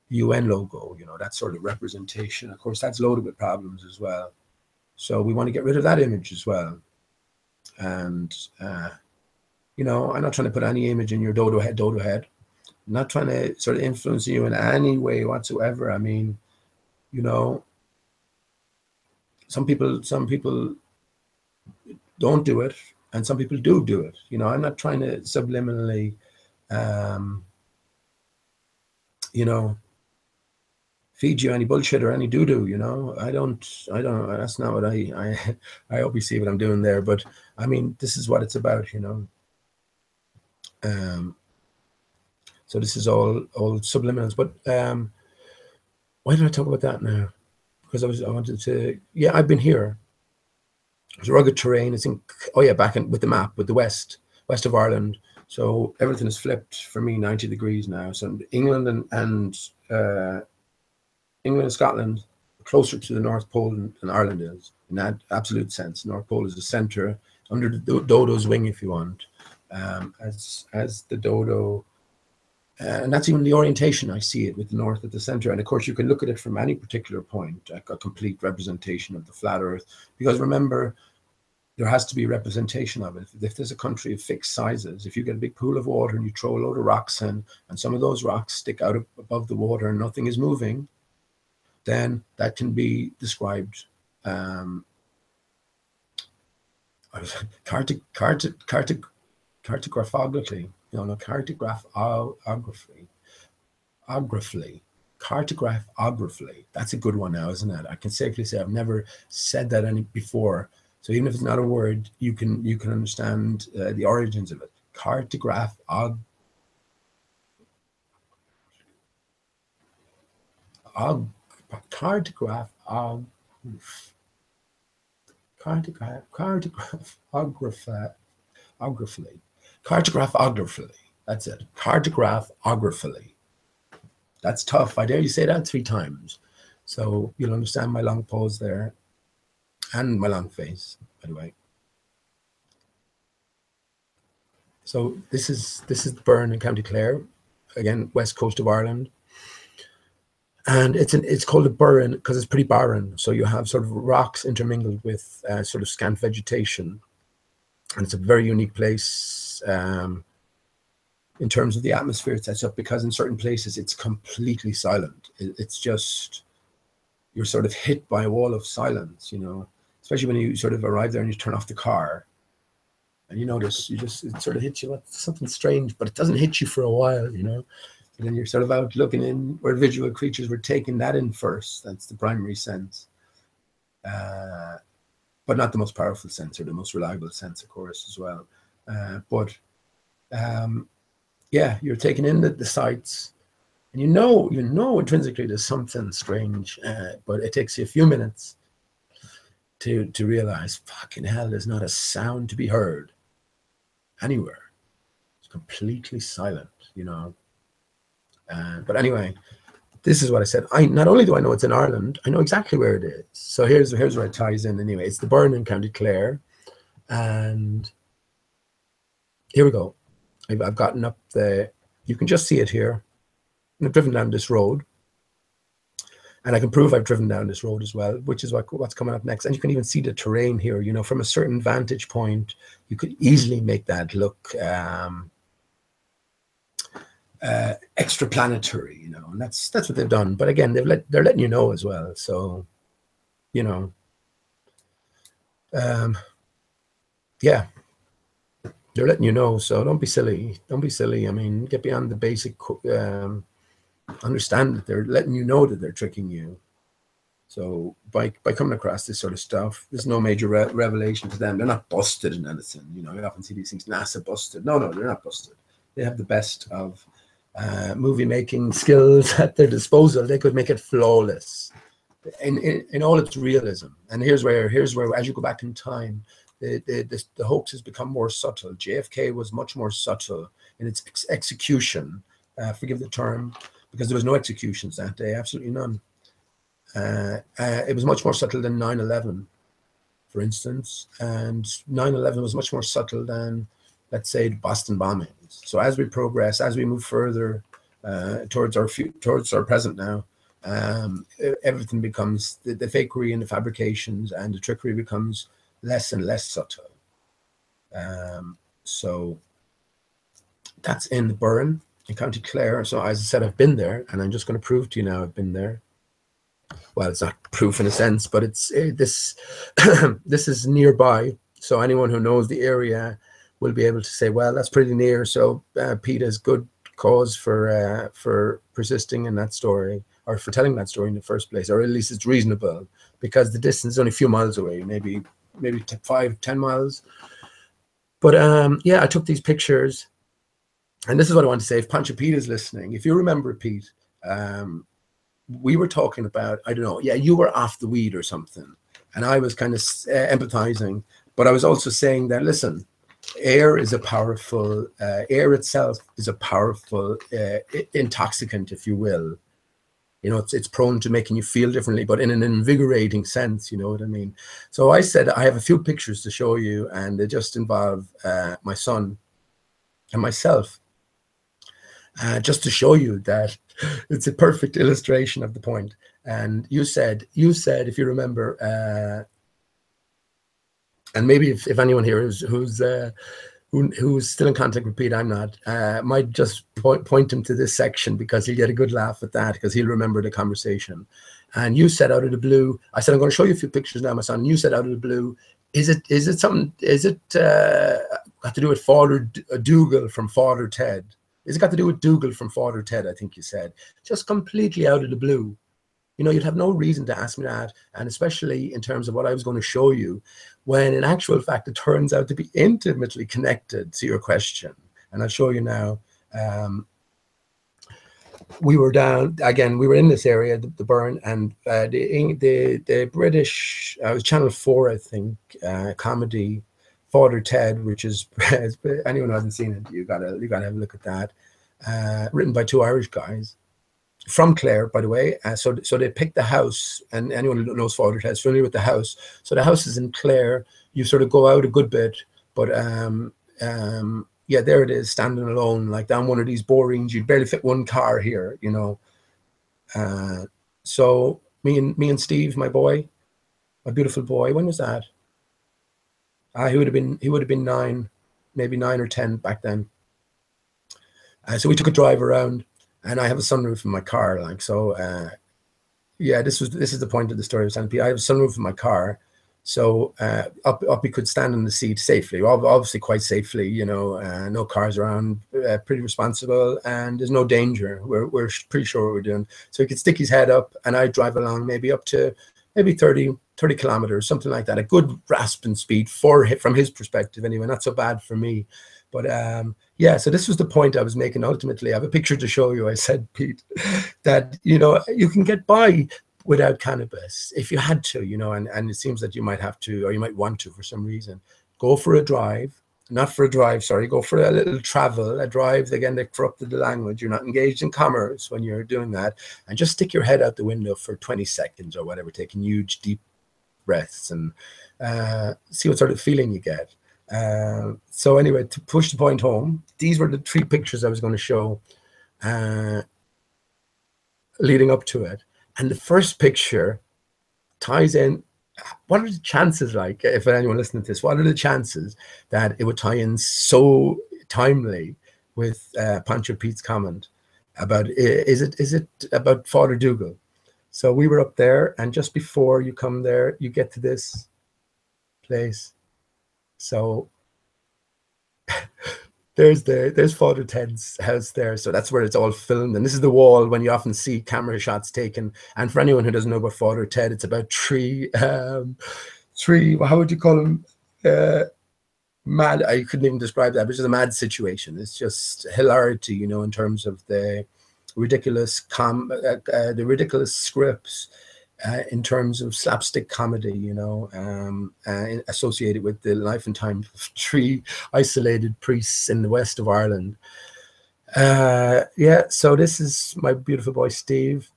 UN logo. That sort of representation. Of course, that's loaded with problems as well. So we want to get rid of that image as well. And I'm not trying to put any image in your dodo head. I'm not trying to sort of influence you in any way whatsoever. I mean, some people don't do it, and some people do it. I'm not trying to subliminally, feed you any bullshit or any doo-doo, I don't, that's not what I hope you see what I'm doing there, but I mean, this is what it's about, so this is all subliminals, but why did I talk about that now? Because I wanted to, I've been here. It's rugged terrain. It's in, back in with the map, with the west of Ireland. So everything is flipped for me 90 degrees now. So England and Scotland are closer to the North Pole than Ireland is, in that absolute sense. North Pole is the center, under the dodo's wing, if you want, as the dodo. And that's even the orientation. I see it with the north at the center. And of course, you can look at it from any particular point, like a complete representation of the flat Earth. Because remember, there has to be representation of it. If there's a country of fixed sizes, if you get a big pool of water and you throw a load of rocks in, and some of those rocks stick out above the water and nothing is moving, then that can be described cartographically. Cartographically. That's a good one now, isn't it? I can safely say I've never said that any before. So even if it's not a word, you can understand the origins of it. Cartographically. That's it. Cartographically. That's tough. I dare you say that 3 times. So you'll understand my long pause there and my long face, by the way. So this is the Burren in County Clare, again, west coast of Ireland. And it's called a burren because it's pretty barren. So you have sort of rocks intermingled with sort of scant vegetation. And it's a very unique place. in terms of the atmosphere it sets up, because in certain places it's completely silent. It's just, you're sort of hit by a wall of silence, you know, especially when you sort of arrive there and you turn off the car and you notice, it sort of hits you with something strange, but it doesn't hit you for a while, you know. And then you're sort of out looking in where visual creatures were taking that in first. That's the primary sense. But not the most powerful sense or the most reliable sense, of course, as well. Yeah, you're taking in the sights, and you know intrinsically there's something strange, but it takes you a few minutes to realize, fucking hell, there's not a sound to be heard anywhere. It's completely silent, you know. But anyway, this is what I said. Not only do I know it's in Ireland, I know exactly where it is. So here's where it ties in anyway. It's the Burren in County Clare. And here we go. I've gotten up you can just see it here. I've driven down this road. And I can prove I've driven down this road as well, which is what's coming up next. And you can even see the terrain here, you know, from a certain vantage point, you could easily make that look extraplanetary, you know, and that's what they've done. But again, they're letting you know as well. So, you know, yeah, they're letting you know. So don't be silly. Don't be silly. I mean, get beyond the basic. Understand that they're letting you know that they're tricking you. So by coming across this sort of stuff, there's no major revelation to them. They're not busted in anything. You know, you often see these things, NASA busted. No, they're not busted. They have the best of movie making skills at their disposal. They could make it flawless in all its realism. And here's where as you go back in time, the hoax has become more subtle. JFK was much more subtle in its execution. Forgive the term, because there was no executions that day, absolutely none. It was much more subtle than 9/11, for instance, and 9/11 was much more subtle than, let's say, the Boston bombings. So as we progress, as we move further towards our present now, everything becomes, the fakery and the fabrications and the trickery becomes less and less subtle. So that's in the Burren in County Clare. So as I said, I've been there, and I'm just going to prove to you now I've been there. Well, it's not proof in a sense, but it's this this is nearby. So anyone who knows the area will be able to say, well, that's pretty near. So Pete has good cause for persisting in that story, or for telling that story in the first place, or at least it's reasonable, because the distance is only a few miles away, maybe 5-10 miles. But yeah, I took these pictures. And this is what I want to say. If Pancho Pete is listening, if you remember, Pete, we were talking about, I don't know, yeah, you were off the weed or something. And I was kind of empathizing. But I was also saying that, listen, air is a powerful, air itself is a powerful intoxicant, if you will. You know, it's prone to making you feel differently, but in an invigorating sense, you know what I mean? So I said, I have a few pictures to show you, and they just involve my son and myself. Just to show you that it's a perfect illustration of the point. And you said, if you remember, and maybe if anyone here who's still in contact with Pete, I'm not, might just point him to this section, because he'll get a good laugh at that, because he'll remember the conversation. And you said out of the blue, I said, I'm going to show you a few pictures now, my son. And you said out of the blue, is it got to do with Father Dougal from Father Ted? Is it got to do with Dougal from Father Ted, I think you said. Just completely out of the blue. You know, you'd have no reason to ask me that, and especially in terms of what I was going to show you, when in actual fact it turns out to be intimately connected to your question. And I'll show you now. We were down, again, we were in this area, the Burren, and the British, it was Channel 4, I think, comedy, Father Ted, which is, anyone who hasn't seen it, you gotta have a look at that. Written by two Irish guys from Clare, by the way. So they picked the house, and anyone who knows Father Ted is familiar with the house. So the house is in Clare. You sort of go out a good bit, but yeah, there it is, standing alone, like down one of these borings. You'd barely fit one car here, you know. So me and Steve, my boy, my beautiful boy. When was that? He would have been 9, maybe 9 or 10 back then. So we took a drive around, and I have a sunroof in my car, like so. Yeah, this is the point of the story I was telling people. I have a sunroof in my car, so up we could stand in the seat safely, obviously quite safely, you know, no cars around, pretty responsible, and there's no danger. We're pretty sure what we're doing. So he could stick his head up, and I drive along maybe up to maybe 30 kilometers, something like that. A good rasping speed from his perspective anyway, not so bad for me. But yeah, so this was the point I was making ultimately. I have a picture to show you. I said, Pete, that, you know, you can get by without cannabis if you had to, you know, and it seems that you might have to, or you might want to for some reason. Go for a drive, not for a drive, sorry, go for a little travel, a drive. Again, they corrupted the language. You're not engaged in commerce when you're doing that. And just stick your head out the window for 20 seconds or whatever, taking huge, deep breaths, and see what sort of feeling you get. So anyway, to push the point home, these were the 3 pictures I was going to show leading up to it. And the first picture ties in. What are the chances, like, if anyone listening to this, what are the chances that it would tie in so timely with Pancho Pete's comment about, is it about Father Dougal? So we were up there, and just before you come there, you get to this place. So there's Father Ted's house there. So that's where it's all filmed. And this is the wall when you often see camera shots taken. And for anyone who doesn't know about Father Ted, it's about three, how would you call them? Mad, I couldn't even describe that, but it's just a mad situation. It's just hilarity, you know, in terms of the ridiculous scripts, in terms of slapstick comedy, you know, associated with the life and times of 3 isolated priests in the west of Ireland. Yeah, so this is my beautiful boy Steve,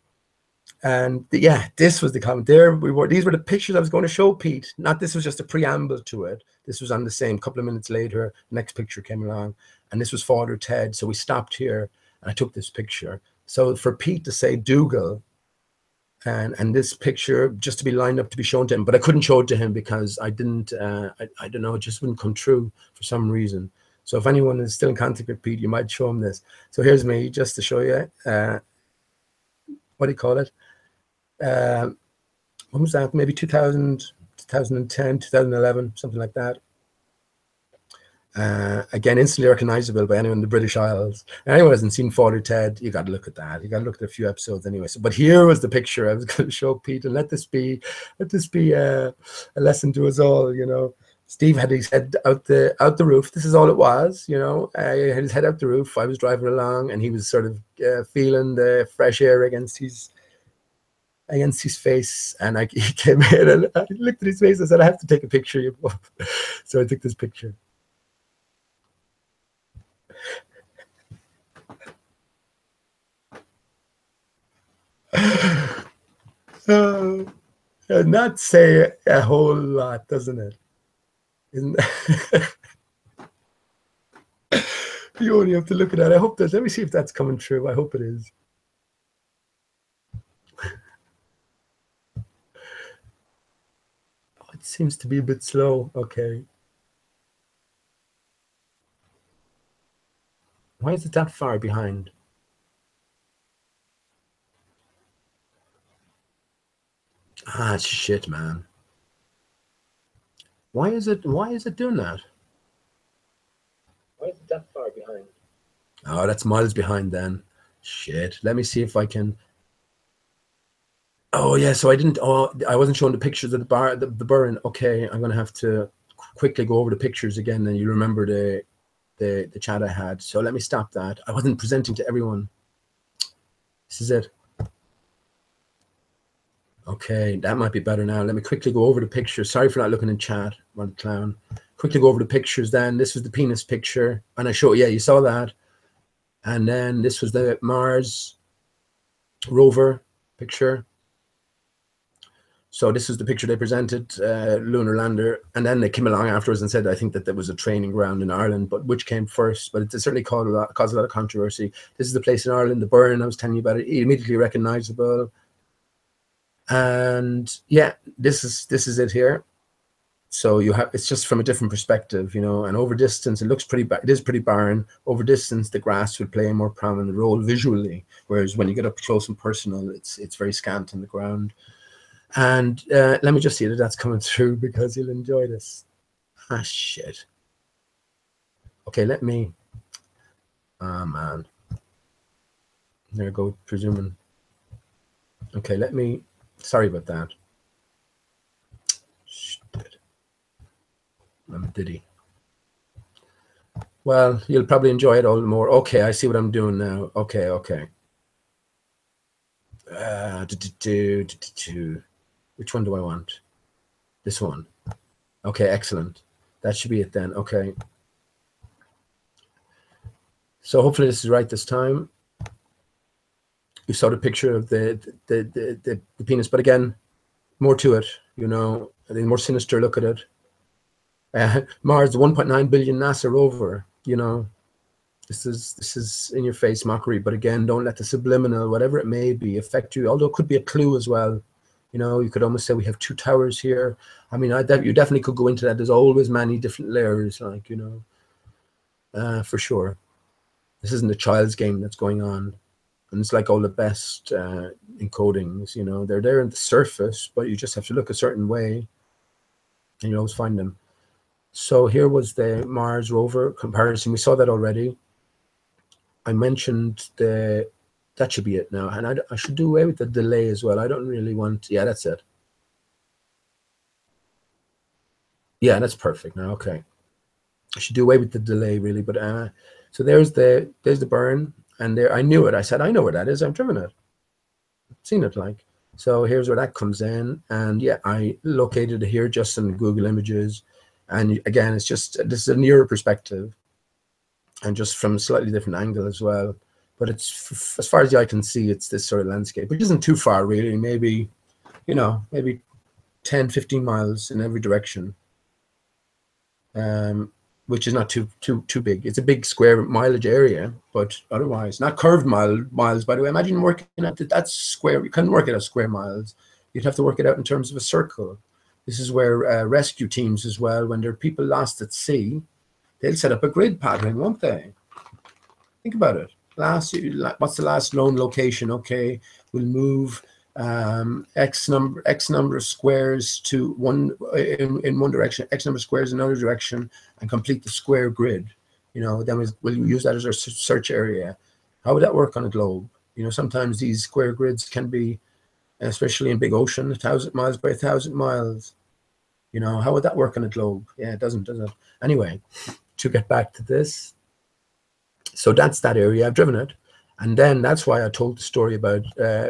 and yeah, this was the comment. These were the pictures I was going to show Pete. Not this was just a preamble to it. This was on the same. Couple of minutes later, next picture came along, and this was Father Ted. So we stopped here, and I took this picture. So for Pete to say Dougal, and this picture just to be lined up to be shown to him, but I couldn't show it to him because I didn't, I don't know, it just wouldn't come true for some reason. So if anyone is still in contact with Pete, you might show him this. So here's me, just to show you, what do you call it? When was that? Maybe 2000, 2010, 2011, something like that. Again, instantly recognizable by anyone in the British Isles. And anyone who hasn't seen Father Ted, you got to look at that. You got to look at a few episodes anyway. So, but here was the picture I was going to show Pete, and let this be a lesson to us all. You know, Steve had his head out the roof. This is all it was. You know, he had his head out the roof. I was driving along, and he was sort of feeling the fresh air against his face, and he came in, and I looked at his face. I said, "I have to take a picture of you both." So I took this picture. Not say a whole lot, doesn't it? Isn't you only have to look at that. I hope that. Let me see if that's coming true. I hope it is. Oh, it seems to be a bit slow. Okay. Why is it that far behind? Ah, shit, man. Why is it doing that? Why is it that far behind? Oh, that's miles behind then. Shit. Let me see if I can. Oh yeah, so I wasn't showing the pictures of the burn. Okay, I'm gonna have to quickly go over the pictures again, then you remember the chat I had. So let me stop that. I wasn't presenting to everyone. This is it. Okay, that might be better now. Let me quickly go over the pictures. Sorry for not looking in chat. What a clown. Quickly go over the pictures then. This was the penis picture. And I show, yeah, you saw that. And then this was the Mars rover picture. So this is the picture they presented, lunar lander. And then they came along afterwards and said, I think that there was a training ground in Ireland, but which came first? But it certainly caused a lot of controversy. This is the place in Ireland, the burn, I was telling you about it, immediately recognizable. And yeah, this is it here. So you have, it's just from a different perspective, you know, and over distance, it looks pretty, it is pretty barren. Over distance, the grass would play a more prominent role visually, whereas when you get up close and personal, it's very scant on the ground. And let me just see that that's coming through, because you'll enjoy this. Ah, shit. Okay, let me, ah, man. There I go, presuming. Okay, let me, sorry about that. Shit. I'm a diddy. Well, you'll probably enjoy it all the more. Okay, I see what I'm doing now. Okay, okay. Which one do I want? This one. Okay, excellent. That should be it then. Okay. So hopefully this is right this time. You saw the picture of the penis, but again, more to it, you know, a more sinister look at it. Mars, 1.9 billion NASA rover, you know, this is in your face mockery, but again, don't let the subliminal, whatever it may be, affect you, although it could be a clue as well. You know, you could almost say we have two towers here. I mean, you definitely could go into that. There's always many different layers, like, you know, for sure. This isn't a child's game that's going on. And it's like all the best encodings, you know, they're there at the surface, but you just have to look a certain way and you always find them. So here was the Mars rover comparison. We saw that already. I mentioned that should be it now. And I should do away with the delay as well. I don't really want, yeah, that's it. Yeah, that's perfect now. Okay. I should do away with the delay really, but so there's the burn, and there I knew it. I said, I know where that is. I've driven it. I've seen it, like. So here's where that comes in. And yeah, I located it here just in Google Images. And again, it's just, this is a nearer perspective and just from a slightly different angle as well. But it's, as far as the eye can see, it's this sort of landscape, which isn't too far really, maybe, you know, maybe 10, 15 miles in every direction. Which is not too big. It's a big square mileage area, but otherwise not curved miles, by the way. Imagine working at that square. You couldn't work it as square miles. You'd have to work it out in terms of a circle. This is where rescue teams as well, when there are people lost at sea, they'll set up a grid pattern, won't they? Think about it. What's the last known location? Okay, we'll move X number of squares to one in one direction, X number of squares in another direction, and complete the square grid. You know, then we'll use that as our search area. How would that work on a globe? You know, sometimes these square grids can be, especially in big ocean, 1,000 miles by 1,000 miles. You know, how would that work on a globe? Yeah, it doesn't, does it? Anyway, to get back to this, so that's that area. I've driven it, and then that's why I told the story about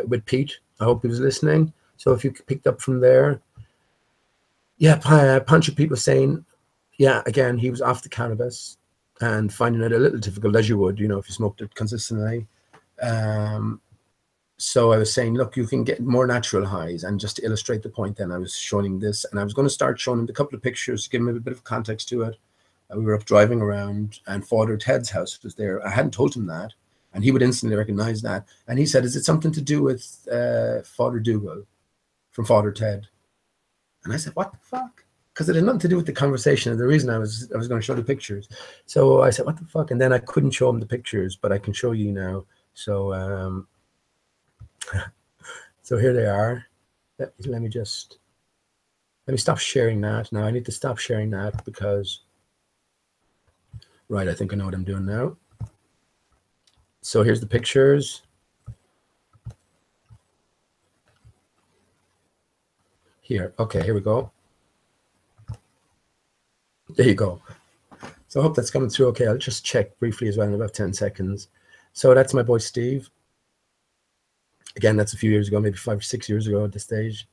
with Pete. I hope he was listening. So if you picked up from there, yeah, Pancho Pete was saying, yeah, again, he was off the cannabis and finding it a little difficult, as you would, you know, if you smoked it consistently. So I was saying, look, you can get more natural highs. And just to illustrate the point, then I was showing him this, and I was going to start showing him a couple of pictures to give him a bit of context to it. We were up driving around, and Father Ted's house was there. I hadn't told him that. And he would instantly recognize that. And he said, is it something to do with Father Dougal from Father Ted? And I said, what the fuck? Because it had nothing to do with the conversation. And the reason I was going to show the pictures. So I said, what the fuck? And then I couldn't show him the pictures, but I can show you now. So so here they are. Let me stop sharing that. Now I need to stop sharing that because, right, I think I know what I'm doing now. So here's the pictures. Here, okay, here we go. There you go. So I hope that's coming through okay. I'll just check briefly as well in about 10 seconds. So that's my boy Steve. Again, that's a few years ago, maybe 5 or 6 years ago at this stage.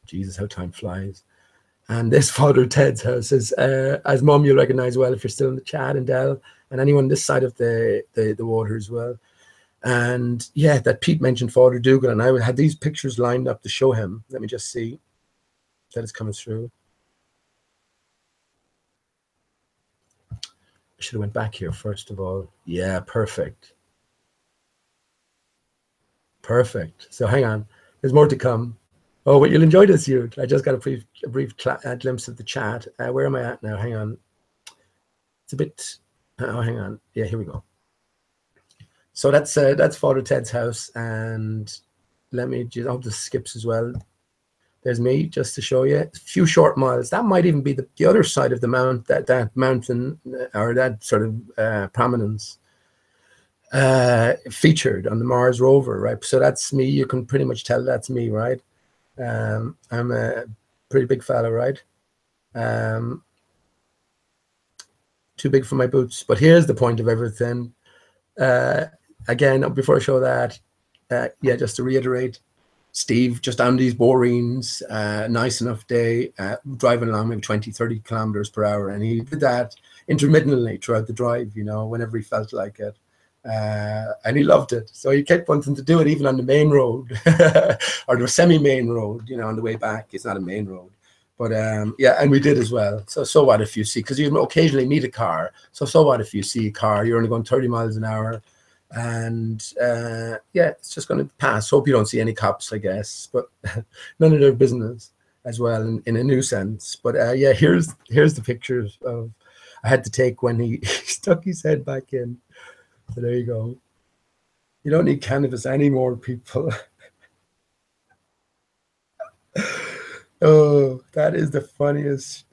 Jesus, how time flies. And this Father Ted's house is, as Mum, you'll recognize well if you're still in the chat, and Del, and anyone this side of the water as well. And yeah, that Pete mentioned Father Dougal, and I had these pictures lined up to show him. Let me just see that it's coming through. I should have went back here first of all. Yeah, perfect. Perfect. So hang on, there's more to come. Oh, but you'll enjoy this, you. I just got a brief glimpse of the chat. Where am I at now? Hang on. It's a bit. Oh, hang on. Yeah, here we go. So that's Father Ted's house, and let me just. I hope this skips as well. There's me, just to show you. A few short miles. That might even be the other side of the mount, that mountain, or that sort of prominence featured on the Mars rover, right? So that's me. You can pretty much tell that's me, right? I'm a pretty big fella, right? Too big for my boots. But here's the point of everything. Again, before I show that, yeah, just to reiterate, Steve, just on these borings, nice enough day, driving along maybe 20, 30 kilometers per hour. And he did that intermittently throughout the drive, you know, whenever he felt like it. And he loved it. So he kept wanting to do it even on the main road or the semi-main road, you know, on the way back. It's not a main road. But yeah, and we did as well. So what if you see, because you occasionally meet a car. So what if you see a car, you're only going 30 miles an hour. And yeah, it's just going to pass. Hope you don't see any cops, I guess, but none of their business as well in a new sense. But yeah, here's the pictures of I had to take when he stuck his head back in. So there you go. You don't need cannabis anymore, people. Oh, that is the funniest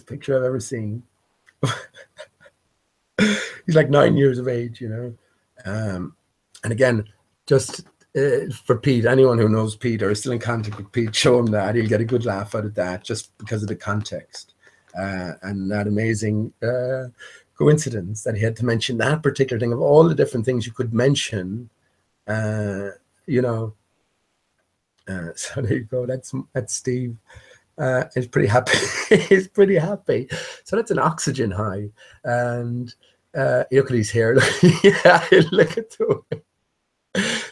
picture I've ever seen. He's like 9 years of age, you know. And again, just for Pete, anyone who knows Pete or is still in contact with Pete, show him that. He'll get a good laugh out of that just because of the context and that amazing coincidence that he had to mention that particular thing of all the different things you could mention, you know. So there you go. That's Steve. He's pretty happy. He's pretty happy. So that's an oxygen high. And look at his hair. Yeah, look at it.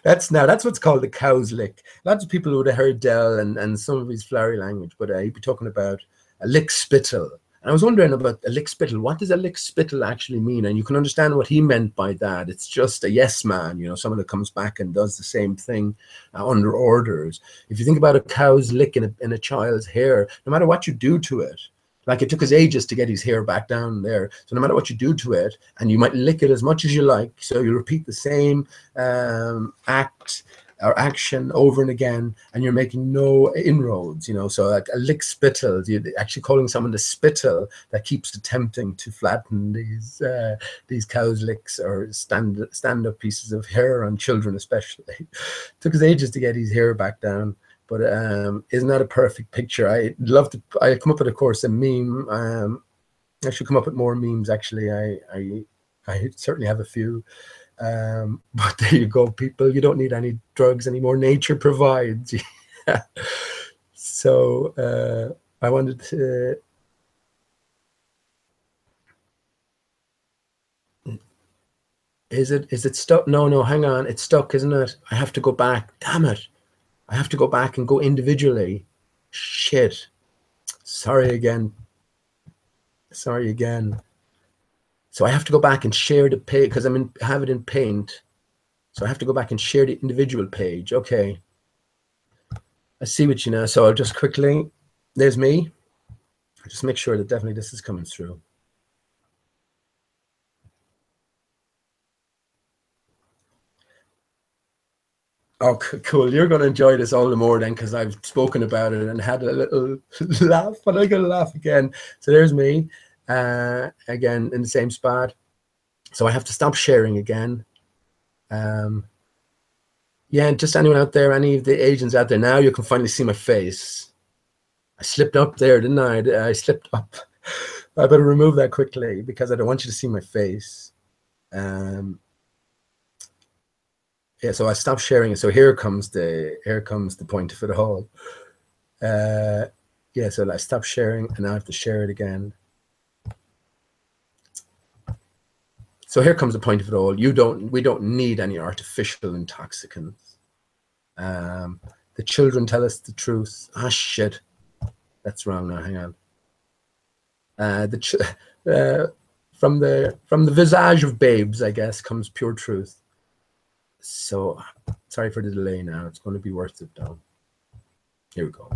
That's what's called the cow's lick. Lots of people would have heard Dell and some of his flowery language, but he'd be talking about a lick spittle. And I was wondering about a lick spittle. What does a lick spittle actually mean? And you can understand what he meant by that. It's just a yes man, you know, someone that comes back and does the same thing under orders. If you think about a cow's lick in a child's hair, no matter what you do to it, like it took us ages to get his hair back down there. So no matter what you do to it, and you might lick it as much as you like, so you repeat the same act or action over and again, and you're making no inroads, you know. So like a lick spittle, you're actually calling someone the spittle that keeps attempting to flatten these cow's licks or stand-up pieces of hair on children especially. It took us ages to get his hair back down. But isn't that a perfect picture? I come up with, of course, a meme. I should come up with more memes, actually. I certainly have a few. But there you go, people. You don't need any drugs anymore. Nature provides. So I wanted to... Is it stuck? No, hang on. It's stuck, isn't it? I have to go back. Damn it. I have to go back and go individually. Shit. Sorry again. So I have to go back and share the page because have it in Paint. So I have to go back and share the individual page. Okay. I see what you know. So I'll just quickly, there's me. I'll just make sure that definitely this is coming through. Oh, cool. You're going to enjoy this all the more then because I've spoken about it and had a little laugh, but I'm going to laugh again. So there's me again in the same spot. So I have to stop sharing again. Yeah, just anyone out there, any of the agents out there, now you can finally see my face. I slipped up there, didn't I? I slipped up. I better remove that quickly because I don't want you to see my face. Yeah, so I stopped sharing it. So here comes the point of it all. Yeah, so I stopped sharing and now I have to share it again. So here comes the point of it all. We don't need any artificial intoxicants. The children tell us the truth. Ah, shit. That's wrong now. Hang on. From the visage of babes, I guess, comes pure truth. So sorry for the delay now. It's going to be worth it though. Here we go.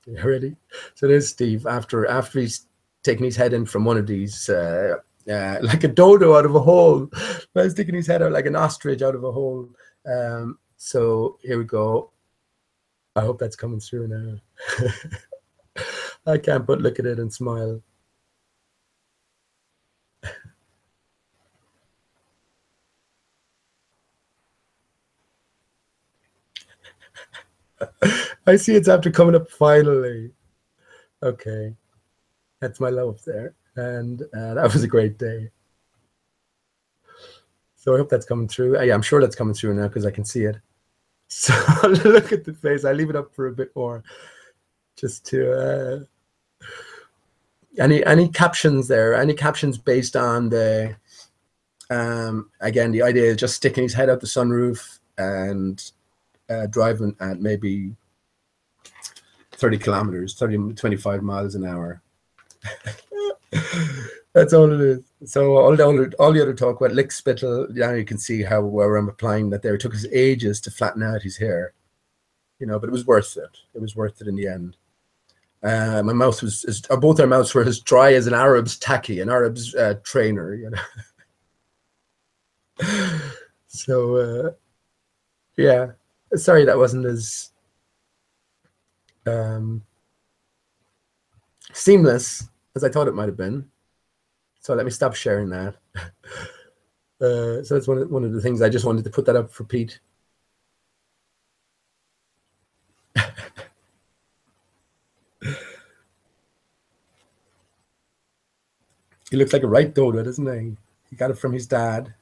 You ready? So there's Steve after he's taking his head in from one of these, like a dodo out of a hole. He's sticking his head out like an ostrich out of a hole. So here we go. I hope that's coming through now. I can't but look at it and smile. I see it's after coming up finally. Okay, that's my love there, and that was a great day. So I hope that's coming through. Yeah, I'm sure that's coming through now because I can see it. So look at the face. I leave it up for a bit more, just to any captions there. Any captions based on the again, the idea is just sticking his head out the sunroof and driving at maybe 30 kilometers, 25 miles an hour. That's all it is. So all the other talk about lick spittle, now you can see how where I'm applying that there. It took us ages to flatten out his hair, you know, but it was worth it. It was worth it in the end. My mouth was, both our mouths were as dry as an Arab's tacky, an Arab's trainer, you know. So, yeah, sorry that wasn't as seamless as I thought it might have been. So let me stop sharing that. So that's one of the things. I just wanted to put that up for Pete. He looks like a right dodo, doesn't he? He got it from his dad.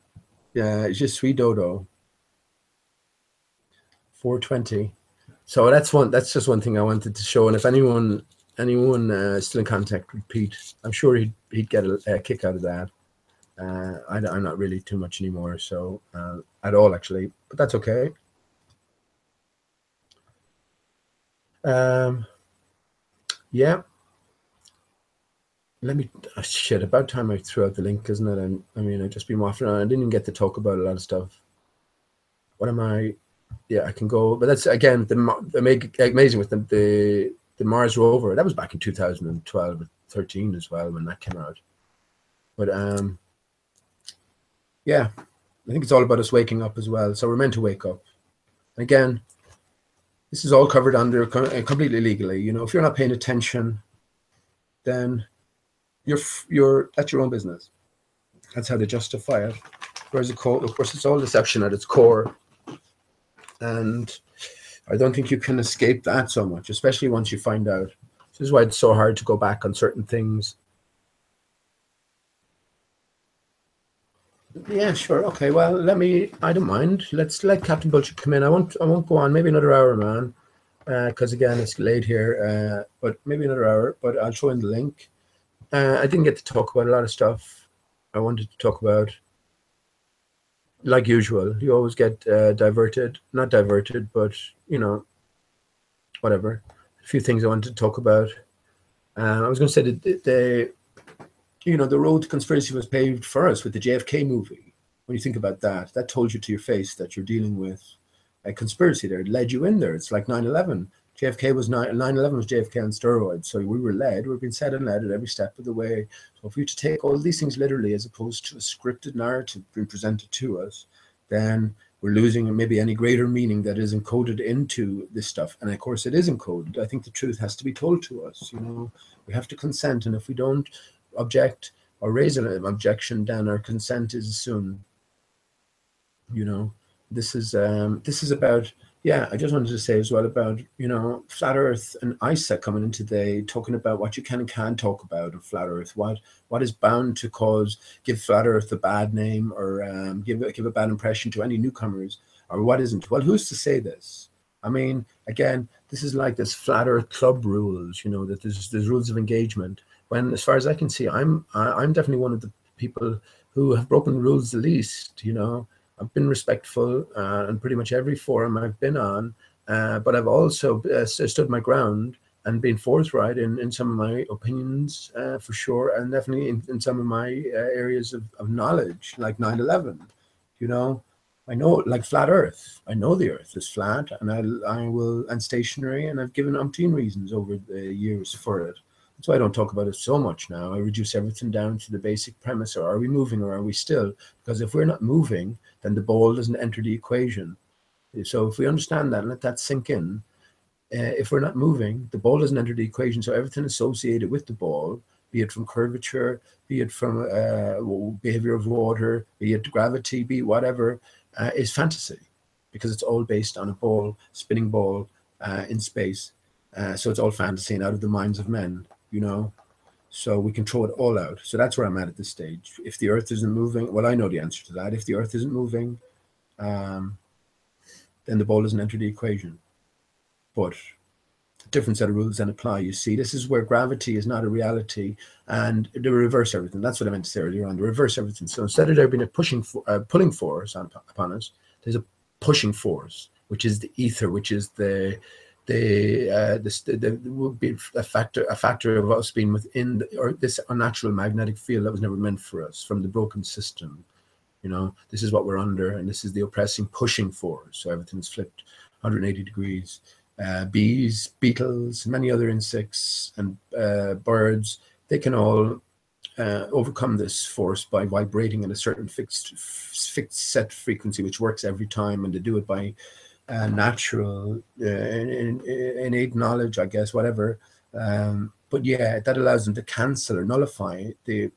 Yeah, je suis dodo. 420. So that's just one thing I wanted to show. And if anyone still in contact with Pete, I'm sure he'd get a kick out of that. I'm not really too much anymore, so at all actually, but that's okay. Yeah. Let me. Oh, shit! About time I threw out the link, isn't it? I mean, I've just been waffling on. I didn't even get to talk about a lot of stuff. What am I? Yeah, I can go, but that's again amazing with the Mars rover. That was back in 2012 or 13 as well when that came out. But yeah, I think it's all about us waking up as well. So we're meant to wake up. Again, this is all covered under completely legally. You know, if you're not paying attention, then that's your own business. That's how they justify it. Whereas of course, it's all deception at its core. And I don't think you can escape that so much, especially once you find out. This is why it's so hard to go back on certain things. Yeah, sure. Okay, well, I don't mind. Let's let Captain Bullshit come in. I won't go on. Maybe another hour, man. Because again, it's late here. But maybe another hour. But I'll throw in the link. I didn't get to talk about a lot of stuff I wanted to talk about. Like usual, you always get diverted. Not diverted, but, you know, whatever. A few things I wanted to talk about. I was going to say that the road to conspiracy was paved for us with the JFK movie. When you think about that, that told you to your face that you're dealing with a conspiracy there. It led you in there. It's like 9/11. 9/11 was JFK on steroids. So we we've been said and led at every step of the way. So if we were to take all these things literally as opposed to a scripted narrative being presented to us, then we're losing maybe any greater meaning that is encoded into this stuff. And of course it is encoded. I think the truth has to be told to us. You know, we have to consent. And if we don't object or raise an objection, then our consent is assumed. You know, this is about, yeah, I just wanted to say as well about, you know, flat earth and ISA coming in today, talking about what you can and can't talk about in flat earth, what is bound to give flat earth a bad name or give a bad impression to any newcomers, or what isn't. Well, who's to say this? I mean, again, this is like this flat earth club rules, you know, that there's rules of engagement. When, as far as I can see, I'm definitely one of the people who have broken the rules the least. You know, I've been respectful in pretty much every forum I've been on, but I've also stood my ground and been forthright in some of my opinions, for sure, and definitely in some of my areas of knowledge, like 9/11. You know, I know, like flat Earth. I know the Earth is flat, and I will, and stationary, and I've given umpteen reasons over the years for it. That's why I don't talk about it so much now. I reduce everything down to the basic premise: or are we moving, or are we still? Because if we're not moving, then the ball doesn't enter the equation. So if we understand that and let that sink in, if we're not moving, the ball doesn't enter the equation. So everything associated with the ball, be it from curvature, be it from behavior of water, be it gravity, be it whatever, is fantasy, because it's all based on a ball, spinning ball in space. So it's all fantasy and out of the minds of men, you know. So we can throw it all out. So that's where I'm at this stage. If the Earth isn't moving, well, I know the answer to that. If the Earth isn't moving, then the ball doesn't enter the equation. But a different set of rules then apply. You see, this is where gravity is not a reality, and they reverse everything. That's what I meant to say earlier on. They reverse everything. So instead of there being a pulling force upon us, there's a pushing force, which is the ether, which is would be a factor of us being within this unnatural magnetic field that was never meant for us from the broken system. You know, this is what we're under, and this is the oppressing pushing force. So everything's flipped 180 degrees. Bees, beetles, many other insects and birds, they can all overcome this force by vibrating at a certain fixed set frequency, which works every time, and they do it by natural innate knowledge, I guess, whatever. But yeah, that allows them to cancel or nullify the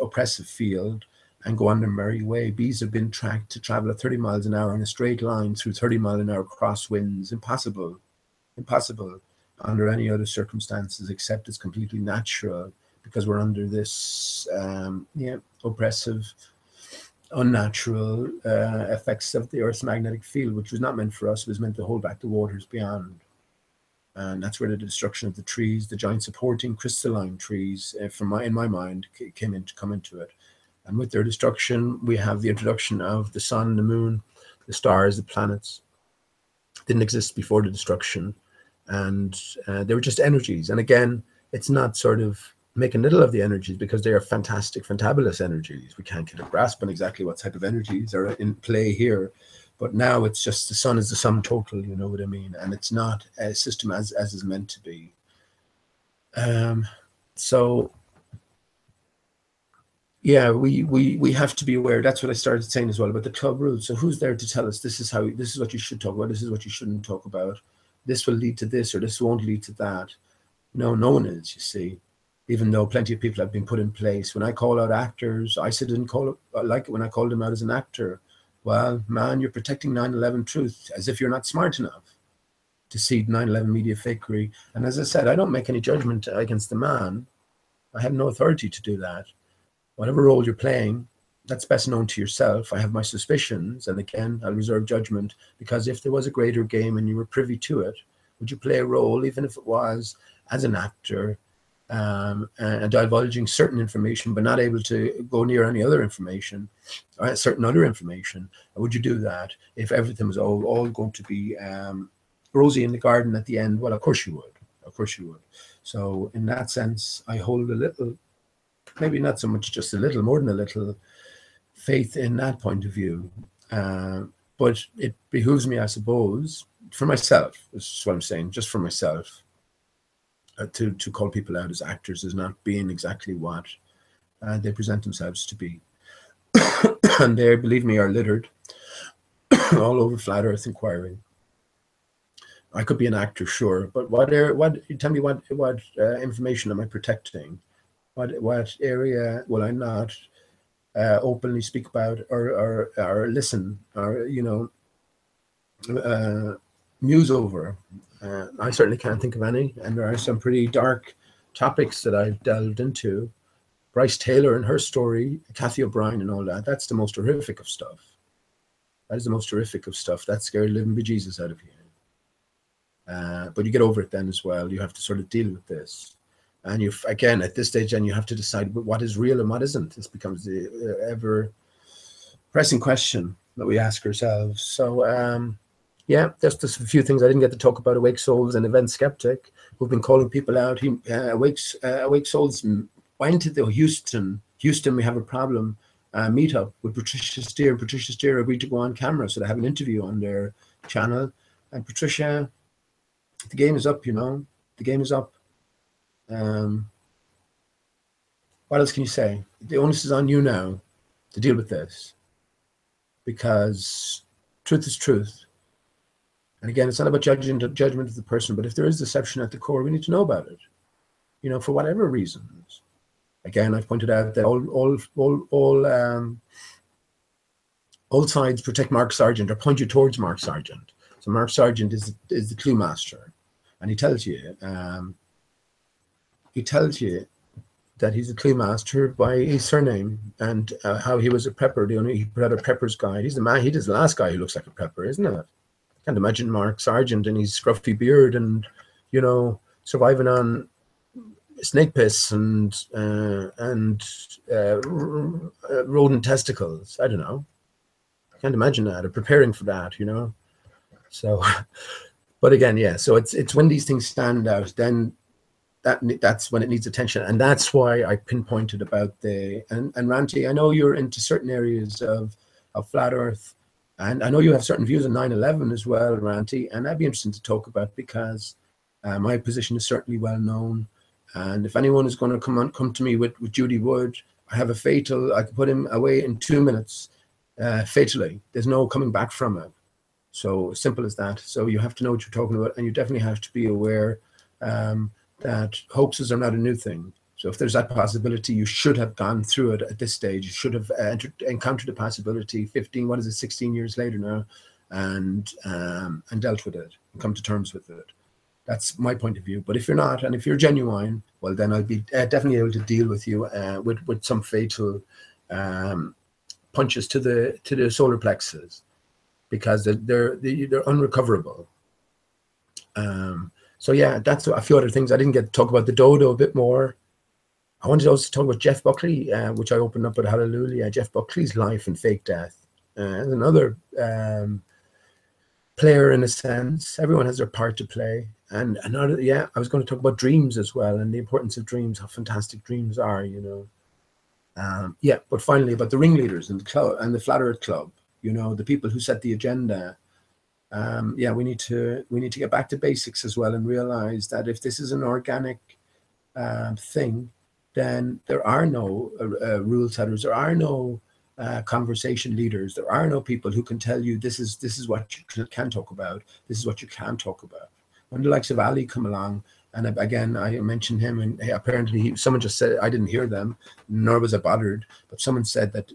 oppressive field and go on their merry way. Bees have been tracked to travel at 30 miles an hour in a straight line through 30-mile-an-hour crosswinds. Impossible under any other circumstances, except it's completely natural, because we're under this oppressive, unnatural effects of the Earth's magnetic field, which was not meant for us. It was meant to hold back the waters beyond. And that's where the destruction of the trees, the giant supporting crystalline trees, in my mind, come into it. And with their destruction, we have the introduction of the sun, the moon, the stars, the planets. Didn't exist before the destruction. And they were just energies. And again, it's not sort of making little of the energies, because they are fantastic, fantabulous energies. We can't get a grasp on exactly what type of energies are in play here. But now it's just the sun is the sum total, you know what I mean? And it's not a system as is meant to be. So yeah, we have to be aware. That's what I started saying as well about the club rules. So who's there to tell us this is what you should talk about, this is what you shouldn't talk about, this will lead to this or this won't lead to that? No one is, you see. Even though plenty of people have been put in place. When I call out actors, I didn't call it like when I called him out as an actor. Well, man, you're protecting 9/11 truth, as if you're not smart enough to see 9/11 media fakery. And as I said, I don't make any judgment against the man. I have no authority to do that. Whatever role you're playing, that's best known to yourself. I have my suspicions, and again, I'll reserve judgment, because if there was a greater game and you were privy to it, would you play a role, even if it was as an actor, and divulging certain information, but not able to go near any other information, or certain other information? Would you do that if everything was all going to be rosy in the garden at the end? Well, of course you would. Of course you would. So in that sense, I hold a little, maybe not so much just a little, more than a little faith in that point of view. But it behooves me, I suppose, for myself, this is what I'm saying, just for myself, to call people out as actors as not being exactly what they present themselves to be. And they, believe me, are littered all over Flat Earth Inquiry. I could be an actor, sure, but tell me what information am I protecting? What area will I not openly speak about or listen or muse over? I certainly can't think of any, and there are some pretty dark topics that I've delved into. Bryce Taylor and her story, Kathy O'Brien and all that, that's the most horrific of stuff. That is the most horrific of stuff. That scared living bejesus out of you. But you get over it then as well. You have to sort of deal with this. And you, again, at this stage, then you have to decide what is real and what isn't. This becomes the ever-pressing question that we ask ourselves. So, yeah, just a few things I didn't get to talk about. Awake Souls and Event Skeptic, who've been calling people out. Awake Souls went to the Houston. Houston, we have a problem. meetup with Patricia Steer. Patricia Steer agreed to go on camera, so they have an interview on their channel. And Patricia, the game is up, you know. The game is up. What else can you say? The onus is on you now to deal with this, because truth is truth. And again, it's not about judging the judgment of the person, but if there is deception at the core, we need to know about it, you know, for whatever reasons. Again, I've pointed out that all sides protect Mark Sargent or point you towards Mark Sargent. So Mark Sargent is the clue master, and he tells you that he's a clue master by his surname, and how he was a prepper. He put out a prepper's guide. He's the man. He is the last guy who looks like a prepper, isn't it? I can't imagine Mark Sargent and his scruffy beard and, you know, surviving on snake piss and rodent testicles. I don't know. I can't imagine that, or preparing for that, you know. So, but again, yeah. So it's when these things stand out, then that's when it needs attention, and that's why I pinpointed about and Ranty. I know you're into certain areas of flat Earth, and I know you have certain views on 9/11 as well, Ranty, and that'd be interesting to talk about, because my position is certainly well known. And if anyone is going to come to me with Judy Wood, I have a fatal. I could put him away in 2 minutes, fatally. There's no coming back from it. So simple as that. So you have to know what you're talking about, and you definitely have to be aware that hoaxes are not a new thing. So if there's that possibility, you should have gone through it at this stage. You should have encountered the possibility 16 years later now, and dealt with it and come to terms with it. That's my point of view. But if you're not, and if you're genuine, well, then I'll be definitely able to deal with you with some fatal punches to the solar plexus, because they're unrecoverable. So yeah, that's a few other things. I didn't get to talk about the dodo a bit more. I wanted to also talk about Jeff Buckley, which I opened up at Hallelujah. Jeff Buckley's life and fake death. Another player in a sense. Everyone has their part to play. And another, yeah, I was going to talk about dreams as well, and the importance of dreams, how fantastic dreams are, you know. Yeah, but finally about the ringleaders and the club and the Flat Earth Club, you know, the people who set the agenda. Yeah, we need to get back to basics as well, and realize that if this is an organic thing, then there are no rule setters, there are no conversation leaders, there are no people who can tell you this is what you can talk about, this is what you can't talk about. When the likes of Ali come along, and again, I mentioned him, and apparently someone just said, I didn't hear them, nor was I bothered, but someone said that,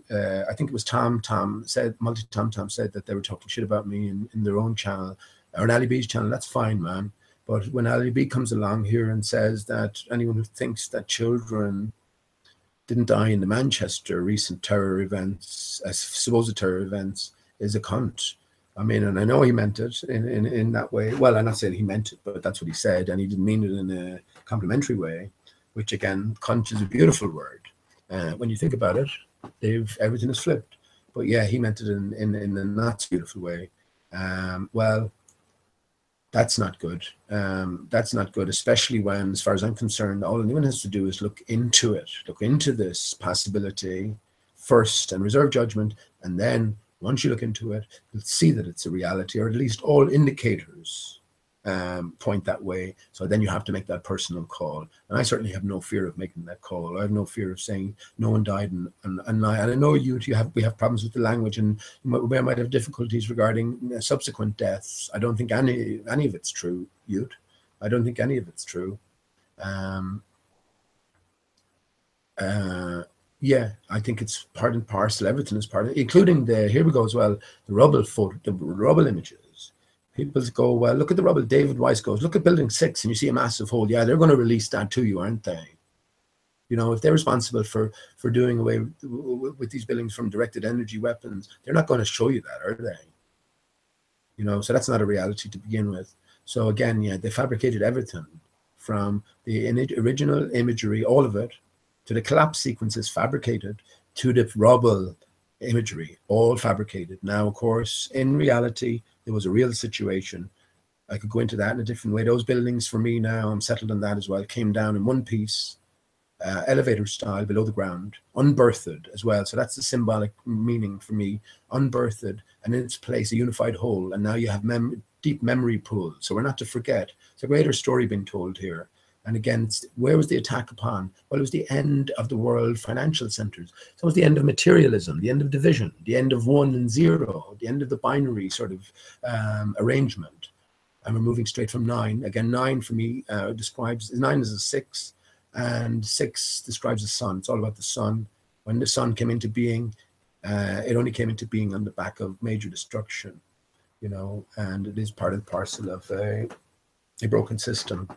I think it was Tom said that they were talking shit about me in their own channel, or an Ali B's channel. That's fine, man. But when Ali B comes along here and says that anyone who thinks that children didn't die in the Manchester recent terror events, supposed terror events, is a cunt. I mean, and I know he meant it in that way. Well, I'm not saying he meant it, but that's what he said, and he didn't mean it in a complimentary way, which again, cunt is a beautiful word. When you think about it, everything is flipped. But yeah, he meant it in a not so beautiful way. Well, that's not good. That's not good, especially when, as far as I'm concerned, all anyone has to do is look into it, look into this possibility first and reserve judgment, and then once you look into it, you'll see that it's a reality, or at least all indicators point that way. So then you have to make that personal call. And I certainly have no fear of making that call. I have no fear of saying no one died. And I know we have problems with the language, and we might have difficulties regarding subsequent deaths. I don't think any of it's true, Ute. I don't think any of it's true. Yeah, I think it's part and parcel. Everything is part of it, including here we go as well, the rubble images. People go, well, look at the rubble. David Weiss goes, look at building 6 and you see a massive hole. Yeah, they're going to release that to you, aren't they? You know, if they're responsible for doing away with these buildings from directed energy weapons, they're not going to show you that, are they? You know, so that's not a reality to begin with. So again, yeah, they fabricated everything from the original imagery, all of it, to the collapse sequences fabricated, to the rubble imagery, all fabricated. Now, of course, in reality, there was a real situation. I could go into that in a different way. Those buildings, for me now, I'm settled on that as well, came down in one piece. elevator style below the ground, unbirthed as well. So that's the symbolic meaning for me, unbirthed, and in its place a unified whole. And now you have deep memory pools. So we're not to forget. It's a greater story being told here. And again, where was the attack upon? Well, it was the end of the world financial centers. So it was the end of materialism, the end of division, the end of 1 and 0, the end of the binary sort of arrangement. And we're moving straight from 9. Again, 9 for me describes, 9 is a 6, and 6 describes the sun. It's all about the sun. When the sun came into being, it only came into being on the back of major destruction, you know, and it is part and parcel of a broken system.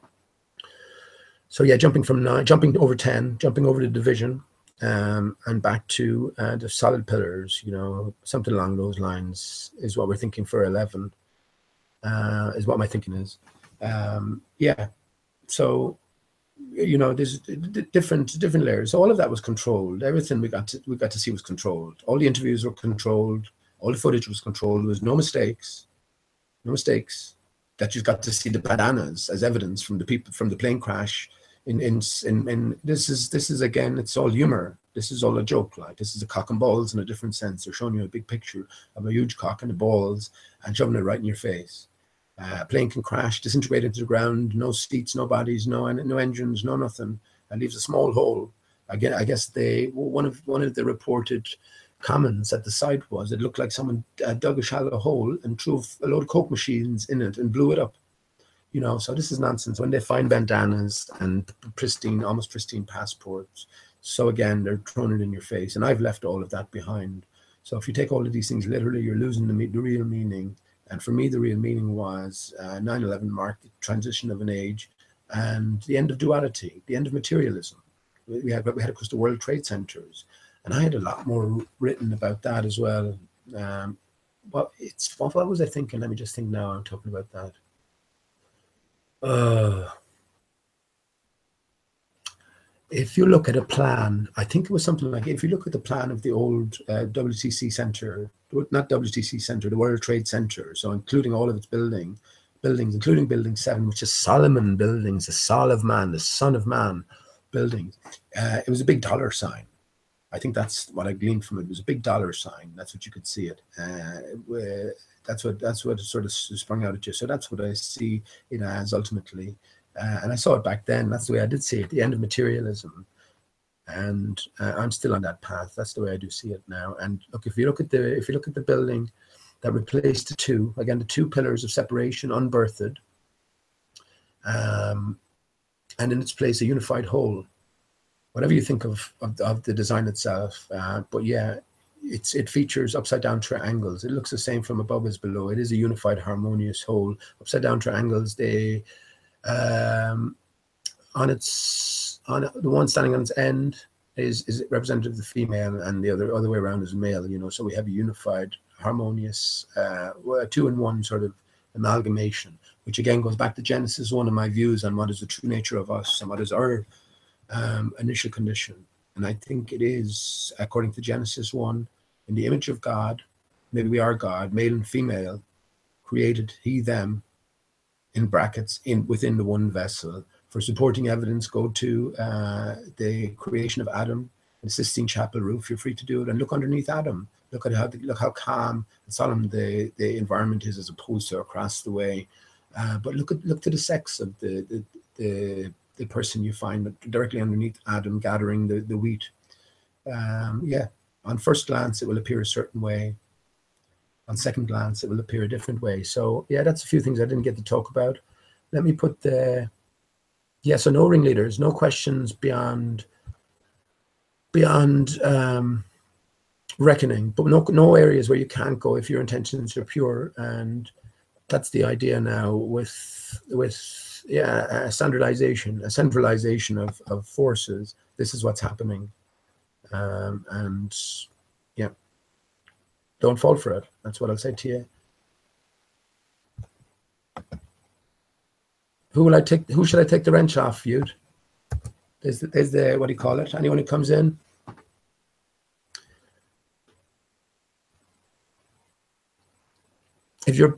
So yeah, jumping from 9, jumping over 10, jumping over the division, and back to the solid pillars, you know, something along those lines is what we're thinking for 11, is what my thinking is. Yeah, so, you know, there's different layers. So all of that was controlled. Everything we got to see was controlled. All the interviews were controlled. All the footage was controlled. There was no mistakes. That you've got to see the bananas as evidence from the people from the plane crash. In this is again, it's all humor. This is all a joke. Like, this is a cock and balls in a different sense. They're showing you a big picture of a huge cock and the balls and shoving it right in your face. Plane can crash, disintegrate into the ground. No seats, no bodies, no engines, no nothing. It leaves a small hole. Again, I guess one of the reported comments at the site was it looked like someone dug a shallow hole and threw a load of Coke machines in it and blew it up. You know, so this is nonsense. When they find bandanas and almost pristine passports, so again, they're throwing it in your face. And I've left all of that behind. So if you take all of these things literally, you're losing the real meaning. And for me, the real meaning was 9/11 marked the transition of an age and the end of duality, the end of materialism. We had, of course, the World Trade Centers. And I had a lot more written about that as well. What was I thinking? Let me just think now. I'm talking about that. If you look at a plan, I think it was something like, if you look at the plan of the old WTC Center, not WTC Center, the World Trade Center, so including all of its buildings, including Building 7, which is Solomon Buildings, the Sol of Man, the Son of Man buildings, it was a big dollar sign. I think that's what I gleaned from it. It was a big dollar sign. That's what you could see it. That's what it sort of sprung out at you. So that's what I see it as ultimately. And I saw it back then. That's the way I did see it, the end of materialism. And I'm still on that path. That's the way I do see it now. And look, if you look at the building that replaced the two pillars of separation, unbirthed, and in its place a unified whole. Whatever you think of the design itself, but yeah, it features upside down triangles. It looks the same from above as below. It is a unified, harmonious whole. Upside down triangles. They on the one standing on its end is representative of the female, and the other way around is male. You know, so we have a unified, harmonious, 2-in-1 sort of amalgamation, which again goes back to Genesis 1 of my views on what is the true nature of us and what is our initial condition. And I think it is, according to Genesis 1, in the image of God, maybe we are God, male and female, created he, them, in brackets, within the one vessel. For supporting evidence, go to the creation of Adam, the Sistine Chapel roof. You're free to do it, and look underneath Adam. Look how calm and solemn the environment is as opposed to across the way. But look to the sex of the person you find directly underneath Adam gathering the wheat. Yeah, on first glance it will appear a certain way. On second glance it will appear a different way. So yeah, that's a few things I didn't get to talk about. Let me put so no ringleaders, no questions beyond reckoning, but no areas where you can't go if your intentions are pure. And that's the idea now with a standardization, a centralization of forces. This is what's happening. And yeah, don't fall for it. That's what I'll say to you. Who should I take the wrench off, Feud? There's the what do you call it? Anyone who comes in?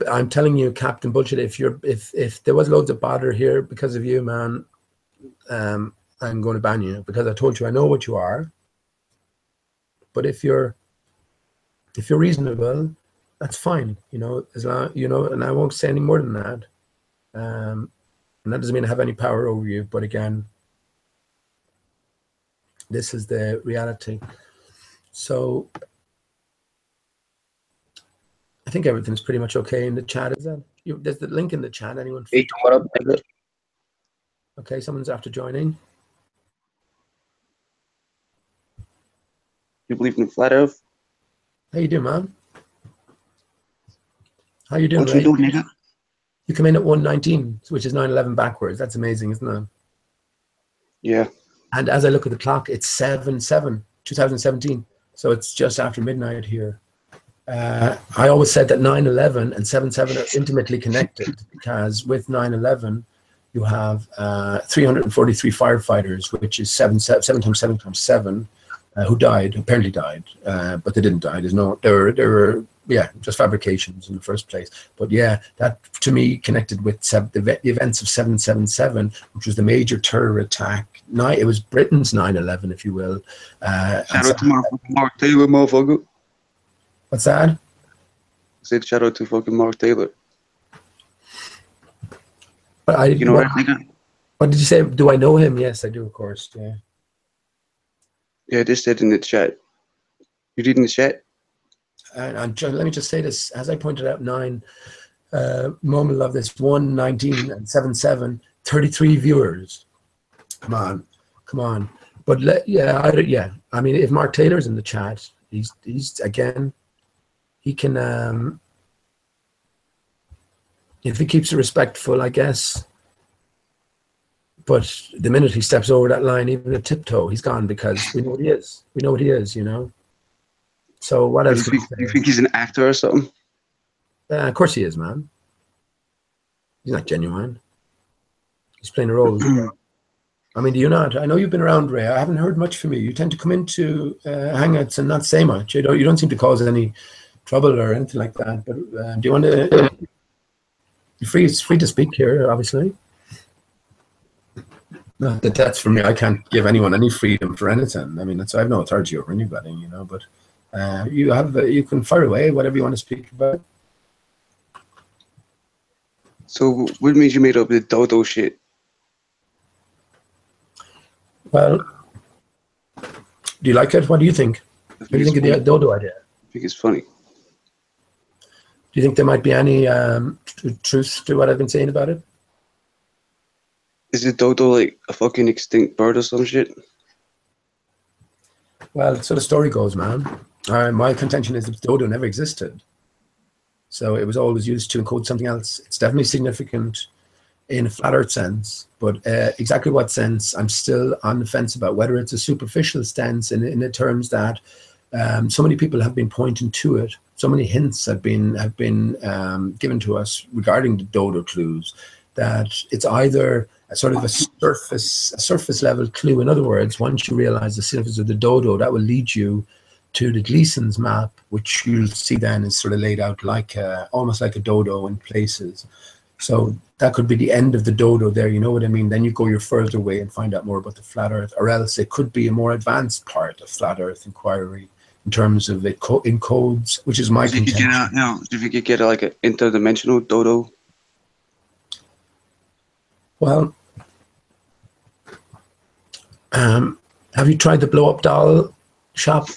I'm telling you, Captain Bullshit, if there was loads of bother here because of you, man, I'm going to ban you because I told you I know what you are. But if you're reasonable, that's fine. You know, as long and I won't say any more than that. And that doesn't mean I have any power over you. But again, this is the reality. So I think everything's pretty much okay in the chat. Is that there's the link in the chat? Anyone? Hey, what up, nigga? Okay, someone's after joining. You believe in flat Earth? How you doing, man? How you doing, What you Ray? doing, nigga? You come in at 119, which is 9/11 backwards. That's amazing, isn't it? Yeah. And as I look at the clock, it's 7/7, 2017. So it's just after midnight here. I always said that 9/11 and 7/7 are intimately connected because with 9/11, you have 343 firefighters, which is 7 times 7 times 7, who apparently died, but they didn't die. There were just fabrications in the first place. But yeah, that to me connected with the events of 7/7/7, which was the major terror attack. It was Britain's 9/11, if you will. Shout out to Mark Taylor, motherfucker. What's that? I said shout out to fucking Mark Taylor. But you know what, nigga? What did you say? Do I know him? Yes, I do, of course. Yeah. Yeah, this said in the chat. You did in the chat? And let me just say this. As I pointed out, moment of this 119 and 7/7, 33 viewers. Come on. But I mean, if Mark Taylor's in the chat, he's again, he can, if he keeps it respectful, I guess. But the minute he steps over that line, even a tiptoe, he's gone because we know what he is. We know what he is, you know. So what else? Do you think he's an actor or something? Of course he is, man. He's not genuine. He's playing a role. I mean, do you not? I know you've been around, Ray. I haven't heard much from you. You tend to come into hangouts and not say much. You don't seem to cause any trouble or anything like that. But do you want to? You're free to speak here, obviously. No, that's for me. I can't give anyone any freedom for anything. I mean, I have no authority over anybody, you know. But you can fire away whatever you want to speak about. So what made you made up the dodo shit? Well, do you like it? What do you think? What do you think of the dodo idea? I think it's funny. Do you think there might be any truth to what I've been saying about it? Is the dodo like a fucking extinct bird or some shit? Well, so the story goes, man. My contention is that dodo never existed. So it was always used to encode something else. It's definitely significant in a flat earth sense, but exactly what sense, I'm still on the fence about whether it's a superficial sense in the terms that so many people have been pointing to it. So many hints have been given to us regarding the dodo clues that it's either a sort of a surface level clue. In other words, once you realize the surface of the dodo, that will lead you to the Gleason's map, which you'll see then is sort of laid out like almost like a dodo in places. So that could be the end of the dodo there, you know what I mean? Then you go your further way and find out more about the flat earth, or else it could be a more advanced part of flat earth inquiry in terms of it encodes, which is my contention. Do you think you get like an interdimensional dodo? Well, have you tried the blow-up doll shop?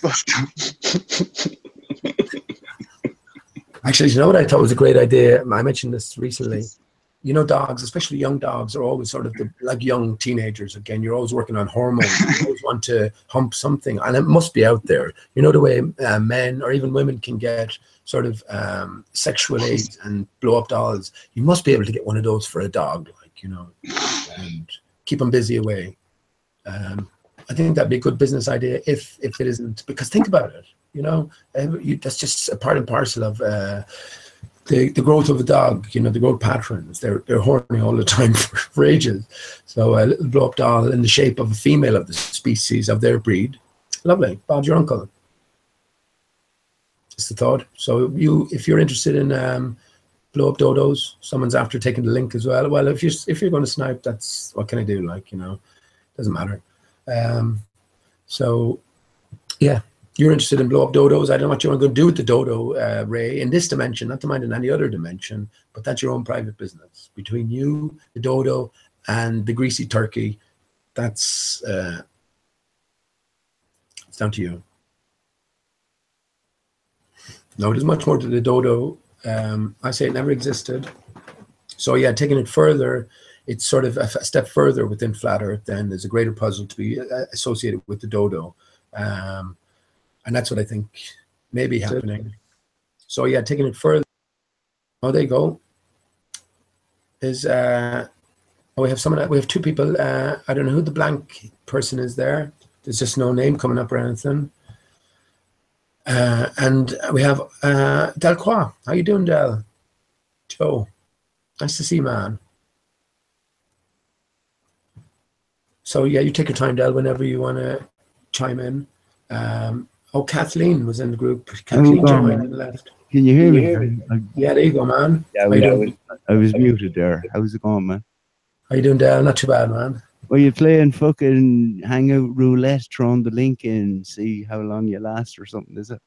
Actually, you know what I thought was a great idea? I mentioned this recently. You know, dogs, especially young dogs, are always sort of like young teenagers. Again, you're always working on hormones. You always want to hump something, and it must be out there. You know the way men or even women can get sort of sexual aids and blow-up dolls. You must be able to get one of those for a dog, like, you know, and keep them busy away. I think that'd be a good business idea if it isn't, because think about it. You know, that's just a part and parcel of the growth of a dog. You know, the growth patterns. They're horny all the time for ages. So a little blow-up doll in the shape of a female of the species of their breed. Lovely. Bob's your uncle. Just a thought. So if you're interested in blow-up dodos, someone's after taking the link as well. Well, if you're going to snipe, that's what can I do? Like, you know, Doesn't matter. So, yeah, you're interested in blow up dodos. I don't know what you want to go do with the dodo, Ray, in this dimension, not to mind in any other dimension, but that's your own private business. Between you, the dodo, and the greasy turkey, that's it's down to you. No, there's much more to the dodo. I say it never existed. So yeah, taking it further, it's sort of a step further within flat Earth. Then there's a greater puzzle to be associated with the dodo, and that's what I think may be happening. So yeah, taking it further. Oh, there you go. Is oh, we have someone. We have two people. I don't know who the blank person is there. There's just no name coming up or anything. And we have Delcroix. How you doing, Del? Joe, nice to see you, man. So yeah, you take your time, Del, whenever you want to chime in. Oh, Kathleen was in the group. Kathleen joined and left. Can you hear me? Yeah, there you go, man. Yeah, I was muted there. How's it going, man? How you doing, Del? Not too bad, man. Well, you playing fucking hangout roulette, throwing the link in, see how long you last or something, is it?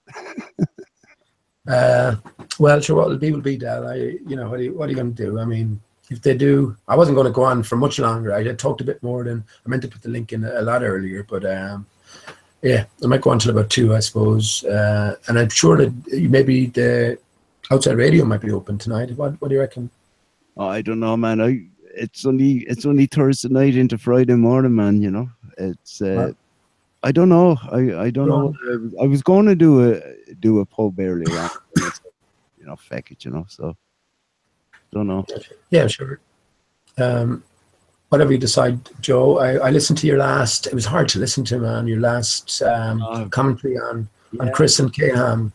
Well, sure, what will be will be, Del. You know, what are you going to do? I mean, if they do, I wasn't going to go on for much longer. I had talked a bit more than I meant to put the link in a lot earlier, but yeah, I might go on till about 2, I suppose. And I'm sure that maybe the outside radio might be open tonight. What do you reckon? Oh, I don't know, man. It's only Thursday night into Friday morning, man. You know, it's I don't know. I don't know. I was going to do a pub earlier on, you know, feck it, you know. So don't know. Yeah, sure. Whatever you decide, Joe. I listened to your last. It was hard to listen to, man. Your last commentary on Chris and Caham.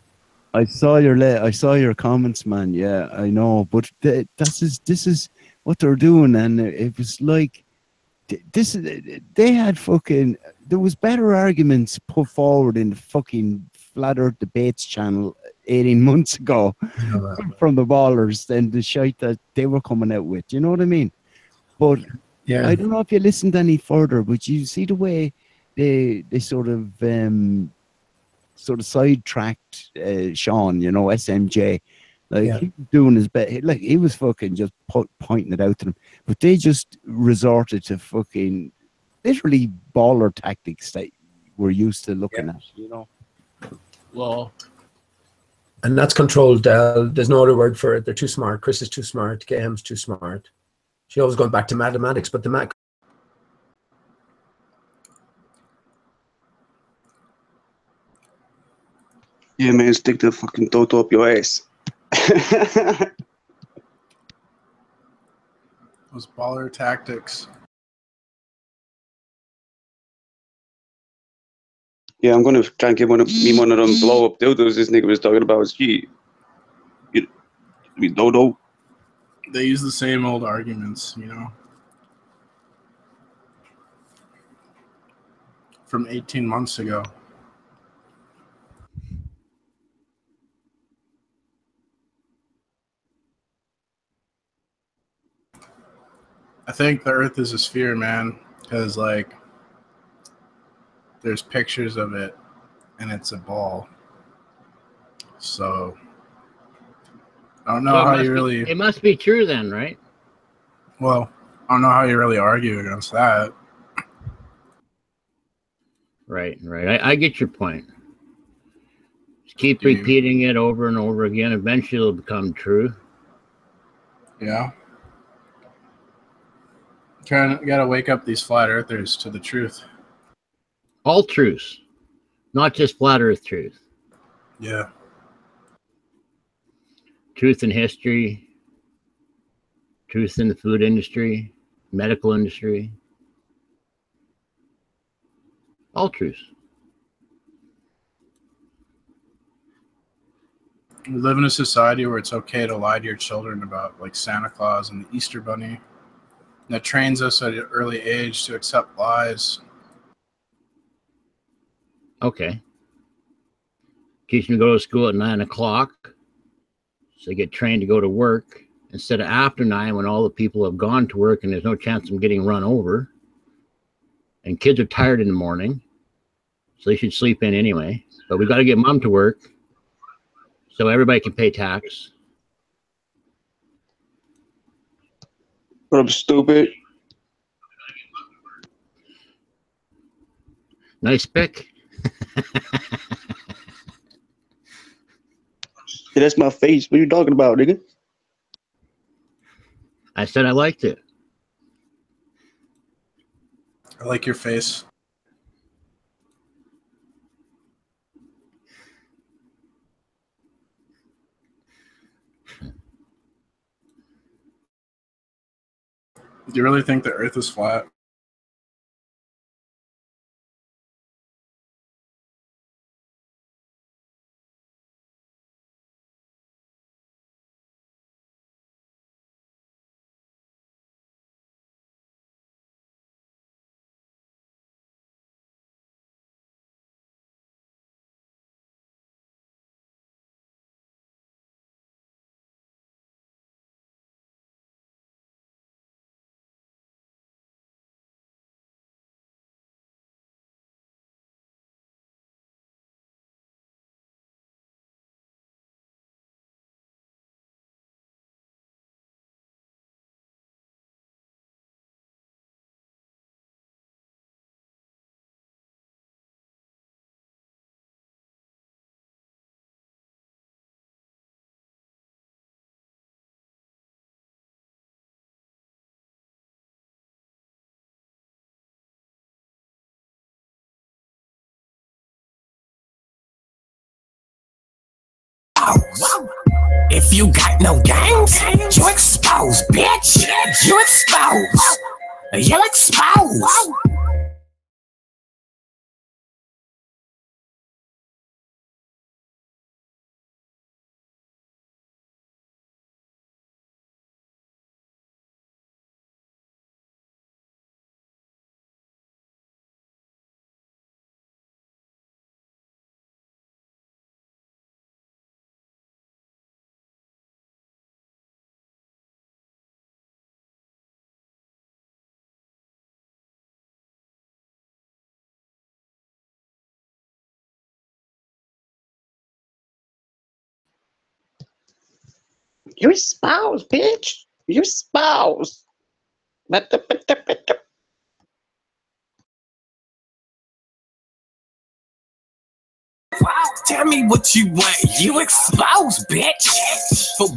I saw your comments, man. Yeah, I know, but this is what they're doing, and it was like they had fucking. There was better arguments put forward in the fucking Flat Earth Debates channel 18 months ago from the ballers than the shite that they were coming out with. You know what I mean? But yeah, I don't know if you listened any further, but you see the way they sort of sidetracked Sean, you know, SMJ. Like he was doing his best, like he was fucking just pointing it out to them, but they just resorted to fucking literally baller tactics that we're used to looking at, you know. Well, and that's controlled. There's no other word for it. They're too smart. Chris is too smart. Caham's too smart. She always going back to mathematics, but the math. Yeah, man, stick the fucking dodo up your ass. those baller tactics. Yeah, I'm gonna try and get one of them blow up dildos this nigga was talking about. Gee, dodo. They use the same old arguments, you know, from 18 months ago. I think the Earth is a sphere, man, because like there's pictures of it and it's a ball. So I don't know how you really. It must be true then, right? Well, I don't know how you really argue against that. Right. I get your point. Just keep repeating it over and over again. Eventually it'll become true. Yeah. You gotta wake up these flat earthers to the truth. All truths, not just flat earth truth. Yeah. Truth in history, truth in the food industry, medical industry. All truths. We live in a society where it's okay to lie to your children about like Santa Claus and the Easter Bunny. That trains us at an early age to accept lies. Okay. Teach them to go to school at 9 o'clock. So they get trained to go to work instead of after 9 when all the people have gone to work and there's no chance of them getting run over. And kids are tired in the morning, so they should sleep in anyway. But we got to get mom to work so everybody can pay tax. What up, stupid? Nice pick. Yeah, that's my face. What are you talking about, nigga? I said I liked it. I like your face. Do you really think the Earth is flat? If you got no games, you expose, bitch. You expose. You expose. You spouse, bitch. You spouse. Tell me what you want. You expose, bitch. For